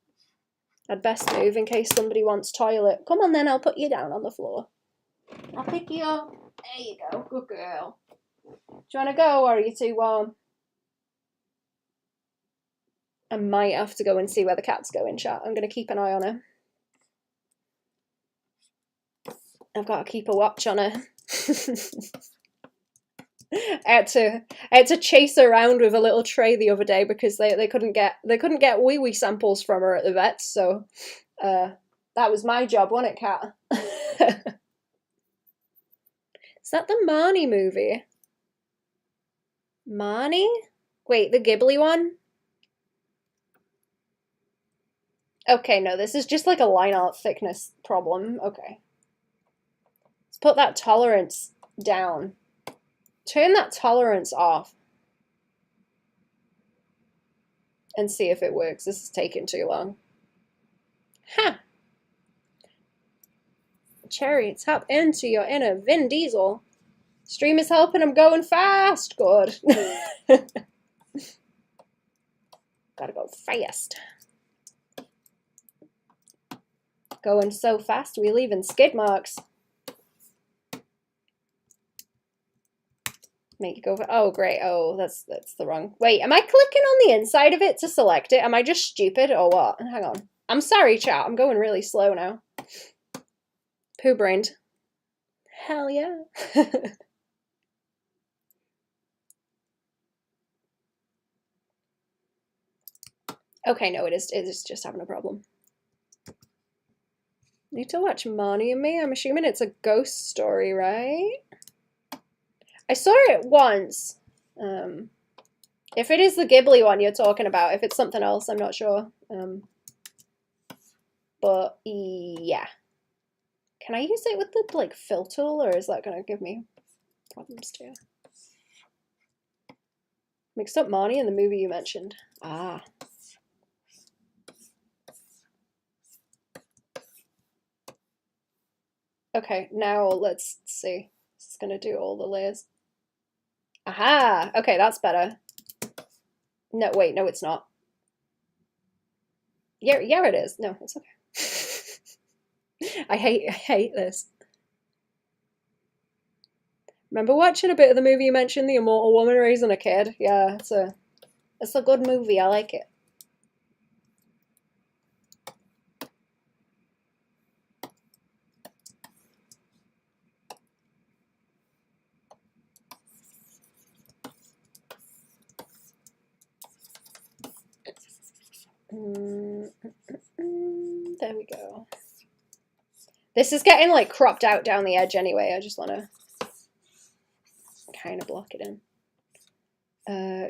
[SPEAKER 1] I'd best move in case somebody wants toilet. Come on then, I'll put you down on the floor. I'll pick you up. There you go. Good girl. Do you want to go or are you too warm? I might have to go and see where the cat's going, chat. I'm going to keep an eye on her. I've got to keep a watch on her. I had to chase her around with a little tray the other day because they couldn't get wee wee samples from her at the vet, so that was my job, wasn't it, Kat? Is that the Marnie movie? Marnie? Wait, the Ghibli one? Okay, no, this is just like a line art thickness problem. Okay. Let's put that tolerance down. Turn that tolerance off. And see if it works. This is taking too long. Huh. Cherry, tap into your inner Vin Diesel. Stream is helping, I'm going fast. Good. Gotta go fast. Going so fast, we leaving skid marks. Make it go for, oh great, oh that's the wrong. Wait, am I clicking on the inside of it to select it? Am I just stupid or what? Hang on. I'm sorry, chat. I'm going really slow now. Poo-brained. Hell yeah. Okay, no, it is just having a problem. Need to watch Marnie and Me. I'm assuming it's a ghost story, right? I saw it once. If it is the Ghibli one you're talking about, if it's something else, I'm not sure. But yeah. Can I use it with the like fill tool, or is that gonna give me problems too? Mixed up Marnie and the movie you mentioned. Ah. Okay, now let's see. This is gonna do all the layers. Aha! Okay, that's better. No, wait, no, it's not. Yeah, it is. No, it's okay. I hate this. Remember watching a bit of the movie you mentioned, The Immortal Woman Raising a Kid? Yeah, it's a good movie. I like it. There we go. This is getting like cropped out down the edge anyway. I just want to kind of block it in.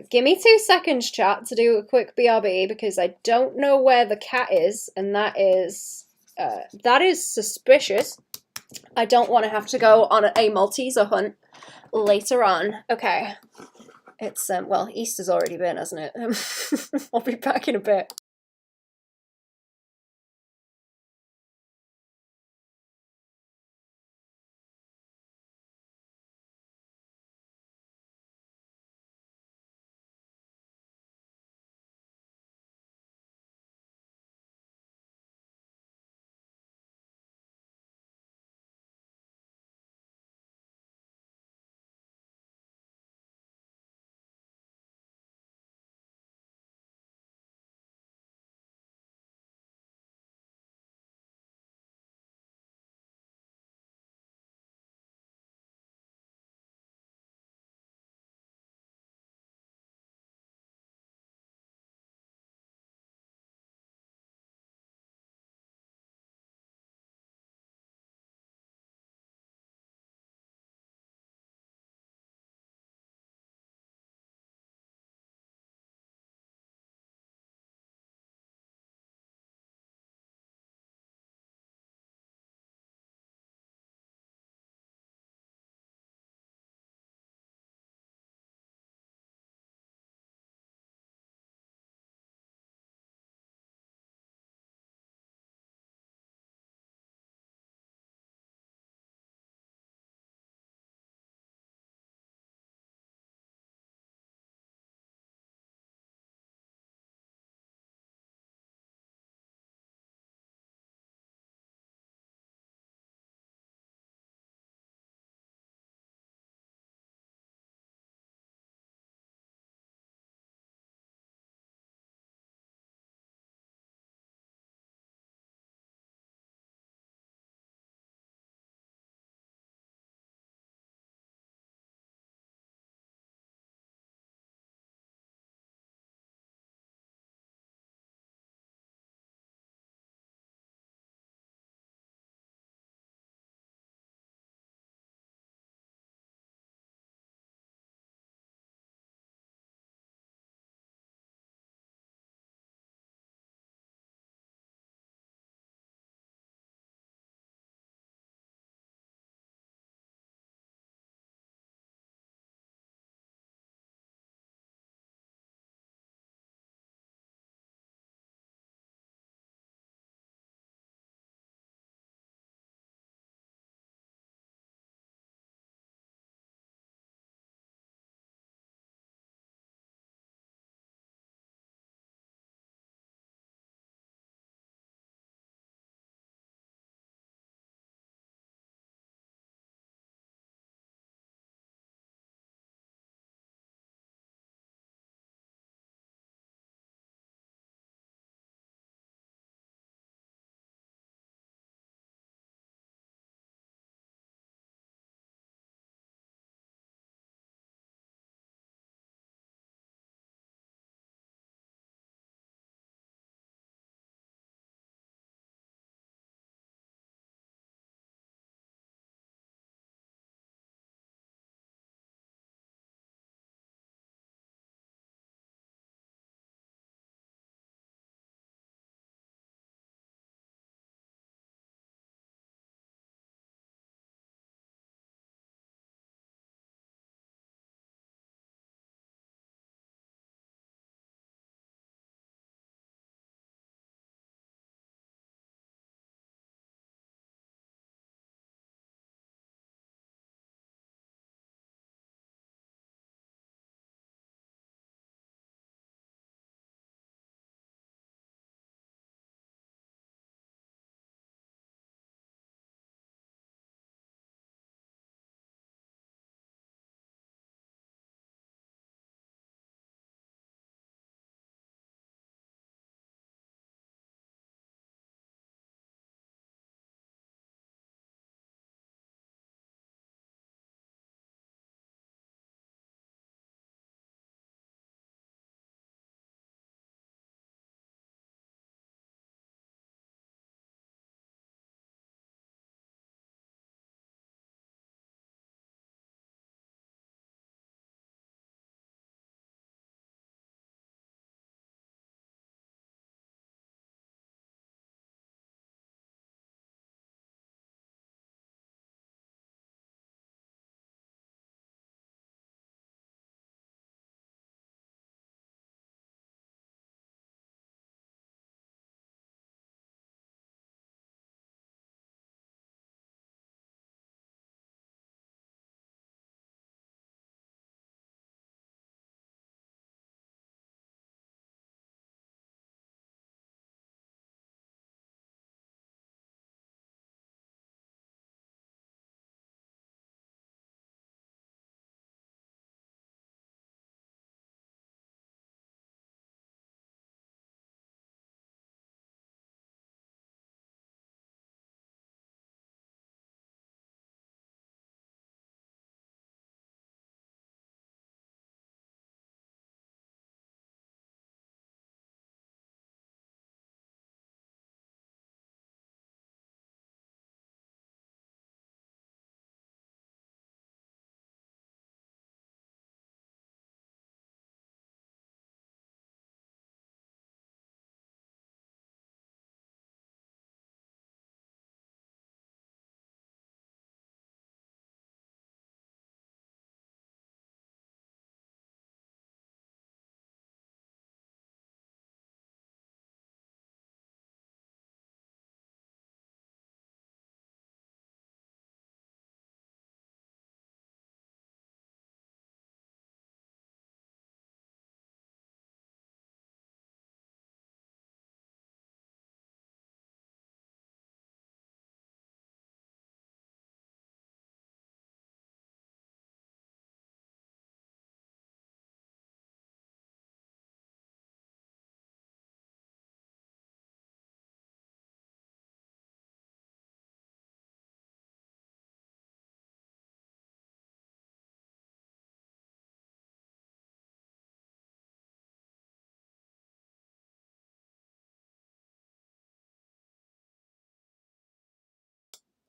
[SPEAKER 1] Give me 2 seconds, chat, to do a quick BRB because I don't know where the cat is, and that is suspicious. I don't want to have to go on a Malteser hunt later on. Okay. It's, well, Easter's already been, hasn't it? I'll be back in a bit.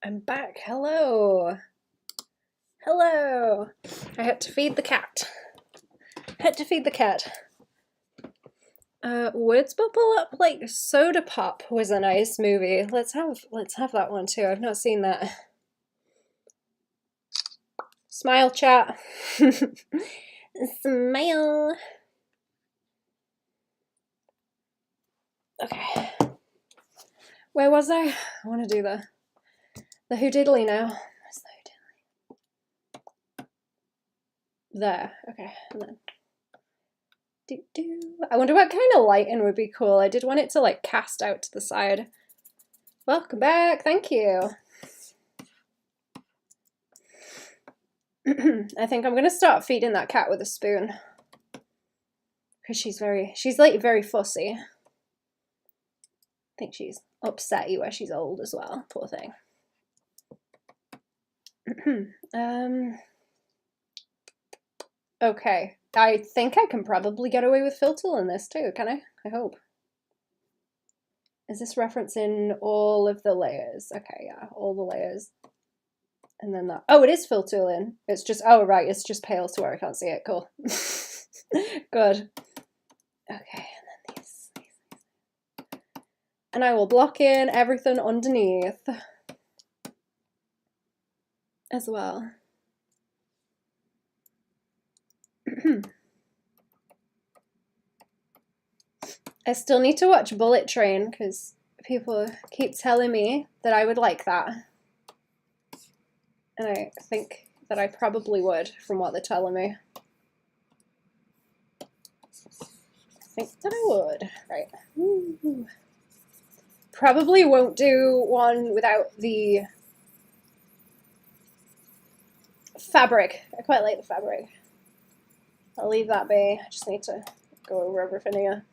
[SPEAKER 1] I'm back. Hello. Hello. I had to feed the cat. Words Bubble Up Like Soda Pop was a nice movie. Let's have that one too. I've not seen that. Smile, chat. Smile. Okay. Where was I? I want to do the Who-diddly now. Where's the Who-diddly? There. Okay. And then I wonder what kind of lighting would be cool. I did want it to like cast out to the side. Welcome back. Thank you. I think I'm gonna start feeding that cat with a spoon because she's like very fussy. I think she's upsetty where she's old as well. Poor thing. Okay. I think I can probably get away with filter in this too, can I? I hope. Is this referencing all of the layers? Okay, yeah, all the layers. And then that. Oh, it is fill tool in. It's just, oh, right, it's just pale to where I can't see it. Cool. Good. Okay, and then these. And I will block in everything underneath as well. I still need to watch Bullet Train because people keep telling me that I would like that. And I think that I probably would from what they're telling me. I think that I would. Right. Ooh. Probably won't do one without the fabric. I quite like the fabric. I'll leave that be. I just need to go over everything here.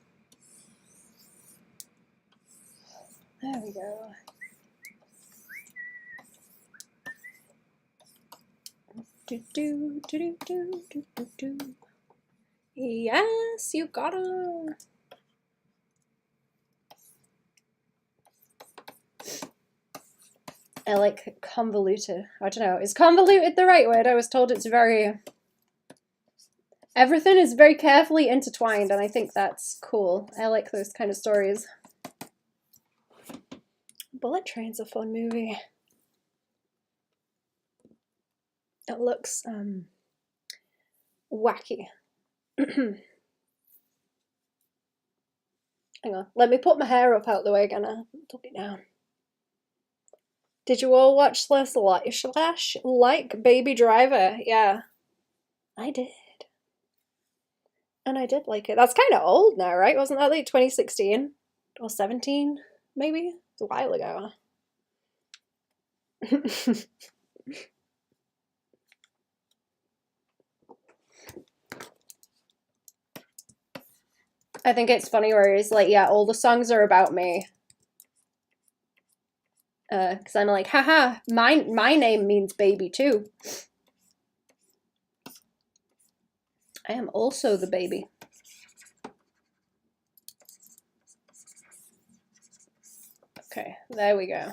[SPEAKER 1] There we go. Yes, you gotta. I like convoluted. I don't know. Is convoluted the right word? I was told it's very... Everything is very carefully intertwined, and I think that's cool. I like those kind of stories. Bullet Train's a fun movie. It looks wacky. Hang on, let me put my hair up out the way again. I took it down. Did you all watch slash like Baby Driver? Yeah, I did. And I did like it. That's kind of old now, right? Wasn't that like 2016 or 17? Maybe it's a while ago. I think it's funny where he's like, yeah, all the songs are about me. Because I'm like, haha, my name means baby too. I am also the baby. Okay, there we go.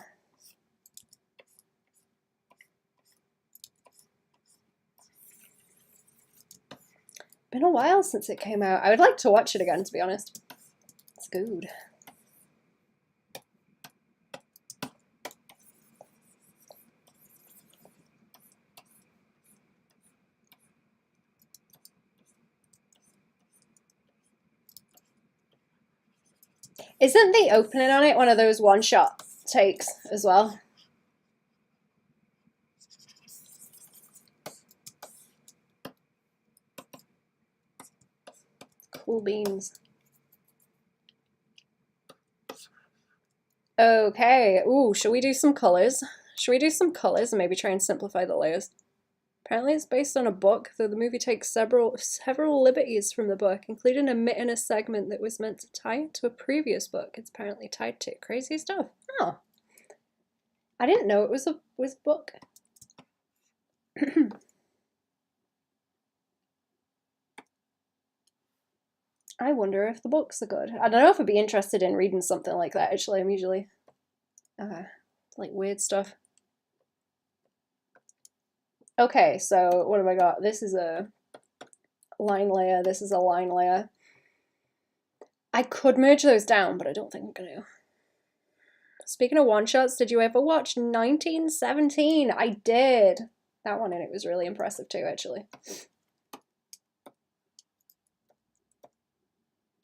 [SPEAKER 1] Been a while since it came out. I would like to watch it again, to be honest. It's good. Isn't the opening on it one of those one-shot takes as well? Cool beans. Okay. Ooh, should we do some colors? Should we do some colors and maybe try and simplify the layers? Apparently it's based on a book, though the movie takes several liberties from the book, including omitting a segment that was meant to tie into a previous book it's apparently tied to. Crazy stuff. Oh. I didn't know it was a book. I wonder if the books are good. I don't know if I'd be interested in reading something like that, actually. I'm usually like weird stuff. Okay, so what have I got? This is a line layer, this is a line layer. I could merge those down, but I don't think I'm gonna. Speaking of one-shots, did you ever watch 1917? I did. That one, and it was really impressive too, actually.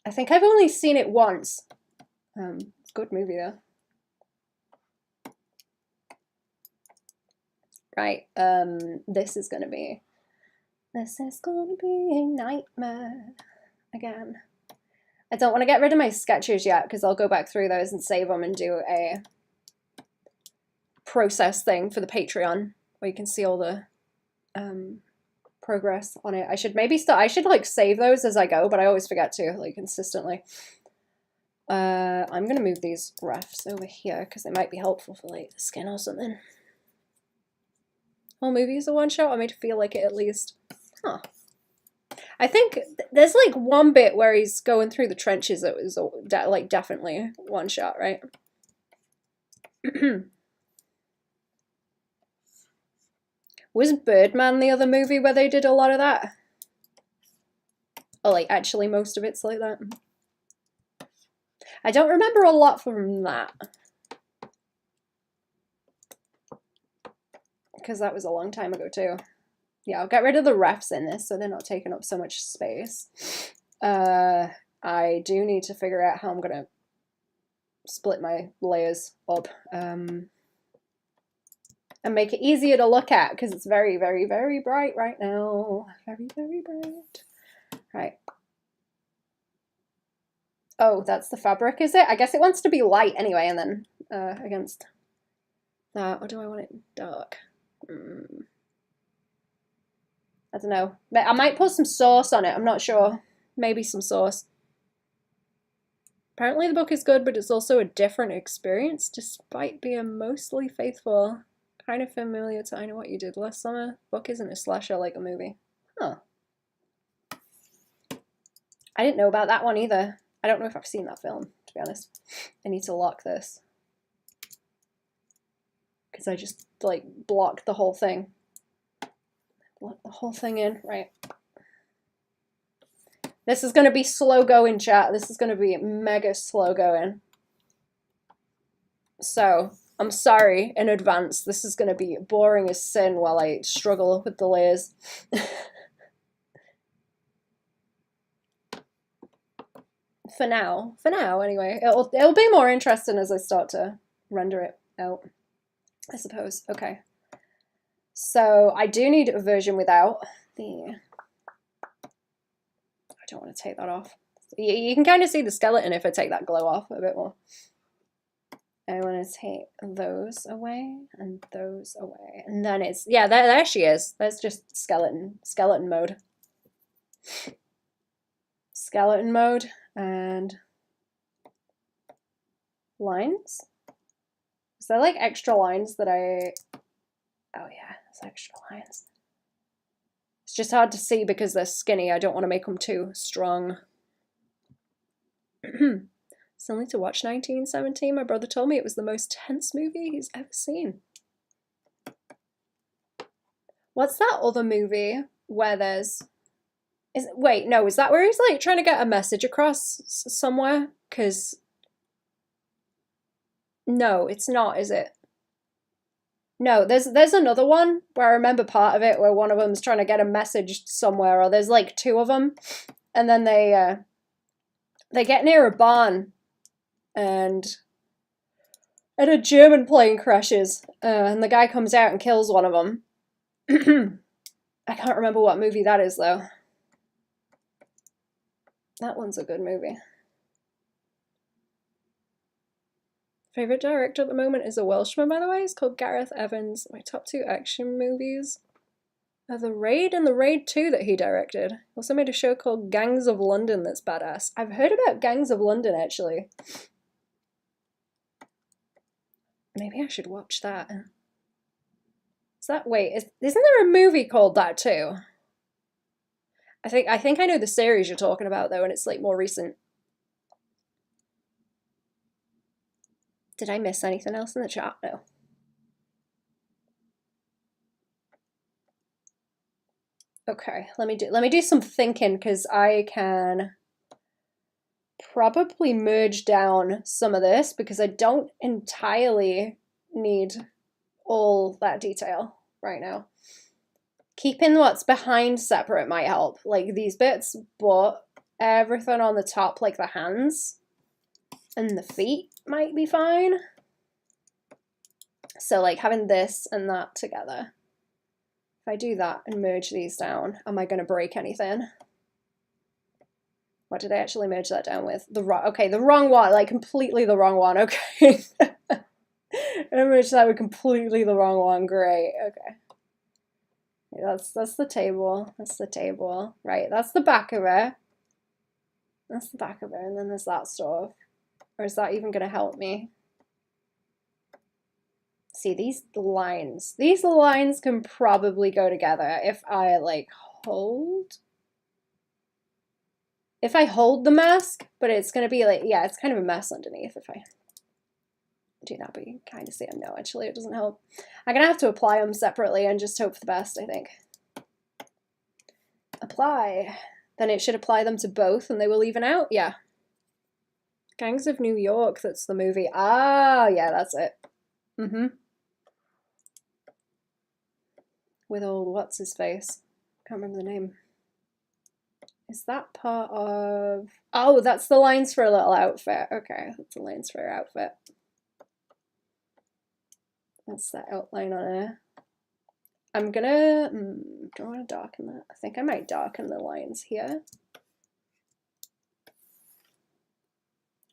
[SPEAKER 1] I think I've only seen it once. It's a good movie though. Right, this is gonna be a nightmare again. I don't want to get rid of my sketches yet because I'll go back through those and save them and do a process thing for the Patreon where you can see all the progress on it. I should maybe start, I should like save those as I go, but I always forget to, like, consistently. I'm gonna move these refs over here because they might be helpful for like the skin or something. Whole movie is a one shot. I made it feel like it at least. Huh. I think there's like one bit where he's going through the trenches that was like definitely one shot, right? Was Birdman the other movie where they did a lot of that? Oh, like actually most of it's like that. I don't remember a lot from that. Because that was a long time ago too. Yeah, I'll get rid of the refs in this so they're not taking up so much space. I do need to figure out how I'm gonna split my layers up and make it easier to look at because it's very, very, very bright right now. Very, very bright. Right. Oh, that's the fabric, is it? I guess it wants to be light anyway, and then against that, or do I want it dark? I don't know. I might put some sauce on it. I'm not sure. Maybe some sauce. Apparently the book is good, but it's also a different experience, despite being mostly faithful. Kind of familiar to I Know What You Did Last Summer. Book isn't a slasher like a movie. Huh. I didn't know about that one either. I don't know if I've seen that film, to be honest. I need to lock this. Because I just, like, blocked the whole thing. Lock the whole thing in. Right. This is going to be slow going, chat. This is going to be mega slow going. So, I'm sorry in advance. This is going to be boring as sin while I struggle with the layers. For now, anyway. It'll be more interesting as I start to render it out, I suppose. Okay. So I do need a version without the. I don't want to take that off. You can kind of see the skeleton if I take that glow off a bit more. I want to take those away and those away, and then it's there she is. That's just skeleton mode. Skeleton mode and lines. Is there like extra lines that I? Oh yeah, there's extra lines. It's just hard to see because they're skinny. I don't want to make them too strong. Still need to watch 1917. My brother told me it was the most tense movie he's ever seen. What's that other movie where there's... Wait, no, is that where he's like trying to get a message across somewhere? Because... No, it's not, is it? No, there's another one where I remember part of it where one of them's trying to get a message somewhere, or there's like two of them, and then they get near a barn, and a German plane crashes, and the guy comes out and kills one of them. I can't remember what movie that is though. That one's a good movie. Favorite director at the moment is a Welshman, by the way. He's called Gareth Evans. My top 2 action movies are The Raid and The Raid 2 that he directed. He also made a show called Gangs of London that's badass. I've heard about Gangs of London, actually. Maybe I should watch that. Is that... Wait, isn't there a movie called that too? I think I know the series you're talking about, though, and it's like more recent. Did I miss anything else in the chat? No. Okay, let me do some thinking, because I can probably merge down some of this, because I don't entirely need all that detail right now. Keeping what's behind separate might help, like these bits, but everything on the top, like the hands and the feet, might be fine. So like having this and that together. If I do that and merge these down, am I going to break anything? What did I actually merge that down with? The wrong one, like completely the wrong one. Okay. I merged that with completely the wrong one. Great. Okay. That's the table. That's the table. Right, that's the back of it. That's the back of it, and then there's that stuff. Or is that even going to help me? See, these lines can probably go together if I like hold. If I hold the mask, but it's going to be like, yeah, it's kind of a mess underneath if I do that, but you can kind of see them. No, actually it doesn't help. I'm going to have to apply them separately and just hope for the best, I think. Apply. Then it should apply them to both and they will even out. Yeah. Gangs of New York, that's the movie. Ah, yeah, that's it. Mm-hmm. With old what's his face? Can't remember the name. Is that part of... Oh, that's the lines for a little outfit. Okay, that's the lines for her outfit. That's that outline on her. I'm gonna... do I want to darken that? I think I might darken the lines here.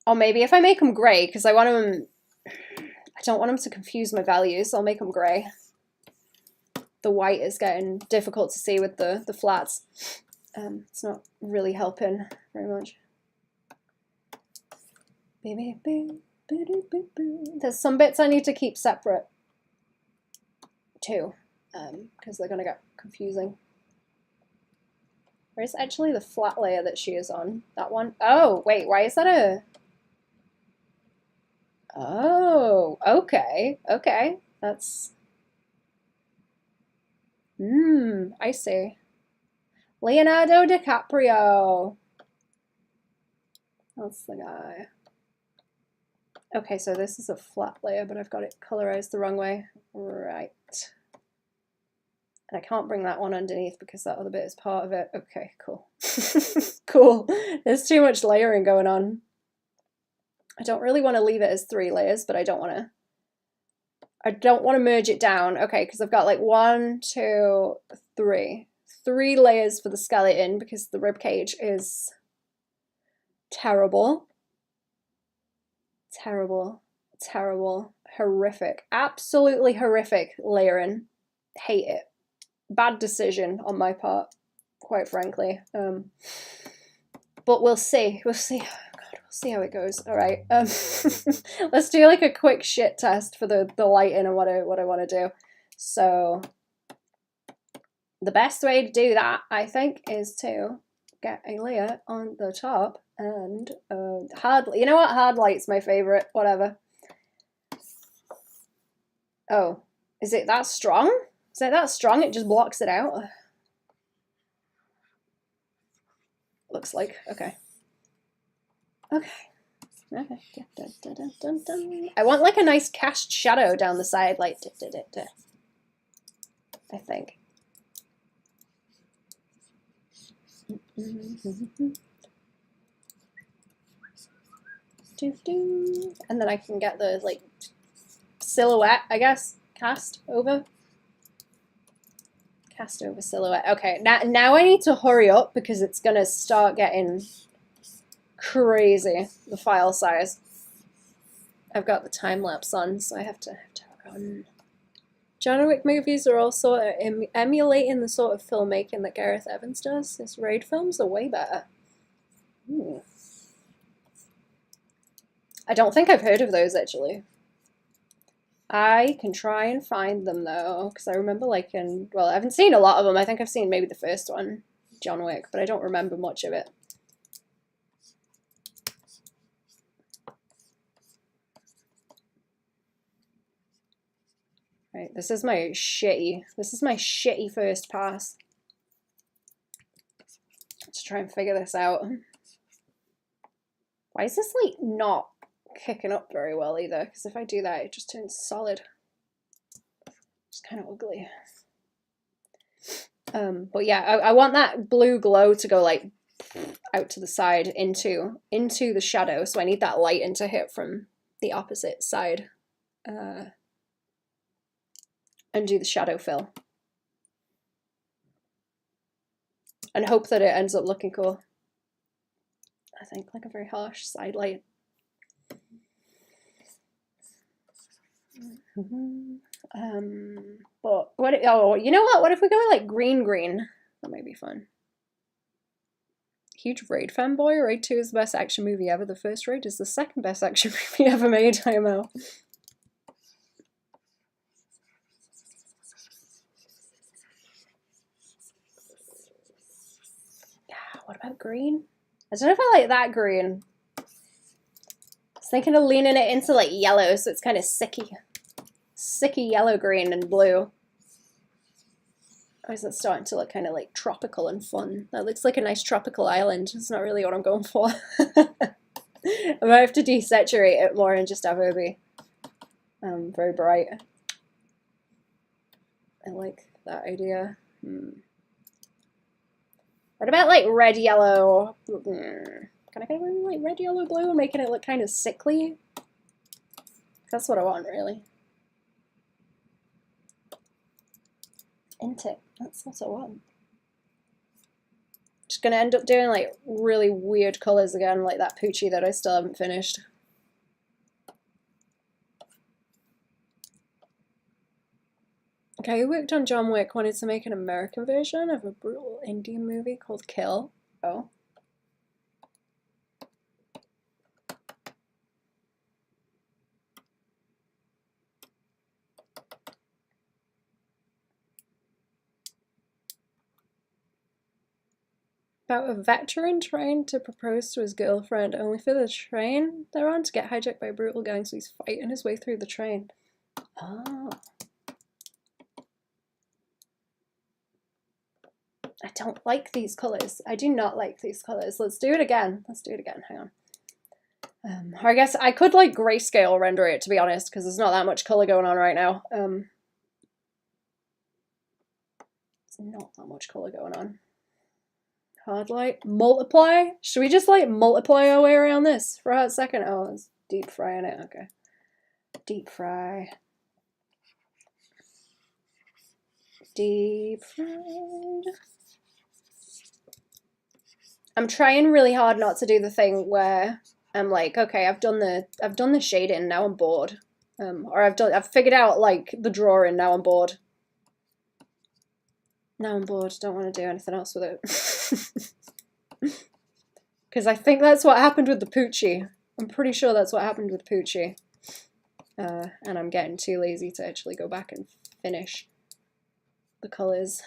[SPEAKER 1] Or maybe if I make them grey, because I want them... I don't want them to confuse my values, so I'll make them grey. The white is getting difficult to see with the flats. It's not really helping very much. There's some bits I need to keep separate too, because they're going to get confusing. Where's actually the flat layer that she is on? That one? Oh, wait, why is that a... Oh, okay, okay. That's... I see. Leonardo DiCaprio. That's the guy. Okay, so this is a flat layer, but I've got it colorized the wrong way. Right. And I can't bring that one underneath because that other bit is part of it. Okay, cool. Cool. There's too much layering going on. I don't really want to leave it as 3 layers, but I don't want to merge it down. Okay, because I've got like 1, 2, 3. 3 layers for the skeleton because the rib cage is terrible. Terrible. Terrible. Horrific. Absolutely horrific layering. Hate it. Bad decision on my part, quite frankly. But we'll see. We'll see. God, we'll see how it goes. All right. Let's do like a quick shit test for the lighting and what I want to do. So the best way to do that, I think, is to get a layer on the top and hard. You know what? Hard light's my favorite. Whatever. Oh, is it that strong? Is it that strong? It just blocks it out. Looks like. Okay. Okay. Okay. I want like a nice cast shadow down the side, like I think. And then I can get the like silhouette, I guess, cast over silhouette. Okay, now I need to hurry up because it's gonna start getting crazy, the file size. I've got the time lapse on, so I have to run. John Wick movies are also emulating the sort of filmmaking that Gareth Evans does. His raid films are way better. I don't think I've heard of those actually. I can try and find them though, because I remember liking, well, I haven't seen a lot of them. I think I've seen maybe the first one, John Wick, but I don't remember much of it. Right, this is my shitty first pass. try and figure this out. Why is this like not kicking up very well either? Because if I do that, it just turns solid. It's kind of ugly. But yeah, I want that blue glow to go like out to the side into the shadow. So I need that light in to hit from the opposite side and do the shadow fill. And hope that it ends up looking cool. I think like a very harsh side light. But what? Oh, you know what? What if we go with like green? That might be fun. Huge Raid fanboy. Raid 2 is the best action movie ever. The first Raid is the second best action movie ever made. IMO. Yeah. What about green? I don't know if I like that green. I was thinking of leaning it into like yellow, so it's kind of sicky yellow, green, and blue. Or is it starting to look kind of like tropical and fun? That looks like a nice tropical island. It's not really what I'm going for. I might have to desaturate it more and just have it be very bright. I like that idea. What about like red, yellow? Can I go like red, yellow, blue and making it look kind of sickly? That's what I want, really. Ain't it? That's what I want. Just gonna end up doing like really weird colors again, like that Poochie that I still haven't finished. Okay, who worked on John Wick wanted to make an American version of a brutal Indian movie called Kill. Oh. About a veteran trying to propose to his girlfriend only for the train they're on to get hijacked by a brutal gang, so he's fighting his way through the train. Oh. I don't like these colours. I do not like these colours. Let's do it again. Let's do it again. Hang on. Or I guess I could like grayscale render it, to be honest, because there's not that much colour going on right now. There's not that much colour going on. Hard light. Multiply? Should we just like multiply our way around this for a hot second? Oh, it's deep frying it. Okay. Deep fry. Deep fried. I'm trying really hard not to do the thing where I'm like, okay, I've done the shading, now I'm bored. Or I've figured out like the drawing, now I'm bored. Now I'm bored, don't want to do anything else with it. Because I think that's what happened with the Poochie. I'm pretty sure that's what happened with Poochie. And I'm getting too lazy to actually go back and finish the colours.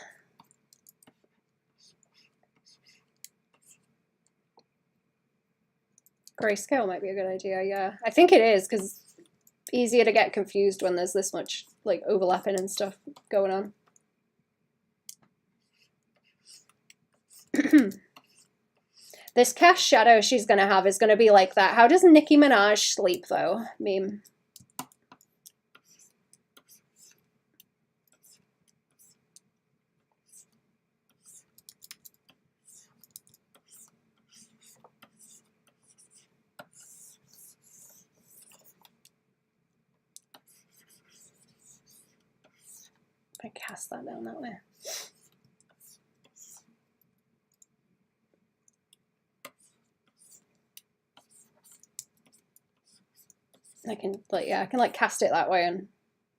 [SPEAKER 1] Grayscale might be a good idea, yeah. I think it is, because it's easier to get confused when there's this much like overlapping and stuff going on. This cast shadow she's going to have is going to be like that. How does Nicki Minaj sleep, though? Meme. I cast that down that way. I can like, yeah, I can like cast it that way and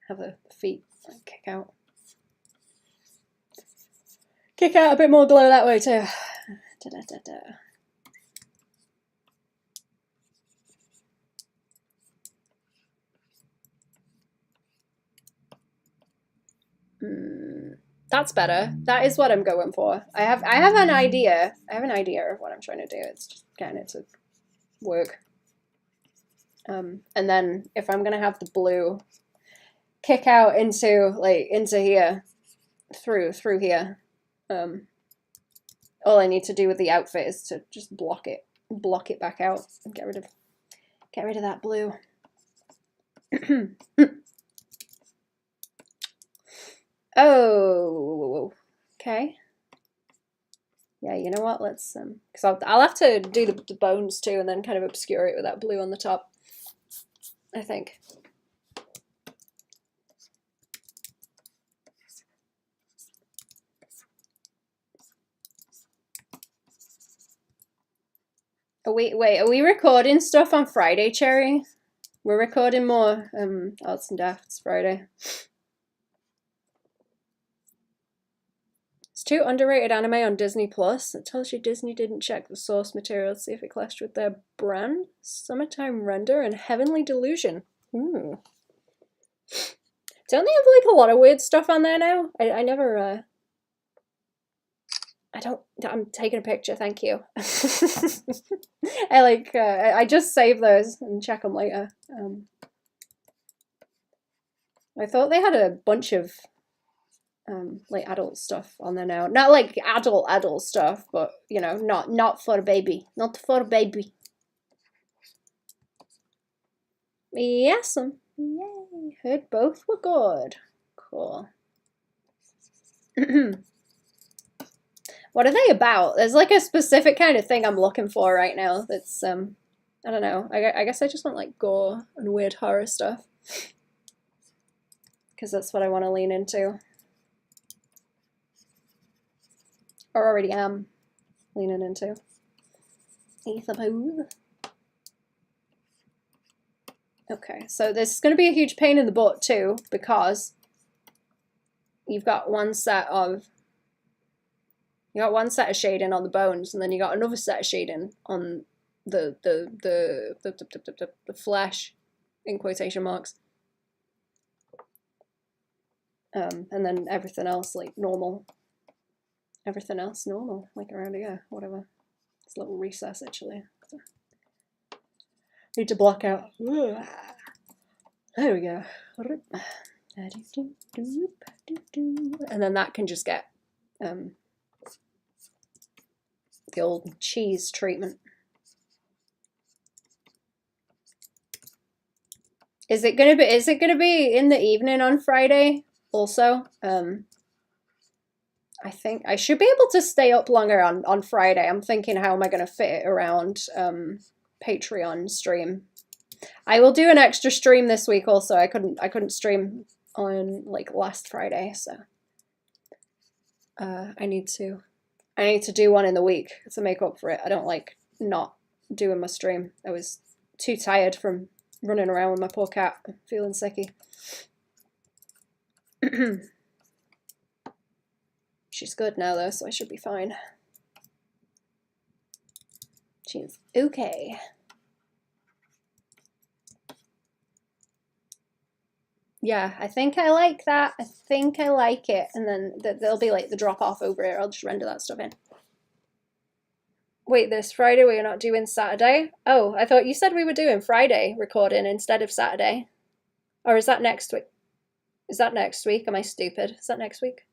[SPEAKER 1] have the feet like kick out. Kick out a bit more glow that way too. Da, da, da, da. That's better. That is what I'm going for. I have an idea. I have an idea of what I'm trying to do. It's just getting it to work. And then if I'm gonna have the blue kick out into here, through here, or all I need to do with the outfit is to just block it back out and get rid of that blue. Oh, okay. Yeah, you know what? Let's because I'll have to do the bones too, and then kind of obscure it with that blue on the top, I think. Oh, wait, are we recording stuff on Friday, Cherry? We're recording more Arts and Dafts Friday. It's too underrated anime on Disney Plus. It tells you Disney didn't check the source material to see if it clashed with their brand. Summertime Render and Heavenly Delusion. Ooh. Don't they have like a lot of weird stuff on there now? I never I'm taking a picture, thank you. I just save those and check them later. I thought they had a bunch of like adult stuff on there now. Not like adult stuff, but you know, not for a baby. Not for a baby. Yes. Yay. Heard both were good. Cool. What are they about? There's like a specific kind of thing I'm looking for right now that's I don't know. I guess I just want like gore and weird horror stuff. Because that's what I want to lean into. Or already am leaning into. I suppose. Okay, so this is going to be a huge pain in the butt too, because you've got one set of shading on the bones, and then you got another set of shading on the flesh, in quotation marks. And then everything else like normal. Everything else normal, like around here, whatever. It's a little recess actually. Need to block out. There we go. And then that can just get the old cheese treatment. Is it gonna be in the evening on Friday also? I think I should be able to stay up longer on Friday. I'm thinking, how am I gonna fit it around Patreon stream? I will do an extra stream this week also. I couldn't stream on like last Friday, so I need to do one in the week to make up for it. I don't like not doing my stream. I was too tired from running around with my poor cat, feeling sicky. She's good now though, so I should be fine. She's okay. Yeah, I think I like that. I think I like it. And then there'll be like the drop off over here. I'll just render that stuff in. Wait, this Friday we're not doing Saturday? Oh, I thought you said we were doing Friday recording instead of Saturday. Or is that next week? Is that next week? Am I stupid? Is that next week?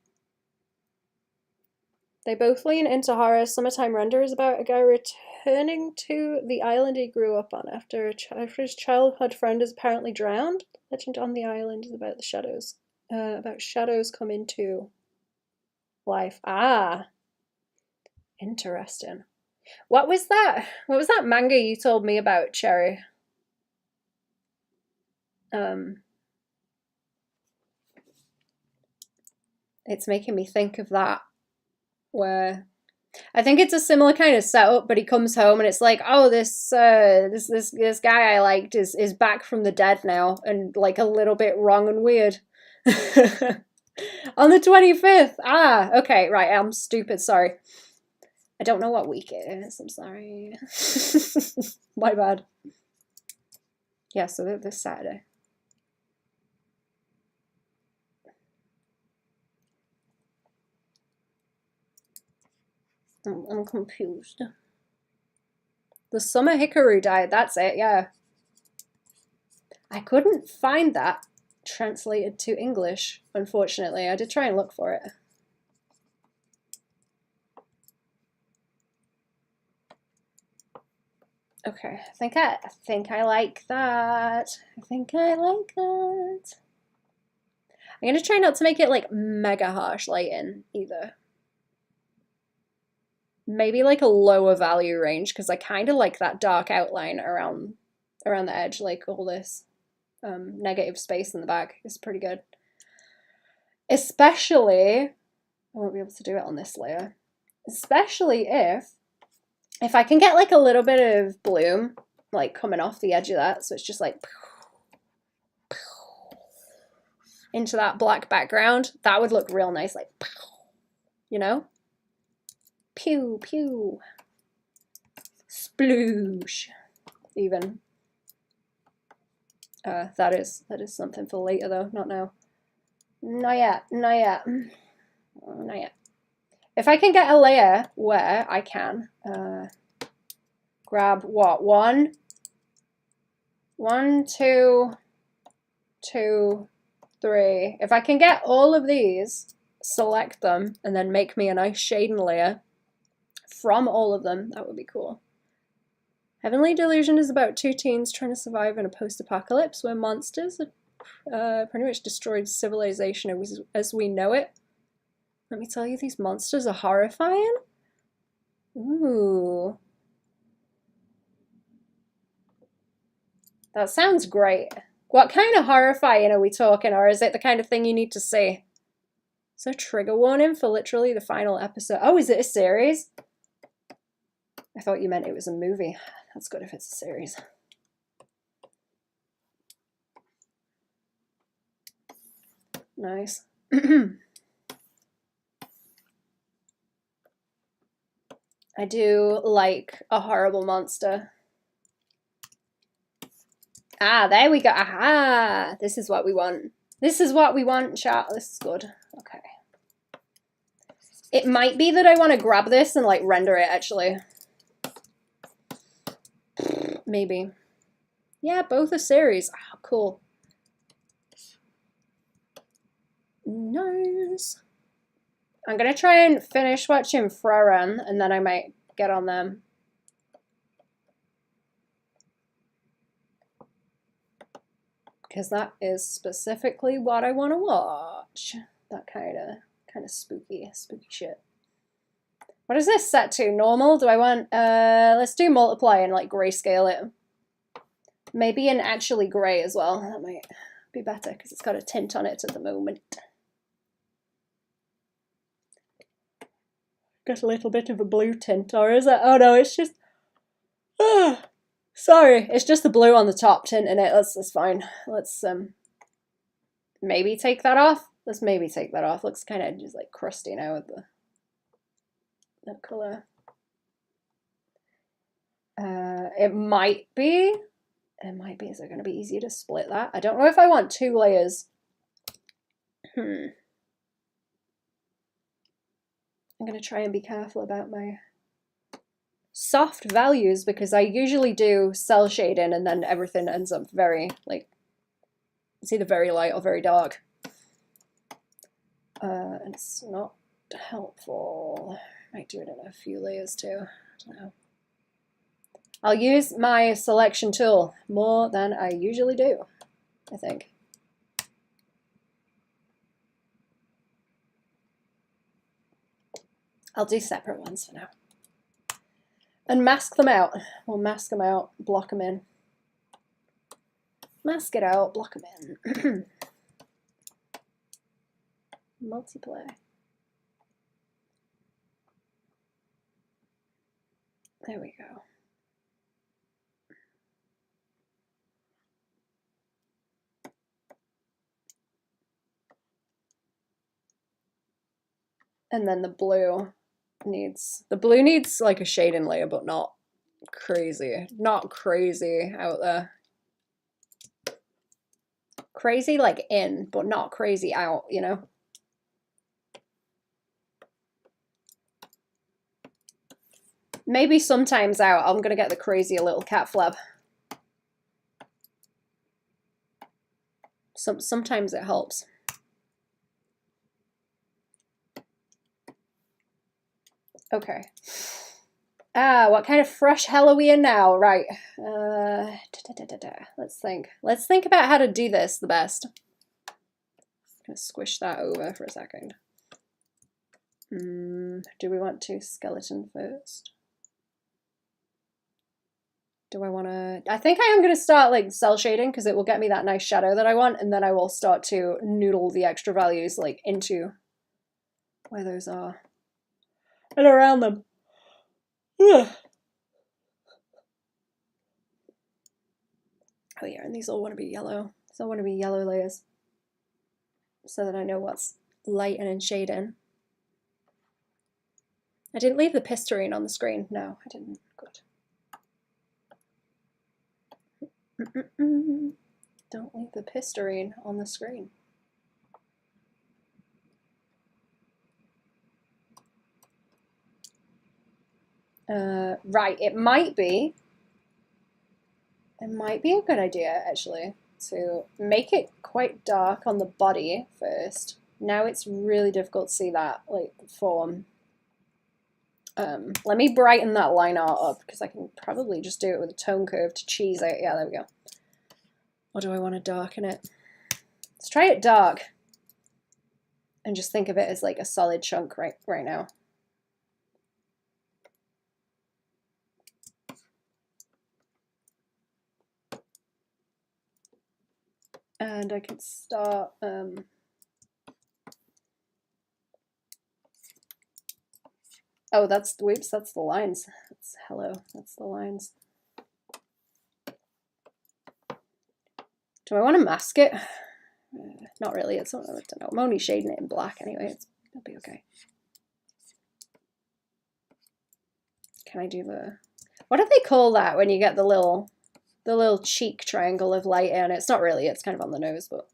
[SPEAKER 1] They both lean into horror. Summertime Render is about a guy returning to the island he grew up on after his childhood friend is apparently drowned. Legend on the Island is about the shadows. About shadows come into life. Ah, interesting. What was that? What was that manga you told me about, Cherry? It's making me think of that. Where I think it's a similar kind of setup, but he comes home and it's like, oh, this guy I liked is back from the dead now, and like a little bit wrong and weird. On the 25th. Ah, okay, right. I'm stupid. Sorry. I don't know what week it is. I'm sorry. My bad. Yeah, so this Saturday. I'm confused. The Summer Hikaru died. That's it, yeah. I couldn't find that translated to English, unfortunately. I did try and look for it. Okay, I think I like that. I think I like that. I'm gonna try not to make it like mega harsh lighting either. Maybe like a lower value range because I kind of like that dark outline around the edge, like all this negative space in the back is pretty good. Especially, I won't be able to do it on this layer. Especially if I can get like a little bit of bloom like coming off the edge of that, so it's just like into that black background, that would look real nice, like, you know? Pew, pew. Sploosh. Even. That is something for later though, not now. Not yet, not yet. Not yet. If I can get a layer where I can grab what? One, two, 3. If I can get all of these, select them, and then make me a nice shading layer from all of them, that would be cool. Heavenly Delusion is about 2 teens trying to survive in a post-apocalypse where monsters have pretty much destroyed civilization as we know it. Let me tell you, these monsters are horrifying. Ooh. That sounds great. What kind of horrifying are we talking, or is it the kind of thing you need to see? So trigger warning for literally the final episode. Oh, is it a series? I thought you meant it was a movie. That's good if it's a series. Nice. I do like a horrible monster. Ah, there we go. Aha! This is what we want. This is what we want, chat. This is good. Okay. It might be that I want to grab this and like render it actually. Maybe. Yeah, both are series. Oh, cool. Nice. I'm gonna try and finish watching Fraran and then I might get on them. Because that is specifically what I want to watch. That kind of spooky shit. What is this set to? Normal? Do I want, let's do multiply and like grayscale it. Maybe in actually gray as well. That might be better because it's got a tint on it at the moment. Got a little bit of a blue tint, or is it? Oh no, it's just, sorry, it's just the blue on the top tint in it. That's fine. Let's maybe take that off. Let's maybe take that off. Looks kind of just like crusty now with that color. It might be. Is it going to be easier to split that? I don't know if I want 2 layers. I'm going to try and be careful about my soft values because I usually do cell shading and then everything ends up very, like, it's either very light or very dark. And it's not helpful. Might do it in a few layers too. I don't know. I'll use my selection tool more than I usually do, I think. I'll do separate ones for now. And mask them out. We'll mask them out, block them in. Mask it out, block them in. Multiply. There we go. And then the blue needs like a shading layer, but not crazy. Not crazy out there. Crazy like in, but not crazy out, you know? Maybe sometimes out. I'm gonna get the crazy little cat flap. Sometimes it helps. Okay. What kind of fresh hell are we in now? Right. Let's think. Let's think about how to do this the best. I'm gonna squish that over for a second. Do we want to skeleton first? Do I want to... I think I am going to start like cell shading because it will get me that nice shadow that I want, and then I will start to noodle the extra values like into where those are and around them. Ugh. Oh yeah, and these all want to be yellow. These all want to be yellow layers so that I know what's light and in shading. I didn't leave the pistarine on the screen. No, I didn't. Good. Don't leave the pistarine on the screen. Right, it might be a good idea actually to make it quite dark on the body first. Now it's really difficult to see that like form. Let me brighten that line art up because I can probably just do it with a tone curve to cheese it. Yeah, there we go. Or do I want to darken it? Let's try it dark and just think of it as like a solid chunk right now. And I can start oh, that's whoops, that's the lines. That's hello, that's the lines. Do I want to mask it? Not really. It's not. I don't know. I'm only shading it in black anyway. It'll be okay. Can I do the? What do they call that when you get the little cheek triangle of light in? It's not really. It's kind of on the nose, but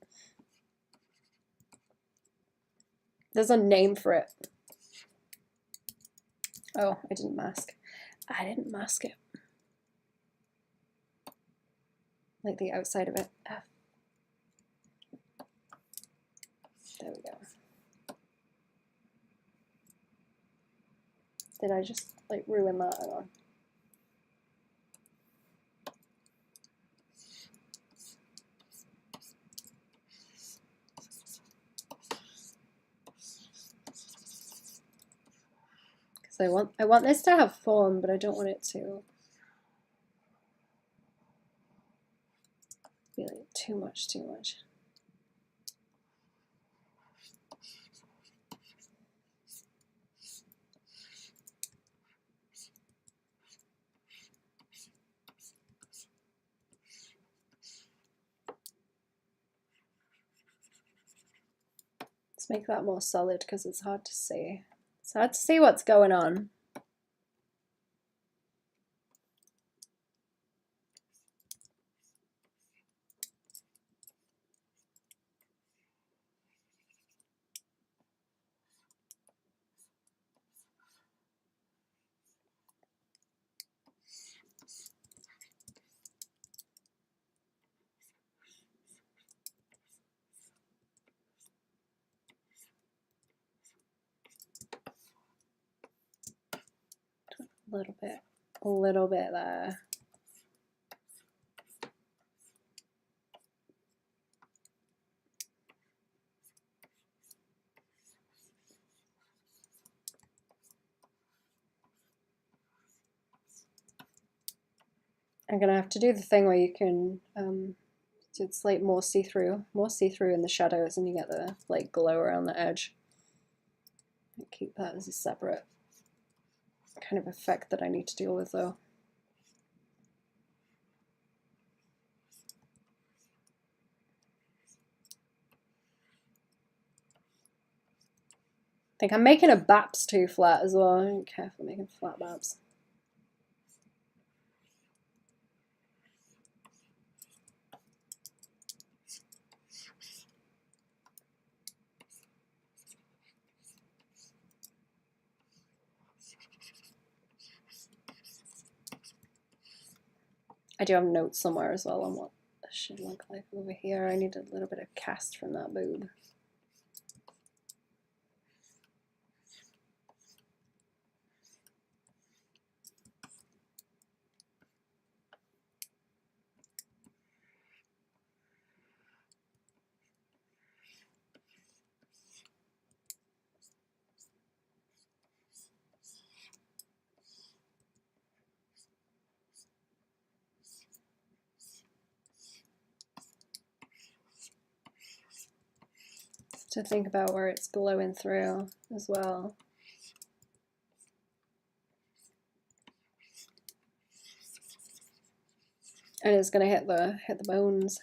[SPEAKER 1] there's a name for it. Oh, I didn't mask. I didn't mask it. Like the outside of it. F. There we go. Did I just like ruin that? Hang on. Because I want this to have form, but I don't want it to be like too much. Let's make that more solid because it's hard to see. It's hard to see what's going on. A little bit there. I'm gonna have to do the thing where you can, it's like more see-through in the shadows, and you get the like glow around the edge. I keep that as a separate kind of effect that I need to deal with though. I think I'm making a BAPS too flat as well. I don't care for making flat BAPS. I do have notes somewhere as well on what this should look like over here. I need a little bit of cast from that boob. to think about where it's glowing through as well. And it's gonna hit the bones.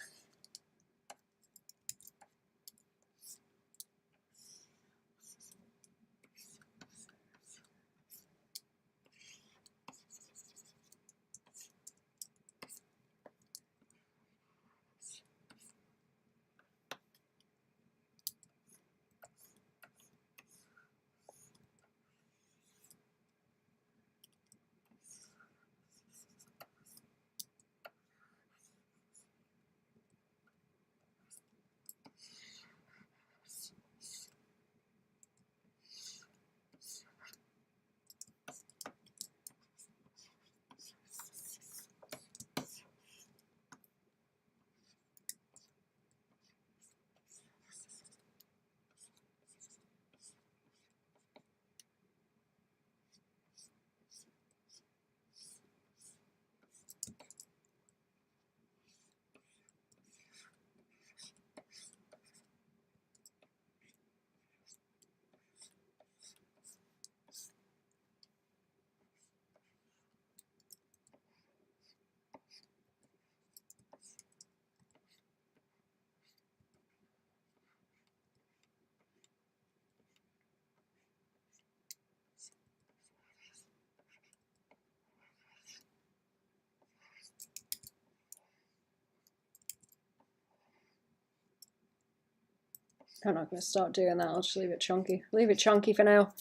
[SPEAKER 1] I'm not going to start doing that. I'll just leave it chunky. Leave it chunky for now.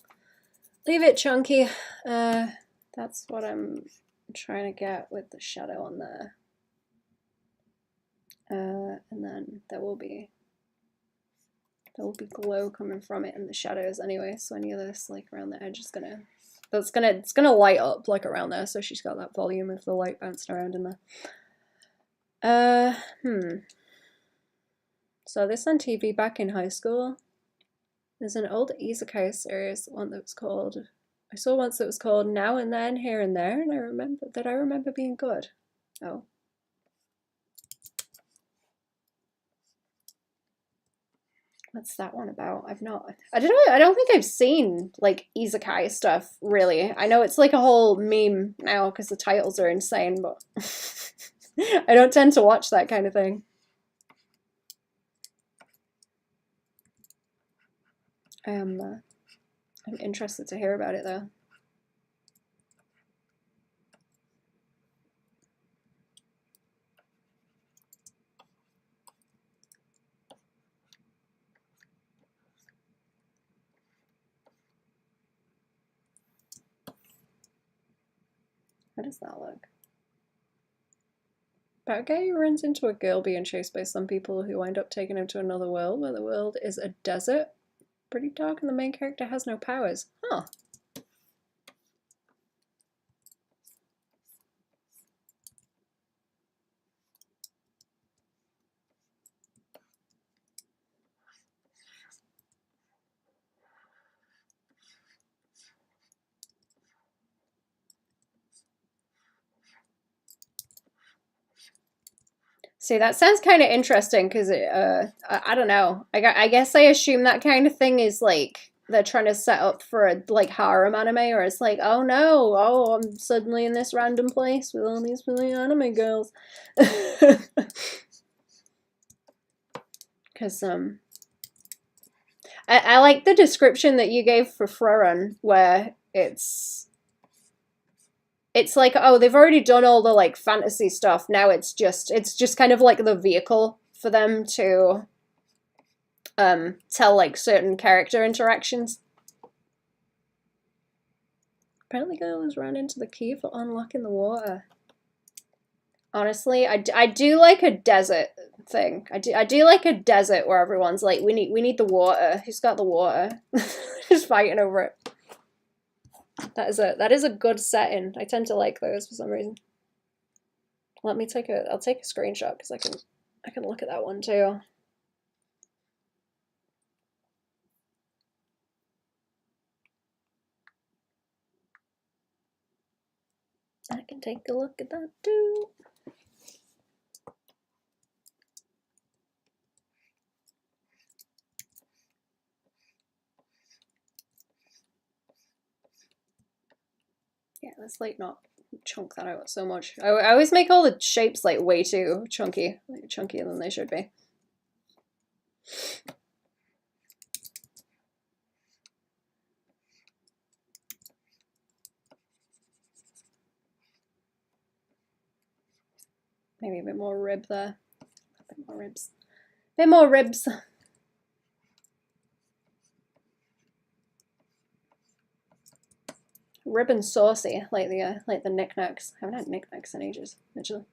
[SPEAKER 1] Leave it chunky. That's what I'm trying to get with the shadow on there. And then there will be glow coming from it in the shadows anyway. So any of this like around the edge is it's gonna light up like around there. So she's got that volume of the light bouncing around in there. So this on TV back in high school. There's an old isekai series, one that was called, I saw once that was called Now and Then, Here and There, and I remember being good. Oh. What's that one about? I don't think I've seen like isekai stuff really. I know it's like a whole meme now because the titles are insane, but I don't tend to watch that kind of thing. I'm interested to hear about it though. How does that look? About a guy who runs into a girl being chased by some people who wind up taking him to another world where the world is a desert. Pretty dark and the main character has no powers. Huh. See, that sounds kind of interesting because I don't know. I guess I assume that kind of thing is like they're trying to set up for a like harem anime, or it's like, oh no, oh I'm suddenly in this random place with all these really anime girls. Because I like the description that you gave for Frerun, where it's like, oh, they've already done all the like fantasy stuff. Now it's just kind of like the vehicle for them to tell like certain character interactions. Apparently girl has ran into the key for unlocking the water. Honestly, I do like a desert thing. I do like a desert where everyone's like, we need the water. Who's got the water? Just fighting over it. That is a good setting. I tend to like those for some reason. I'll take a screenshot because I can look at that one too. I can take a look at that too. let's like not chunk that out so much. I always make all the shapes like way too chunky, like chunkier than they should be. Maybe a bit more rib there. A bit more ribs. A bit more ribs. Rib and saucy, like the knickknacks. I haven't had knickknacks in ages, actually.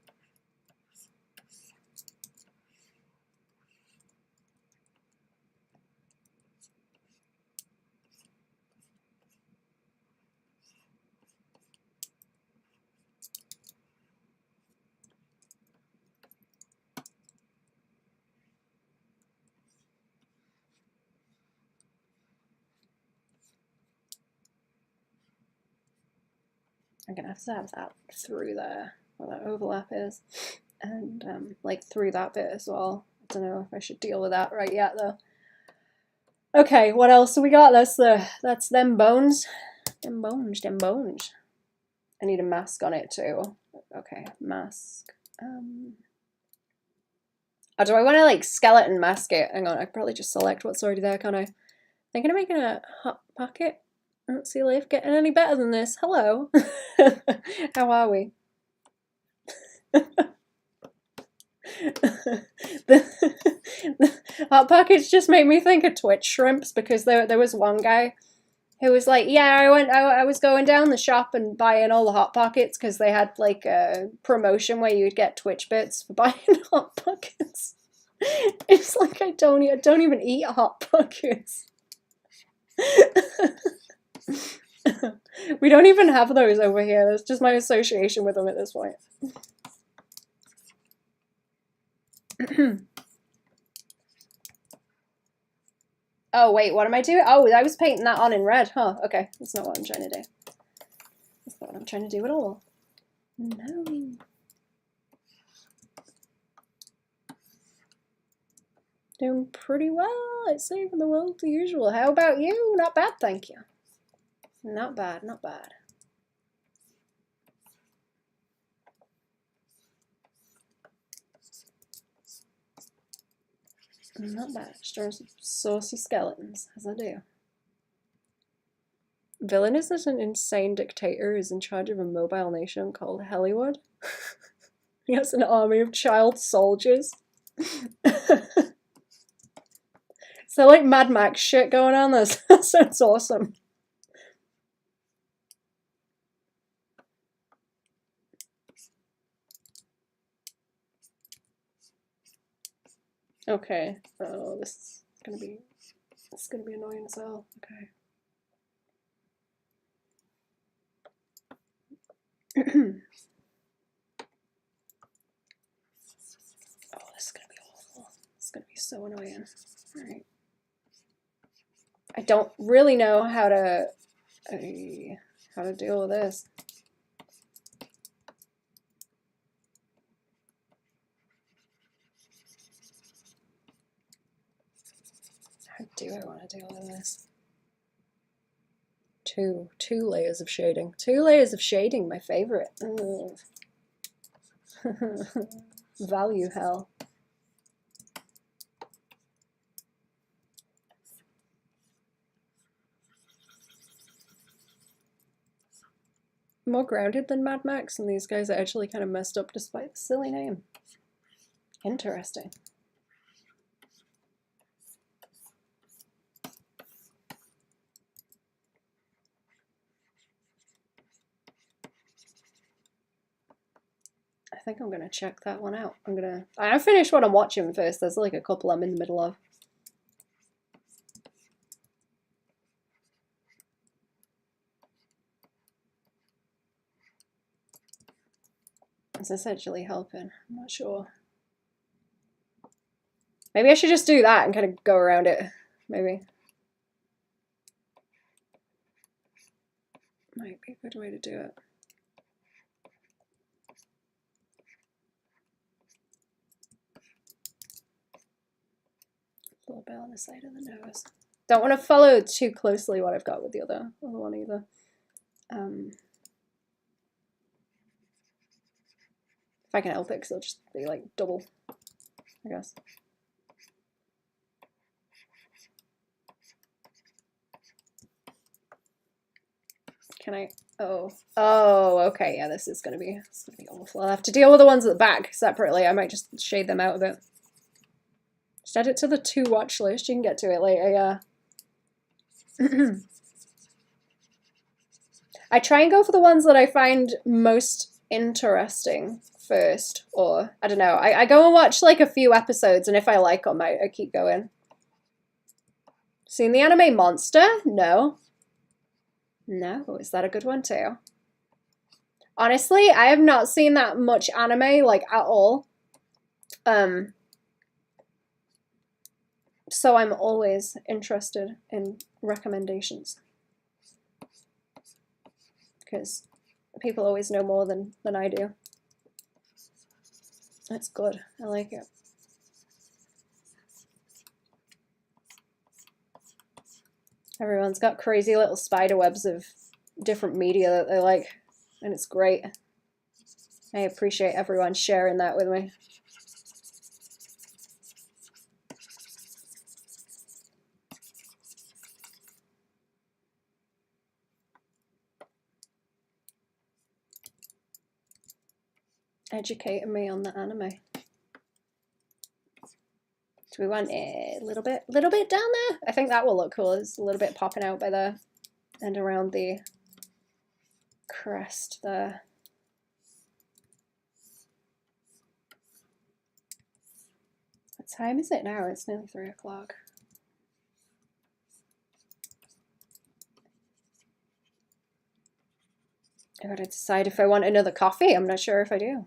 [SPEAKER 1] I'm gonna have to have that through there, where that overlap is, and like through that bit as well. I don't know if I should deal with that right yet though. Okay, what else do we got? That's them bones. Them bones. I need a mask on it too. Okay, mask. Oh, do I want to like skeleton mask it? Hang on, I could probably just select what's already there, can't I? Thinking of making a hot pocket. I don't see life getting any better than this. Hello. How are we? the hot pockets just make me think of Twitch shrimps, because there was one guy who was like, yeah, I was going down the shop and buying all the hot pockets because they had like a promotion where you'd get Twitch bits for buying hot pockets. It's like I don't even eat hot pockets. We don't even have those over here. That's just my association with them at this point. Oh wait, what am I doing? Oh, I was painting that on in red. Huh, okay. That's not what I'm trying to do. That's not what I'm trying to do at all. No. Doing pretty well. It's saving the world the usual. How about you? Not bad, thank you. Not bad, not bad. Not bad. Just drawing some saucy skeletons, as I do. Villain is that an insane dictator who's in charge of a mobile nation called Hollywood. He has an army of child soldiers. So like Mad Max shit going on. That sounds awesome. Okay. Oh, this is gonna be annoying as hell. Okay. Oh, this is gonna be awful. It's gonna be so annoying. Alright. I don't really know how to deal with this. How do I want to deal with this? Two layers of shading. 2 layers of shading, my favorite. Value hell. More grounded than Mad Max, and these guys are actually kind of messed up despite the silly name. Interesting. I think I'm gonna check that one out. I finished what I'm watching first. There's like a couple I'm in the middle of. Is this actually helping? I'm not sure. Maybe I should just do that and kind of go around it. Maybe. Might be a good way to do it. A little bit on the side of the nose. Don't want to follow too closely what I've got with the other one either. I can help it, because it'll just be like double, I guess. Can I? Oh, okay. Yeah, this is gonna be awful. I'll have to deal with the ones at the back separately. I might just shade them out a bit. Just add it to the to watch list. You can get to it later. Yeah. I try and go for the ones that I find most interesting first, or I don't know. I go and watch like a few episodes, and if I like them, I keep going. Seen the anime Monster? No. No, is that a good one too? Honestly, I have not seen that much anime, like, at all. So I'm always interested in recommendations. Because people always know more than I do. That's good. I like it. Everyone's got crazy little spider webs of different media that they like, and it's great. I appreciate everyone sharing that with me. Educating me on the anime. Do we want a little bit down there? I think that will look cool. It's a little bit popping out by there and around the crest there. What time is it now? It's nearly 3 o'clock. I gotta decide if I want another coffee. I'm not sure if I do.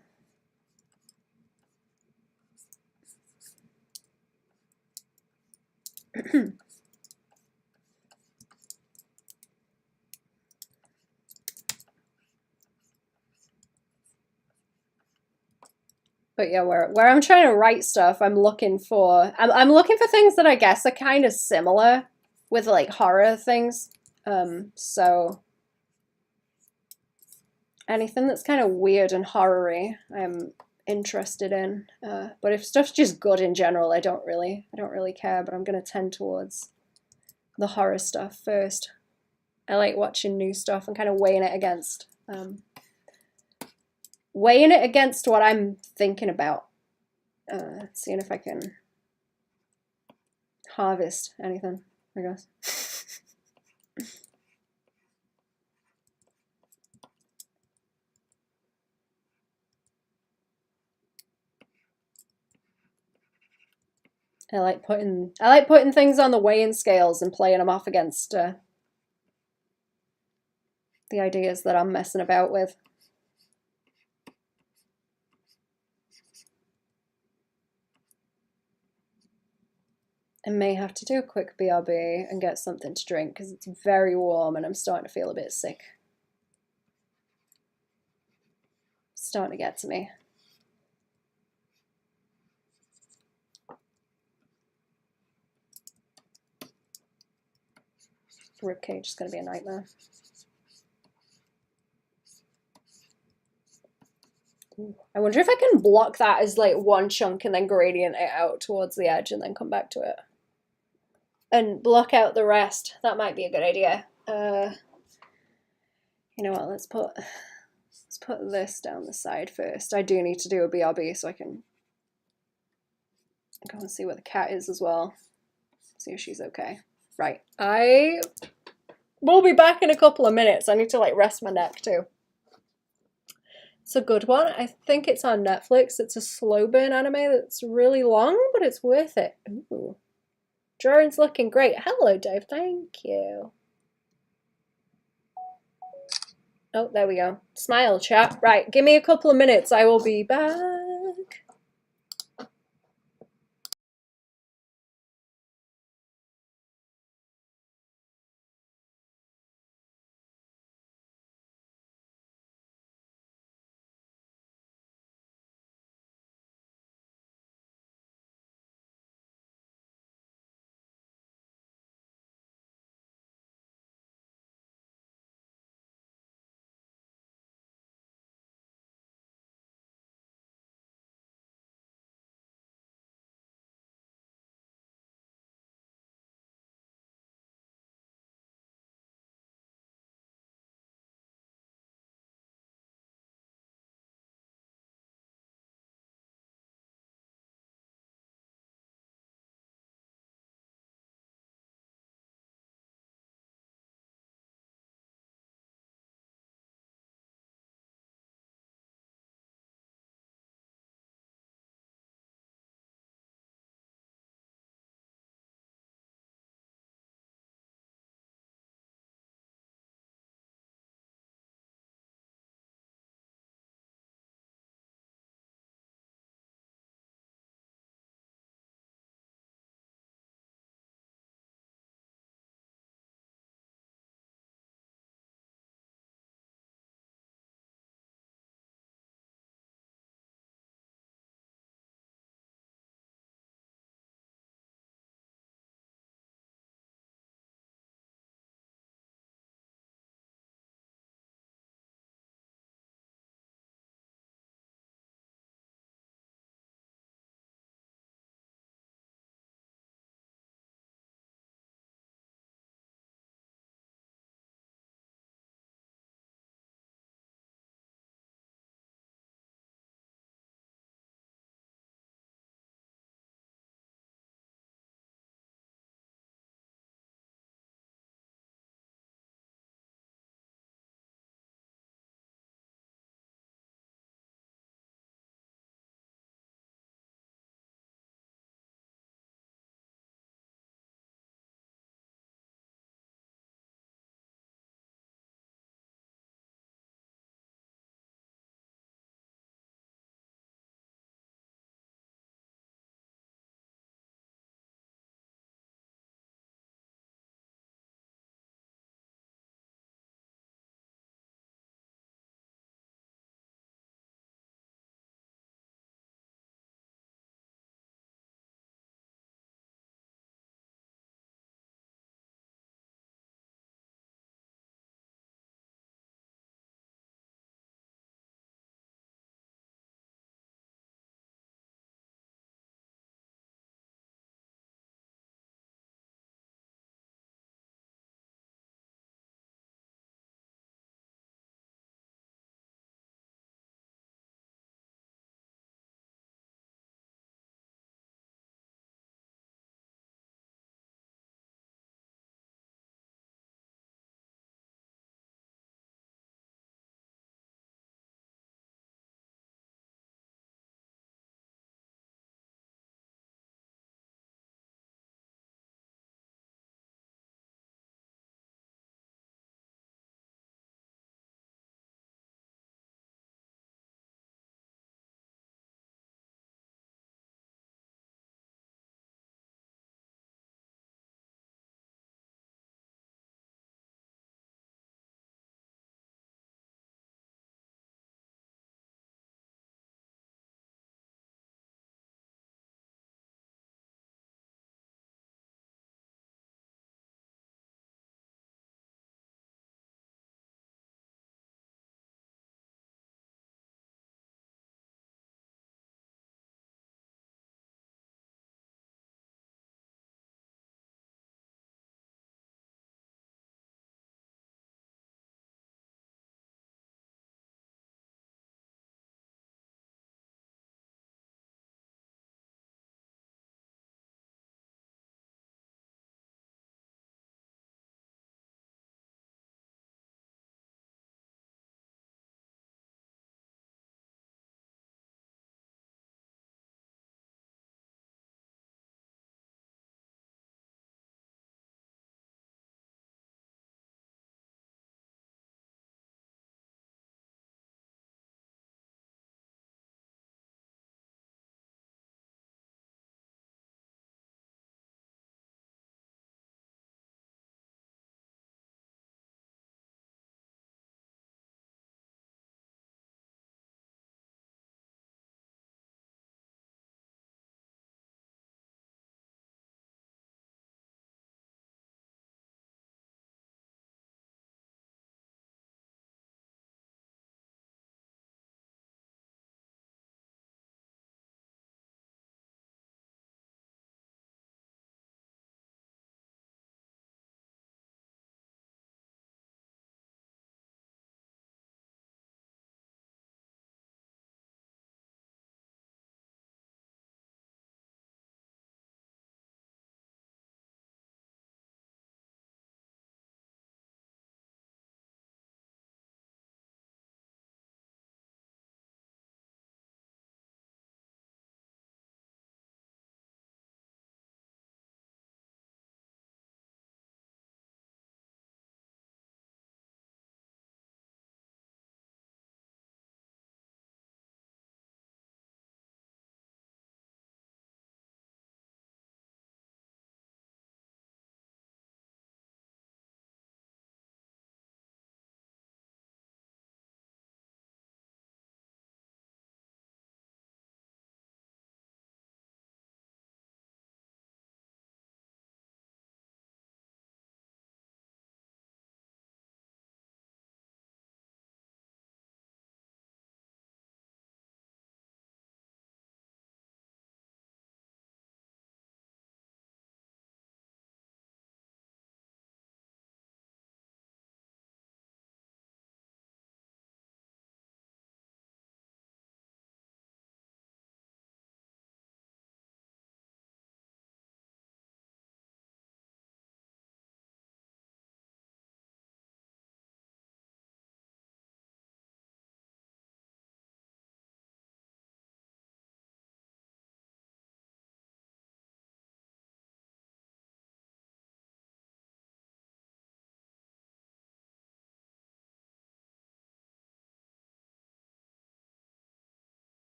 [SPEAKER 1] But yeah, where I'm trying to write stuff, I'm looking for things that I guess are kind of similar with like horror things. So anything that's kind of weird and horror-y, I'm interested in. But if stuff's just good in general, I don't really care, but I'm gonna tend towards the horror stuff first. I like watching new stuff and kind of weighing it against what I'm thinking about. Seeing if I can harvest anything, I guess. I like putting things on the weighing scales and playing them off against the ideas that I'm messing about with. I may have to do a quick BRB and get something to drink because it's very warm and I'm starting to feel a bit sick. It's starting to get to me. Ribcage is going to be a nightmare. Ooh. I wonder if I can block that as like one chunk and then gradient it out towards the edge and then come back to it. And block out the rest. That might be a good idea. You know what, let's put this down the side first. I do need to do a BRB so I can go and see where the cat is as well. See if she's okay. Right, I will be back in a couple of minutes. I need to like rest my neck too. It's a good one. I think it's on Netflix. It's a slow burn anime that's really long, but it's worth it. Ooh. Drawing's looking great. Hello, Dave. Thank you. Oh, there we go. Smile, chat. Right, give me a couple of minutes. I will be back.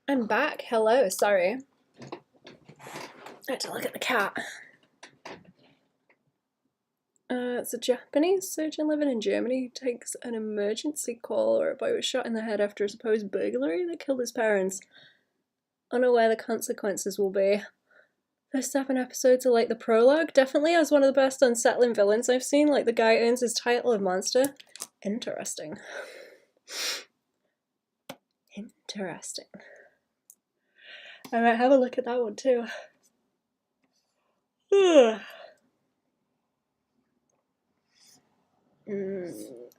[SPEAKER 1] I'm back. Hello, sorry. I had to look at the cat. It's a Japanese surgeon living in Germany who takes an emergency call where a boy was shot in the head after a supposed burglary that killed his parents. Unaware the consequences will be. First 7 episodes are like the prologue. Definitely has one of the best unsettling villains I've seen. Like the guy earns his title of monster. Interesting. Interesting. I might have a look at that one too.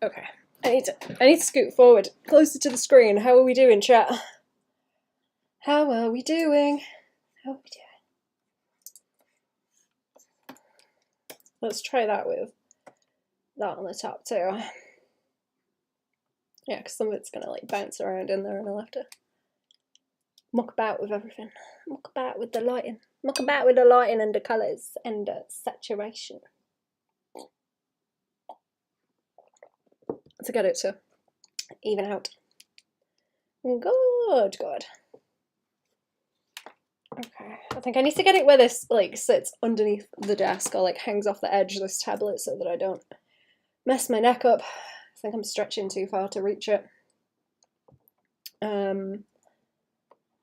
[SPEAKER 1] Okay. I need to scoot forward closer to the screen. How are we doing, chat? How are we doing? How are we doing? Let's try that with that on the top too. Yeah, because some of it's gonna like bounce around in there and I'll have to muck about with everything. Muck about with the lighting. Muck about with the lighting and the colours and the saturation. To get it to even out. Good, good. Okay, I think I need to get it where this like sits underneath the desk or like hangs off the edge of this tablet so that I don't mess my neck up. I think I'm stretching too far to reach it.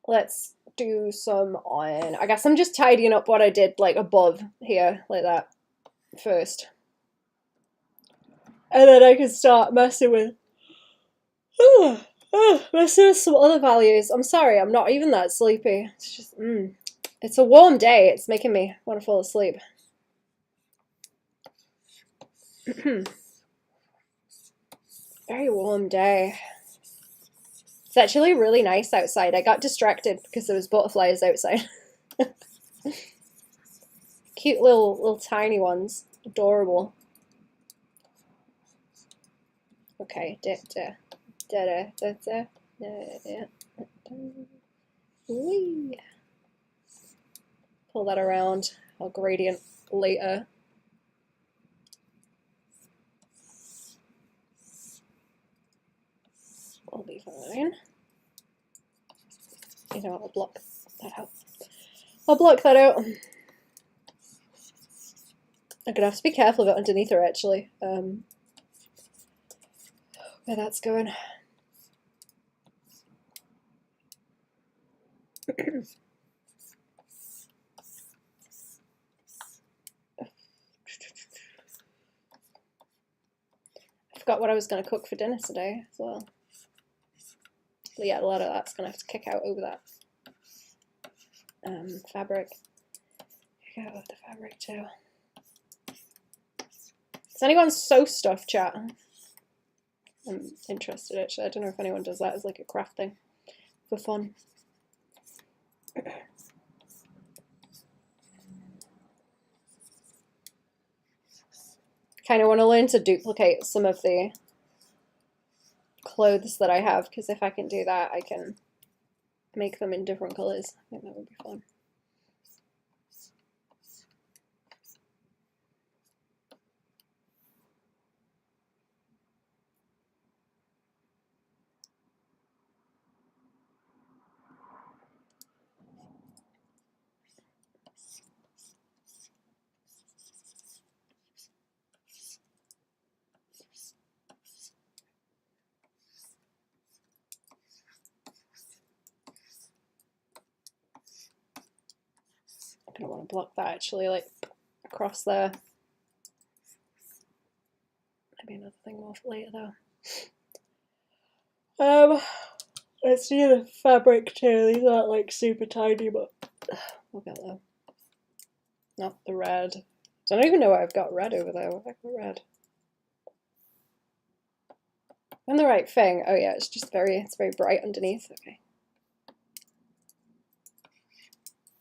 [SPEAKER 1] Let's do some on, I guess I'm just tidying up what I did like above here, like that, first. And then I can start messing with, messing with some other values. I'm sorry, I'm not even that sleepy. It's just, it's a warm day. It's making me want to fall asleep. Very warm day. It's actually really nice outside. I got distracted because there was butterflies outside. Cute little tiny ones. Adorable. Okay. Whee. Pull that around. I'll gradient later. I'll be fine. You know, I'll block that out. I'll block that out. I'm gonna have to be careful of it underneath her, actually. Where that's going. I forgot what I was going to cook for dinner today as well. But yeah, a lot of that's going to have to kick out over that fabric. Kick out the fabric too. Is anyone sew stuff, chat? I'm interested actually. I don't know if anyone does that as like a craft thing for fun. Kind of want to learn to duplicate some of the clothes that I have, because if I can do that, I can make them in different colors. I think that would be fun. I don't want to block that actually, like across there. Maybe another thing more for later though. Let's do the fabric too. These aren't like super tiny, but we'll get there. Not the red. I don't even know why I've got red over there. What have I got red? I'm the right thing. Oh yeah, it's just very bright underneath. Okay.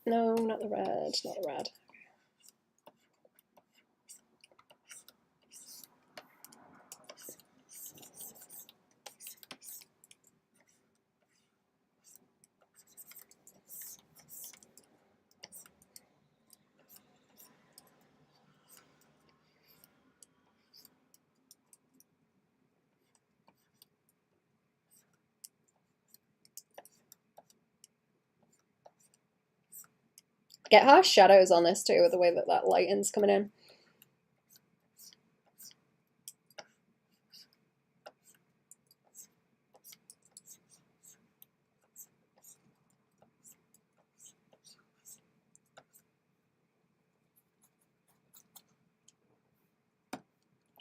[SPEAKER 1] No, not the red, not the red. Get harsh shadows on this too, with the way that that lighting's coming in.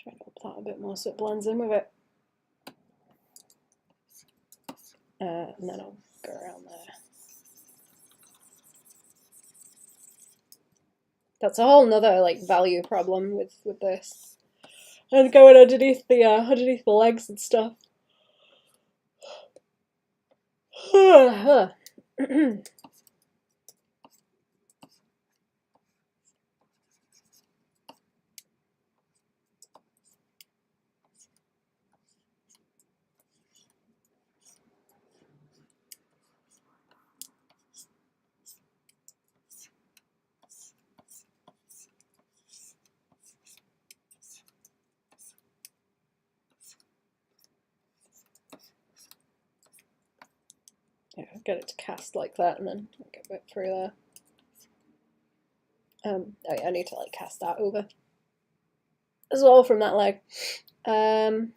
[SPEAKER 1] Try to up that a bit more so it blends in with it. And then I'll go around there. That's a whole nother like value problem with this. And going underneath the legs and stuff. Yeah, get it to cast like that, and then I'll get a bit through there. Oh yeah, I need to like cast that over as well from that leg. I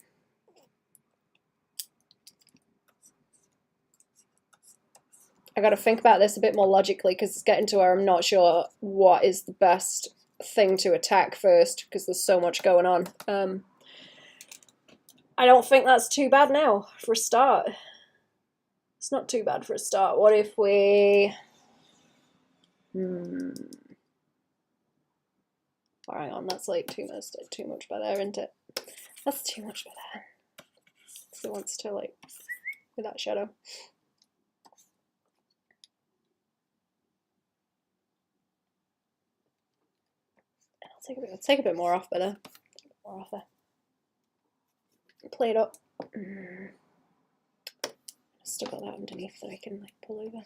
[SPEAKER 1] got to think about this a bit more logically, because it's getting to where I'm not sure what is the best thing to attack first, because there's so much going on. I don't think that's too bad now for a start. It's not too bad for a start. What if we... Oh, hang on, that's like too much by there, isn't it? That's too much by there. So it wants to like, with that shadow. I'll take a bit more off by there. More off there. Play it up. Still got that underneath that I can like pull over.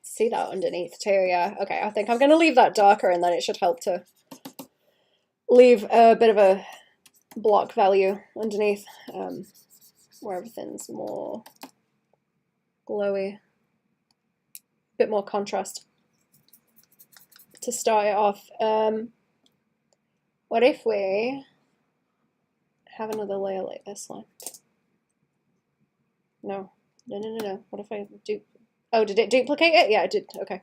[SPEAKER 1] See that underneath too, yeah. Okay, I think I'm going to leave that darker, and then it should help to leave a bit of a block value underneath, where everything's more glowy. A bit more contrast to start it off. What if we have another layer like this one? No. What if I do... Oh, did it duplicate it? Yeah, it did. Okay.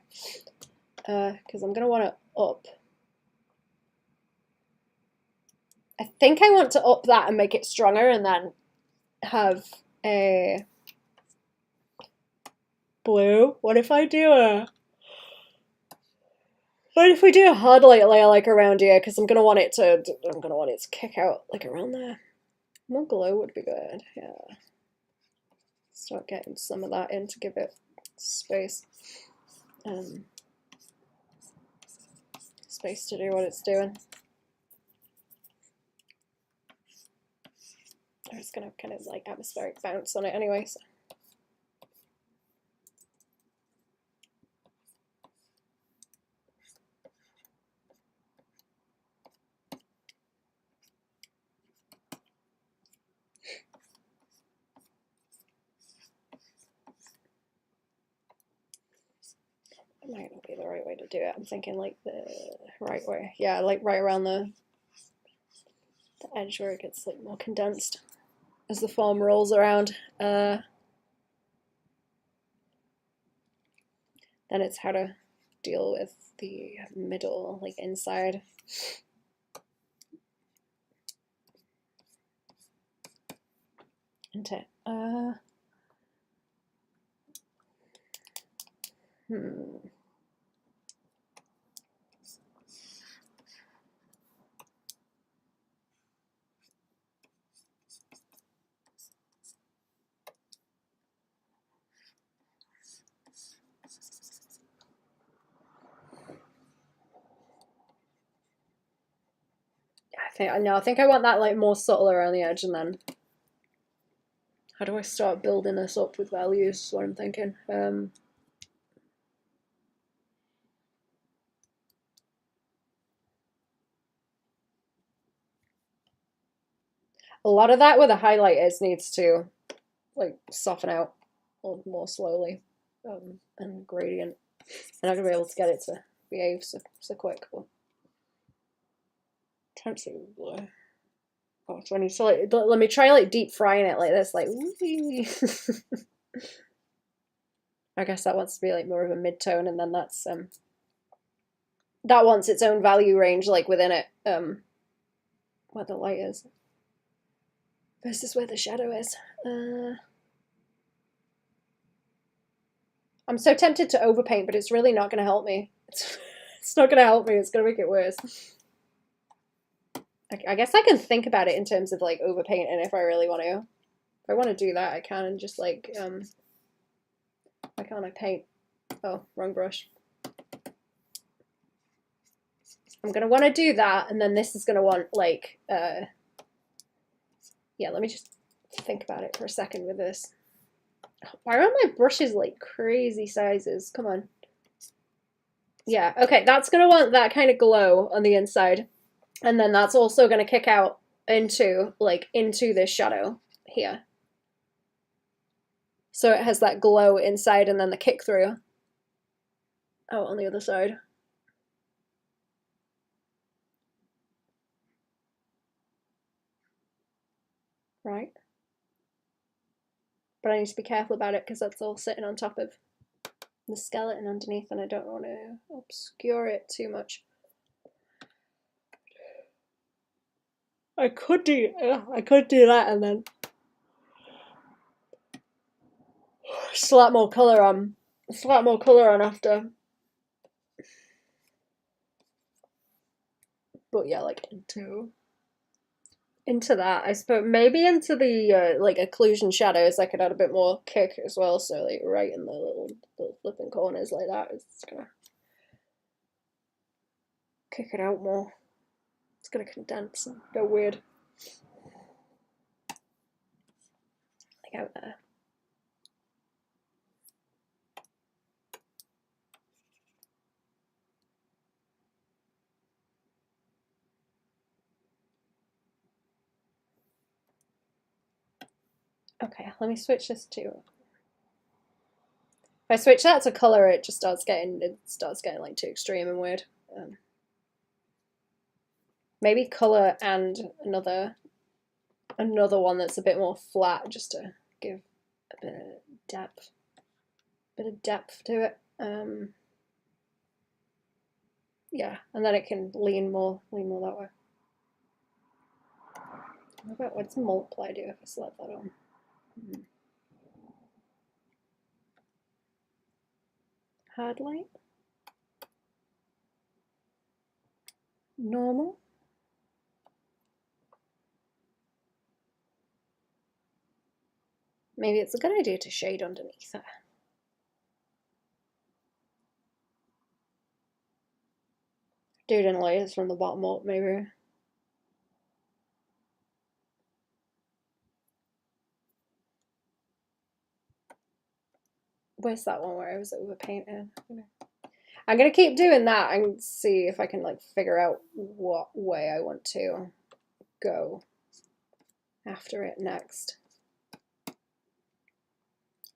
[SPEAKER 1] Because I'm going to want to up. I think I want to up that and make it stronger, and then have a blue. What if I do a... What if we do a hard light layer like around here? Because I'm gonna want it to kick out like around there. More glow would be good. Yeah. Start getting some of that in to give it space. Space to do what it's doing. I'm just gonna kind of like atmospheric bounce on it anyway. So. It might not be the right way to do it. I'm thinking like the right way. Yeah, like right around the edge where it gets like more condensed as the foam rolls around. Then it's how to deal with the middle, like inside. Into I think I want that like more subtle around the edge, and then How do I start building this up with values is what I'm thinking. A lot of that with the highlighters needs to like soften out more slowly, and gradient. I'm not gonna be able to get it to behave so quick. But intensity blue. Oh, so I need to like, let me try like deep frying it like this, like. I guess that wants to be like more of a mid-tone, and then that's that wants its own value range like within it, where the light is versus where the shadow is. I'm so tempted to overpaint, but it's really not going to help me. It's not going to help me. It's going to make it worse. I guess I can think about it in terms of like overpainting if I really want to. If I want to do that, I can, and just like why can't I paint? Oh, wrong brush. I'm gonna want to do that, and then this is gonna want like yeah. Let me just think about it for a second with this. Why are my brushes like crazy sizes? Come on. Yeah, okay, that's gonna want that kind of glow on the inside. And then that's also gonna kick out into this shadow here. So it has that glow inside and then the kick through. Oh, on the other side. Right. But I need to be careful about it because that's all sitting on top of the skeleton underneath, and I don't want to obscure it too much. I could do that and then slap more colour on after. But yeah, like into that, I suppose. Maybe into the like occlusion shadows, I could add a bit more kick as well. So like right in the little flipping corners like that, it's gonna kick it out more. It's gonna condense and go weird. Like out there. Okay, let me switch this to. If I switch that to color, it just starts getting like too extreme and weird. Maybe color and another one that's a bit more flat, just to give a bit of depth to it. Yeah, and then it can lean more that way. What's multiply do if I select that on? Hard light, normal. Maybe it's a good idea to shade underneath it. Do it in layers from the bottom up, maybe. Where's that one where I was overpainted? I'm gonna keep doing that and see if I can like figure out what way I want to go after it next.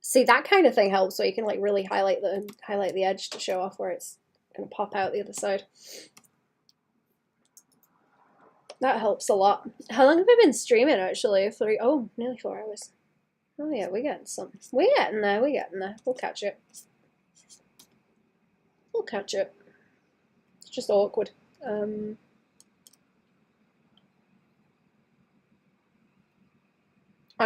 [SPEAKER 1] See, that kind of thing helps, so you can like really highlight the edge to show off where it's gonna pop out the other side. That helps a lot. How long have I been streaming actually? Nearly 4 hours. Oh yeah, we're getting some. We're getting there. We'll catch it. It's just awkward. I'm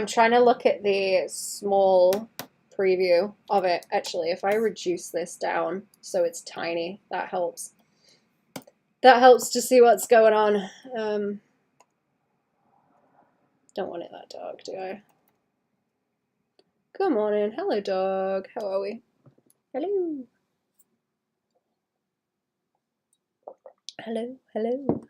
[SPEAKER 1] trying to look at the small preview of it. Actually, if I reduce this down so it's tiny, that helps. That helps to see what's going on. Don't want it that dark, do I? Good morning. Hello, dog. How are we? Hello. Hello, hello.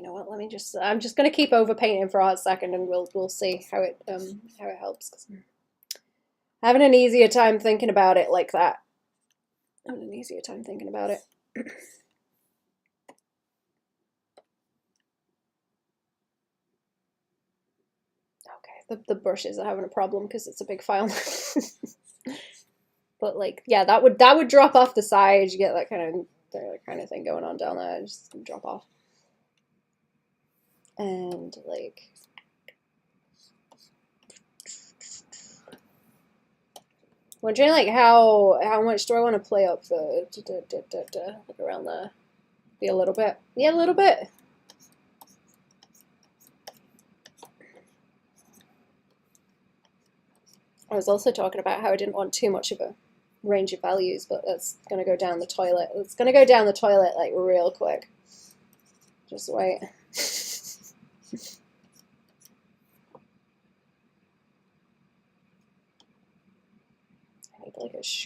[SPEAKER 1] you know what? I'm just gonna keep overpainting for a hot second, and we'll see how it helps. 'Cause I'm having an easier time thinking about it like that. Having an easier time thinking about it. Okay, the brushes are having a problem because it's a big file. But like, yeah, that would drop off the side. You get that kind of thing going on down there. Just drop off. And like, wondering like how much do I want to play up the like around there? Be a little bit. Yeah, a little bit. I was also talking about how I didn't want too much of a range of values, but that's gonna go down the toilet. It's gonna go down the toilet like real quick. Just wait.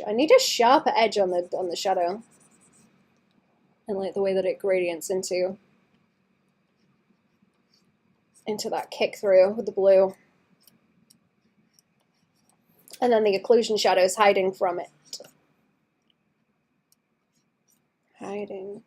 [SPEAKER 1] I need a sharper edge on the shadow, and like the way that it gradients into that kick through with the blue, and then the occlusion shadow is hiding from it. Hiding.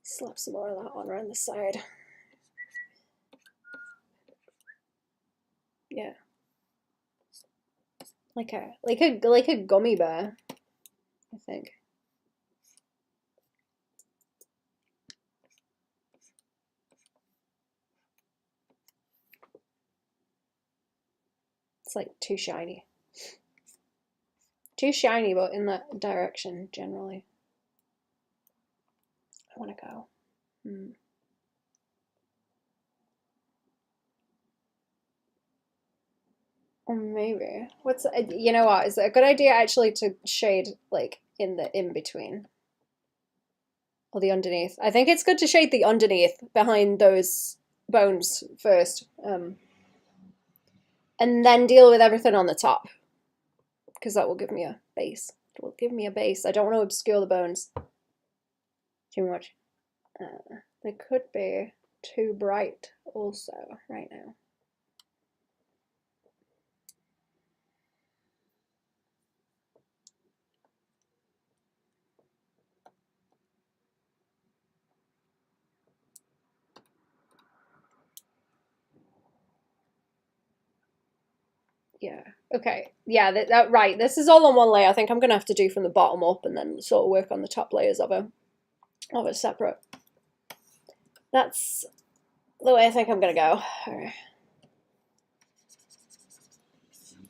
[SPEAKER 1] Slap some more of that on around the side. Yeah. Like a gummy bear, I think. It's like too shiny. Too shiny, but in that direction generally. I want to go. Or maybe. You know what? Is it a good idea actually to shade like in the in between? Or the underneath? I think it's good to shade the underneath behind those bones first. And then deal with everything on the top. Because that will give me a base. It will give me a base. I don't want to obscure the bones too much. They could be too bright also right now. Yeah. Okay. Yeah, that right. This is all on one layer. I think I'm gonna have to do from the bottom up and then sort of work on the top layers of it separate. That's the way I think I'm gonna go. All right.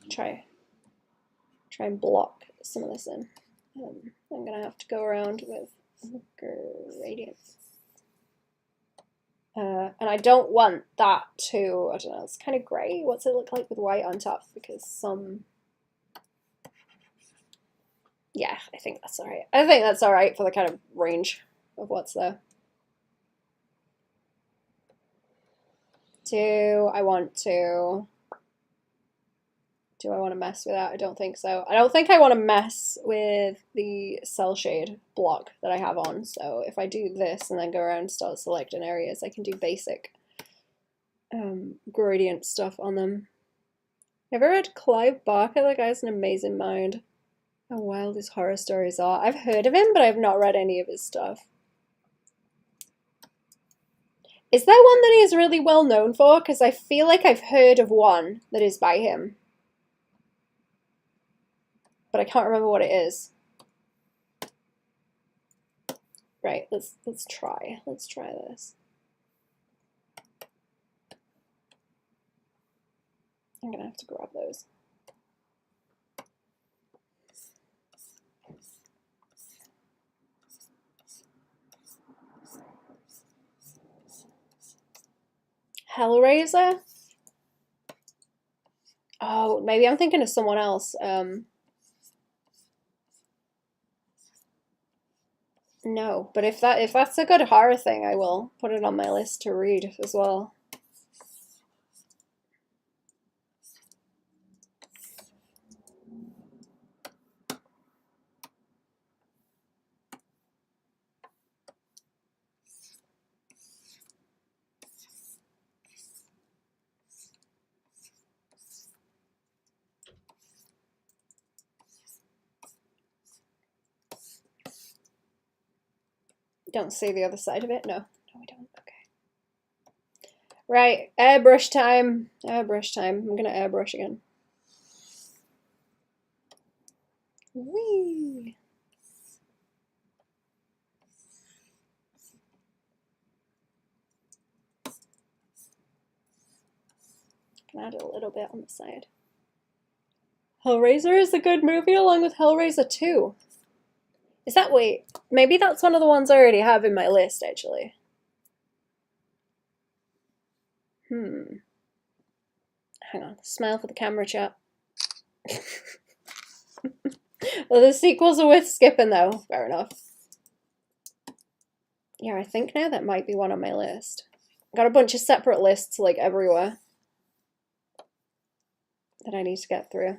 [SPEAKER 1] Try and block some of this in. I'm gonna have to go around with gradients. And I don't want that to, I don't know, it's kind of grey. What's it look like with white on top? Because yeah, I think that's all right. I think that's all right for the kind of range of what's there. Do I want to mess with that? I don't think so. I don't think I want to mess with the cell shade block that I have on. So if I do this and then go around and start selecting areas, I can do basic gradient stuff on them. Ever read Clive Barker? That guy's an amazing mind. How wild his horror stories are. I've heard of him, but I've not read any of his stuff. Is there one that he is really well known for? Because I feel like I've heard of one that is by him. But I can't remember what it is. Right, let's try. Let's try this. I'm gonna have to grab those. Hellraiser? Oh, maybe I'm thinking of someone else. No, but if that's a good horror thing, I will put it on my list to read as well. Don't see the other side of it. No, we don't. Okay. Right, airbrush time. Airbrush time. I'm gonna airbrush again. Whee! Can add a little bit on the side. Hellraiser is a good movie along with Hellraiser 2. Is that, wait, maybe that's one of the ones I already have in my list, actually. Hang on, smile for the camera, chat. Well, the sequels are worth skipping, though. Fair enough. Yeah, I think now that might be one on my list. Got a bunch of separate lists, like, everywhere that I need to get through.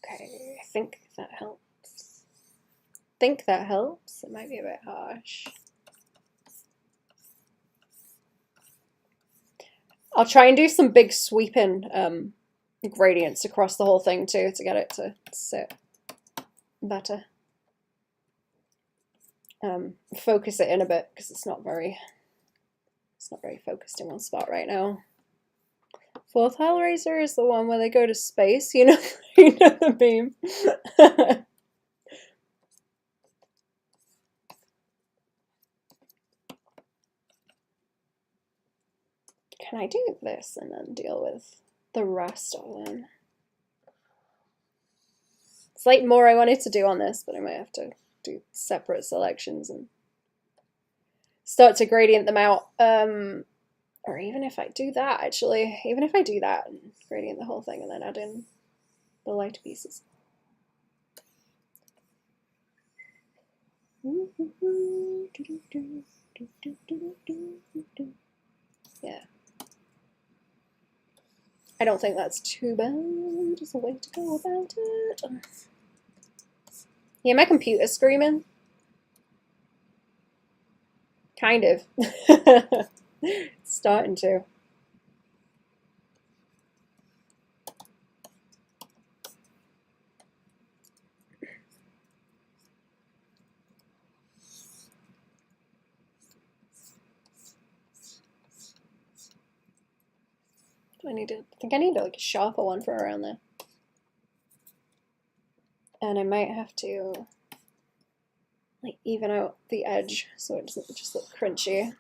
[SPEAKER 1] Okay, I think that helps. It might be a bit harsh. I'll try and do some big sweeping gradients across the whole thing too to get it to sit better. Focus it in a bit because it's not very focused in one spot right now. Fourth Hellraiser is the one where they go to space, you know, you know the meme. Can I do this and then deal with the rest of them? It's like more I wanted to do on this, but I might have to do separate selections and start to gradient them out. Or even if I do that, actually, even if I do that and gradient the whole thing and then add in the lighter pieces. Yeah. I don't think that's too bad. There's a way to go about it. Yeah, my computer's screaming. Kind of. It's starting to. I think I need like a sharper one for around there. And I might have to like even out the edge so it doesn't just look crunchy.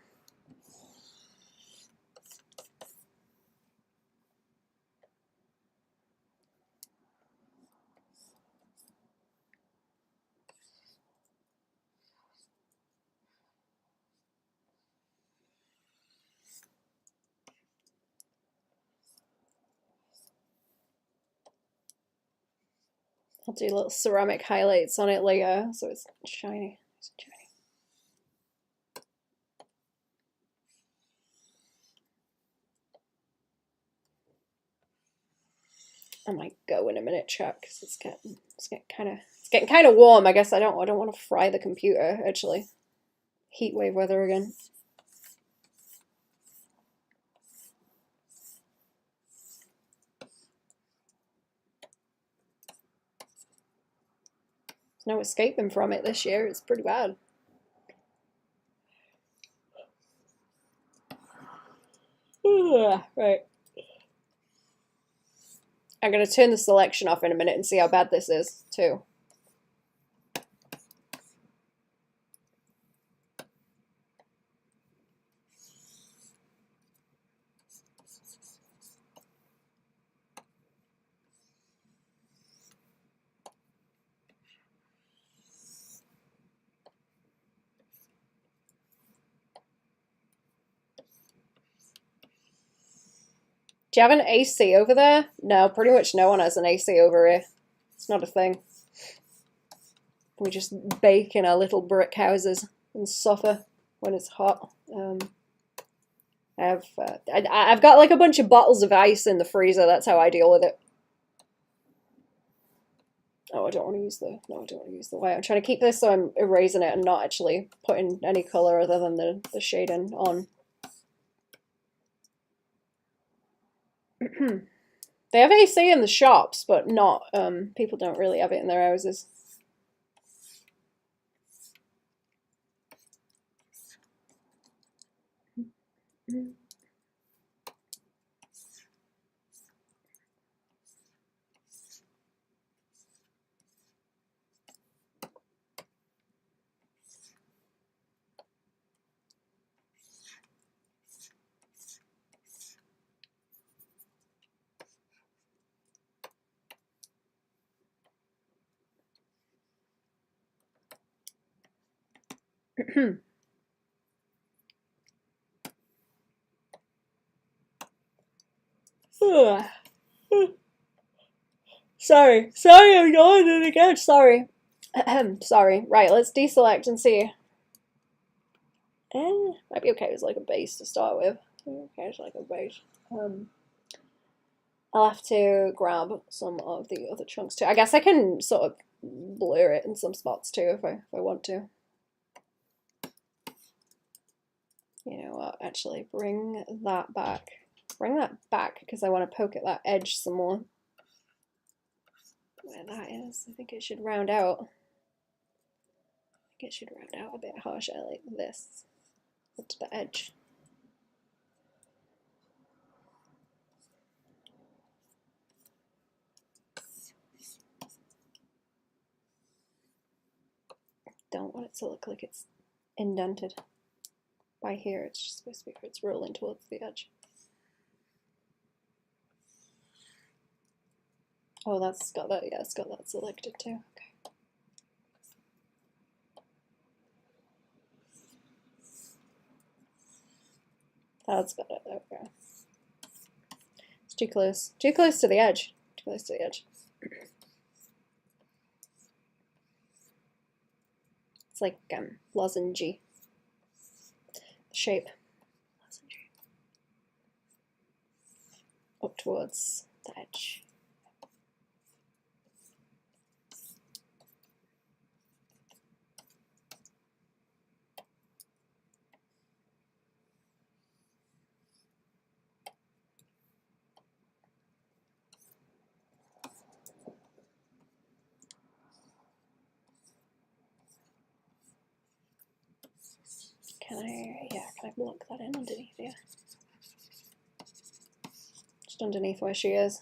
[SPEAKER 1] I'll do little ceramic highlights on it later so it's shiny. I might go in a minute, Chuck, because it's getting kind of warm. I guess I don't want to fry the computer. Actually, heat wave weather again. There's no escaping from it this year. It's pretty bad. Right. I'm going to turn the selection off in a minute and see how bad this is, too. Do you have an AC over there? No, pretty much no one has an AC over here. It's not a thing. We just bake in our little brick houses and suffer when it's hot. I've got like a bunch of bottles of ice in the freezer. That's how I deal with it. Oh, I don't want to use the, no, I don't want to use the white. I'm trying to keep this so I'm erasing it and not actually putting any color other than the shading on. They have AC in the shops, but not, people don't really have it in their houses. Sorry, I'm yawning again. Sorry. Sorry. Right, let's deselect and see. Might be okay with like a base to start with. Okay, it's like a base. I'll have to grab some of the other chunks too. I guess I can sort of blur it in some spots too if I want to. You know what? Actually, bring that back. Bring that back because I want to poke at that edge some more. Where that is, I think it should round out. I think it should round out a bit harsher like this. Up to the edge. Don't want it to look like it's indented. By here, it's just supposed to be where it's rolling towards the edge. Oh, that's got that, yeah, it's got that selected too. Okay. That's got it, okay. It's too close. Too close to the edge. Too close to the edge. It's like lozenge shape. Lozenge. Up towards the edge. Can I block that in underneath here? Just underneath where she is.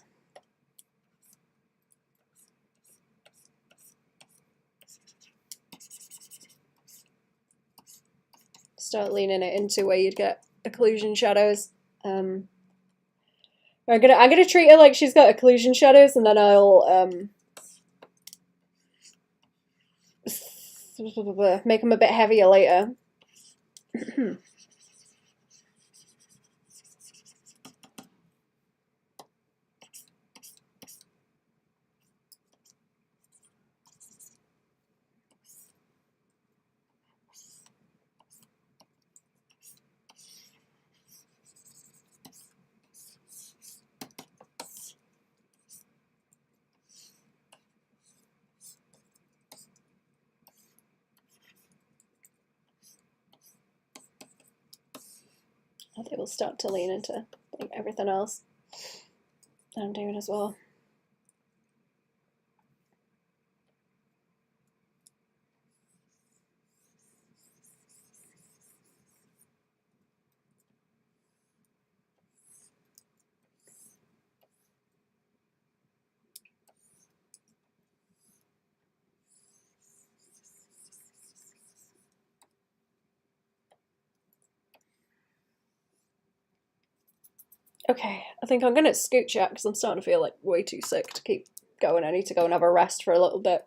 [SPEAKER 1] Start leaning it into where you'd get occlusion shadows. I'm gonna treat her like she's got occlusion shadows, and then I'll make them a bit heavier later. They will start to lean into like everything else that I'm doing as well. Okay, I think I'm going to scooch out because I'm starting to feel like way too sick to keep going. I need to go and have a rest for a little bit.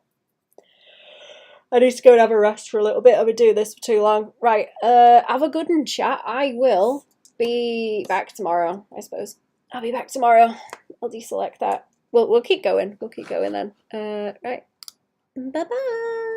[SPEAKER 1] I've been doing this for too long. Right, have a good one, chat. I will be back tomorrow, I suppose. I'll be back tomorrow. I'll deselect that. We'll keep going. We'll keep going then. Right. Bye-bye.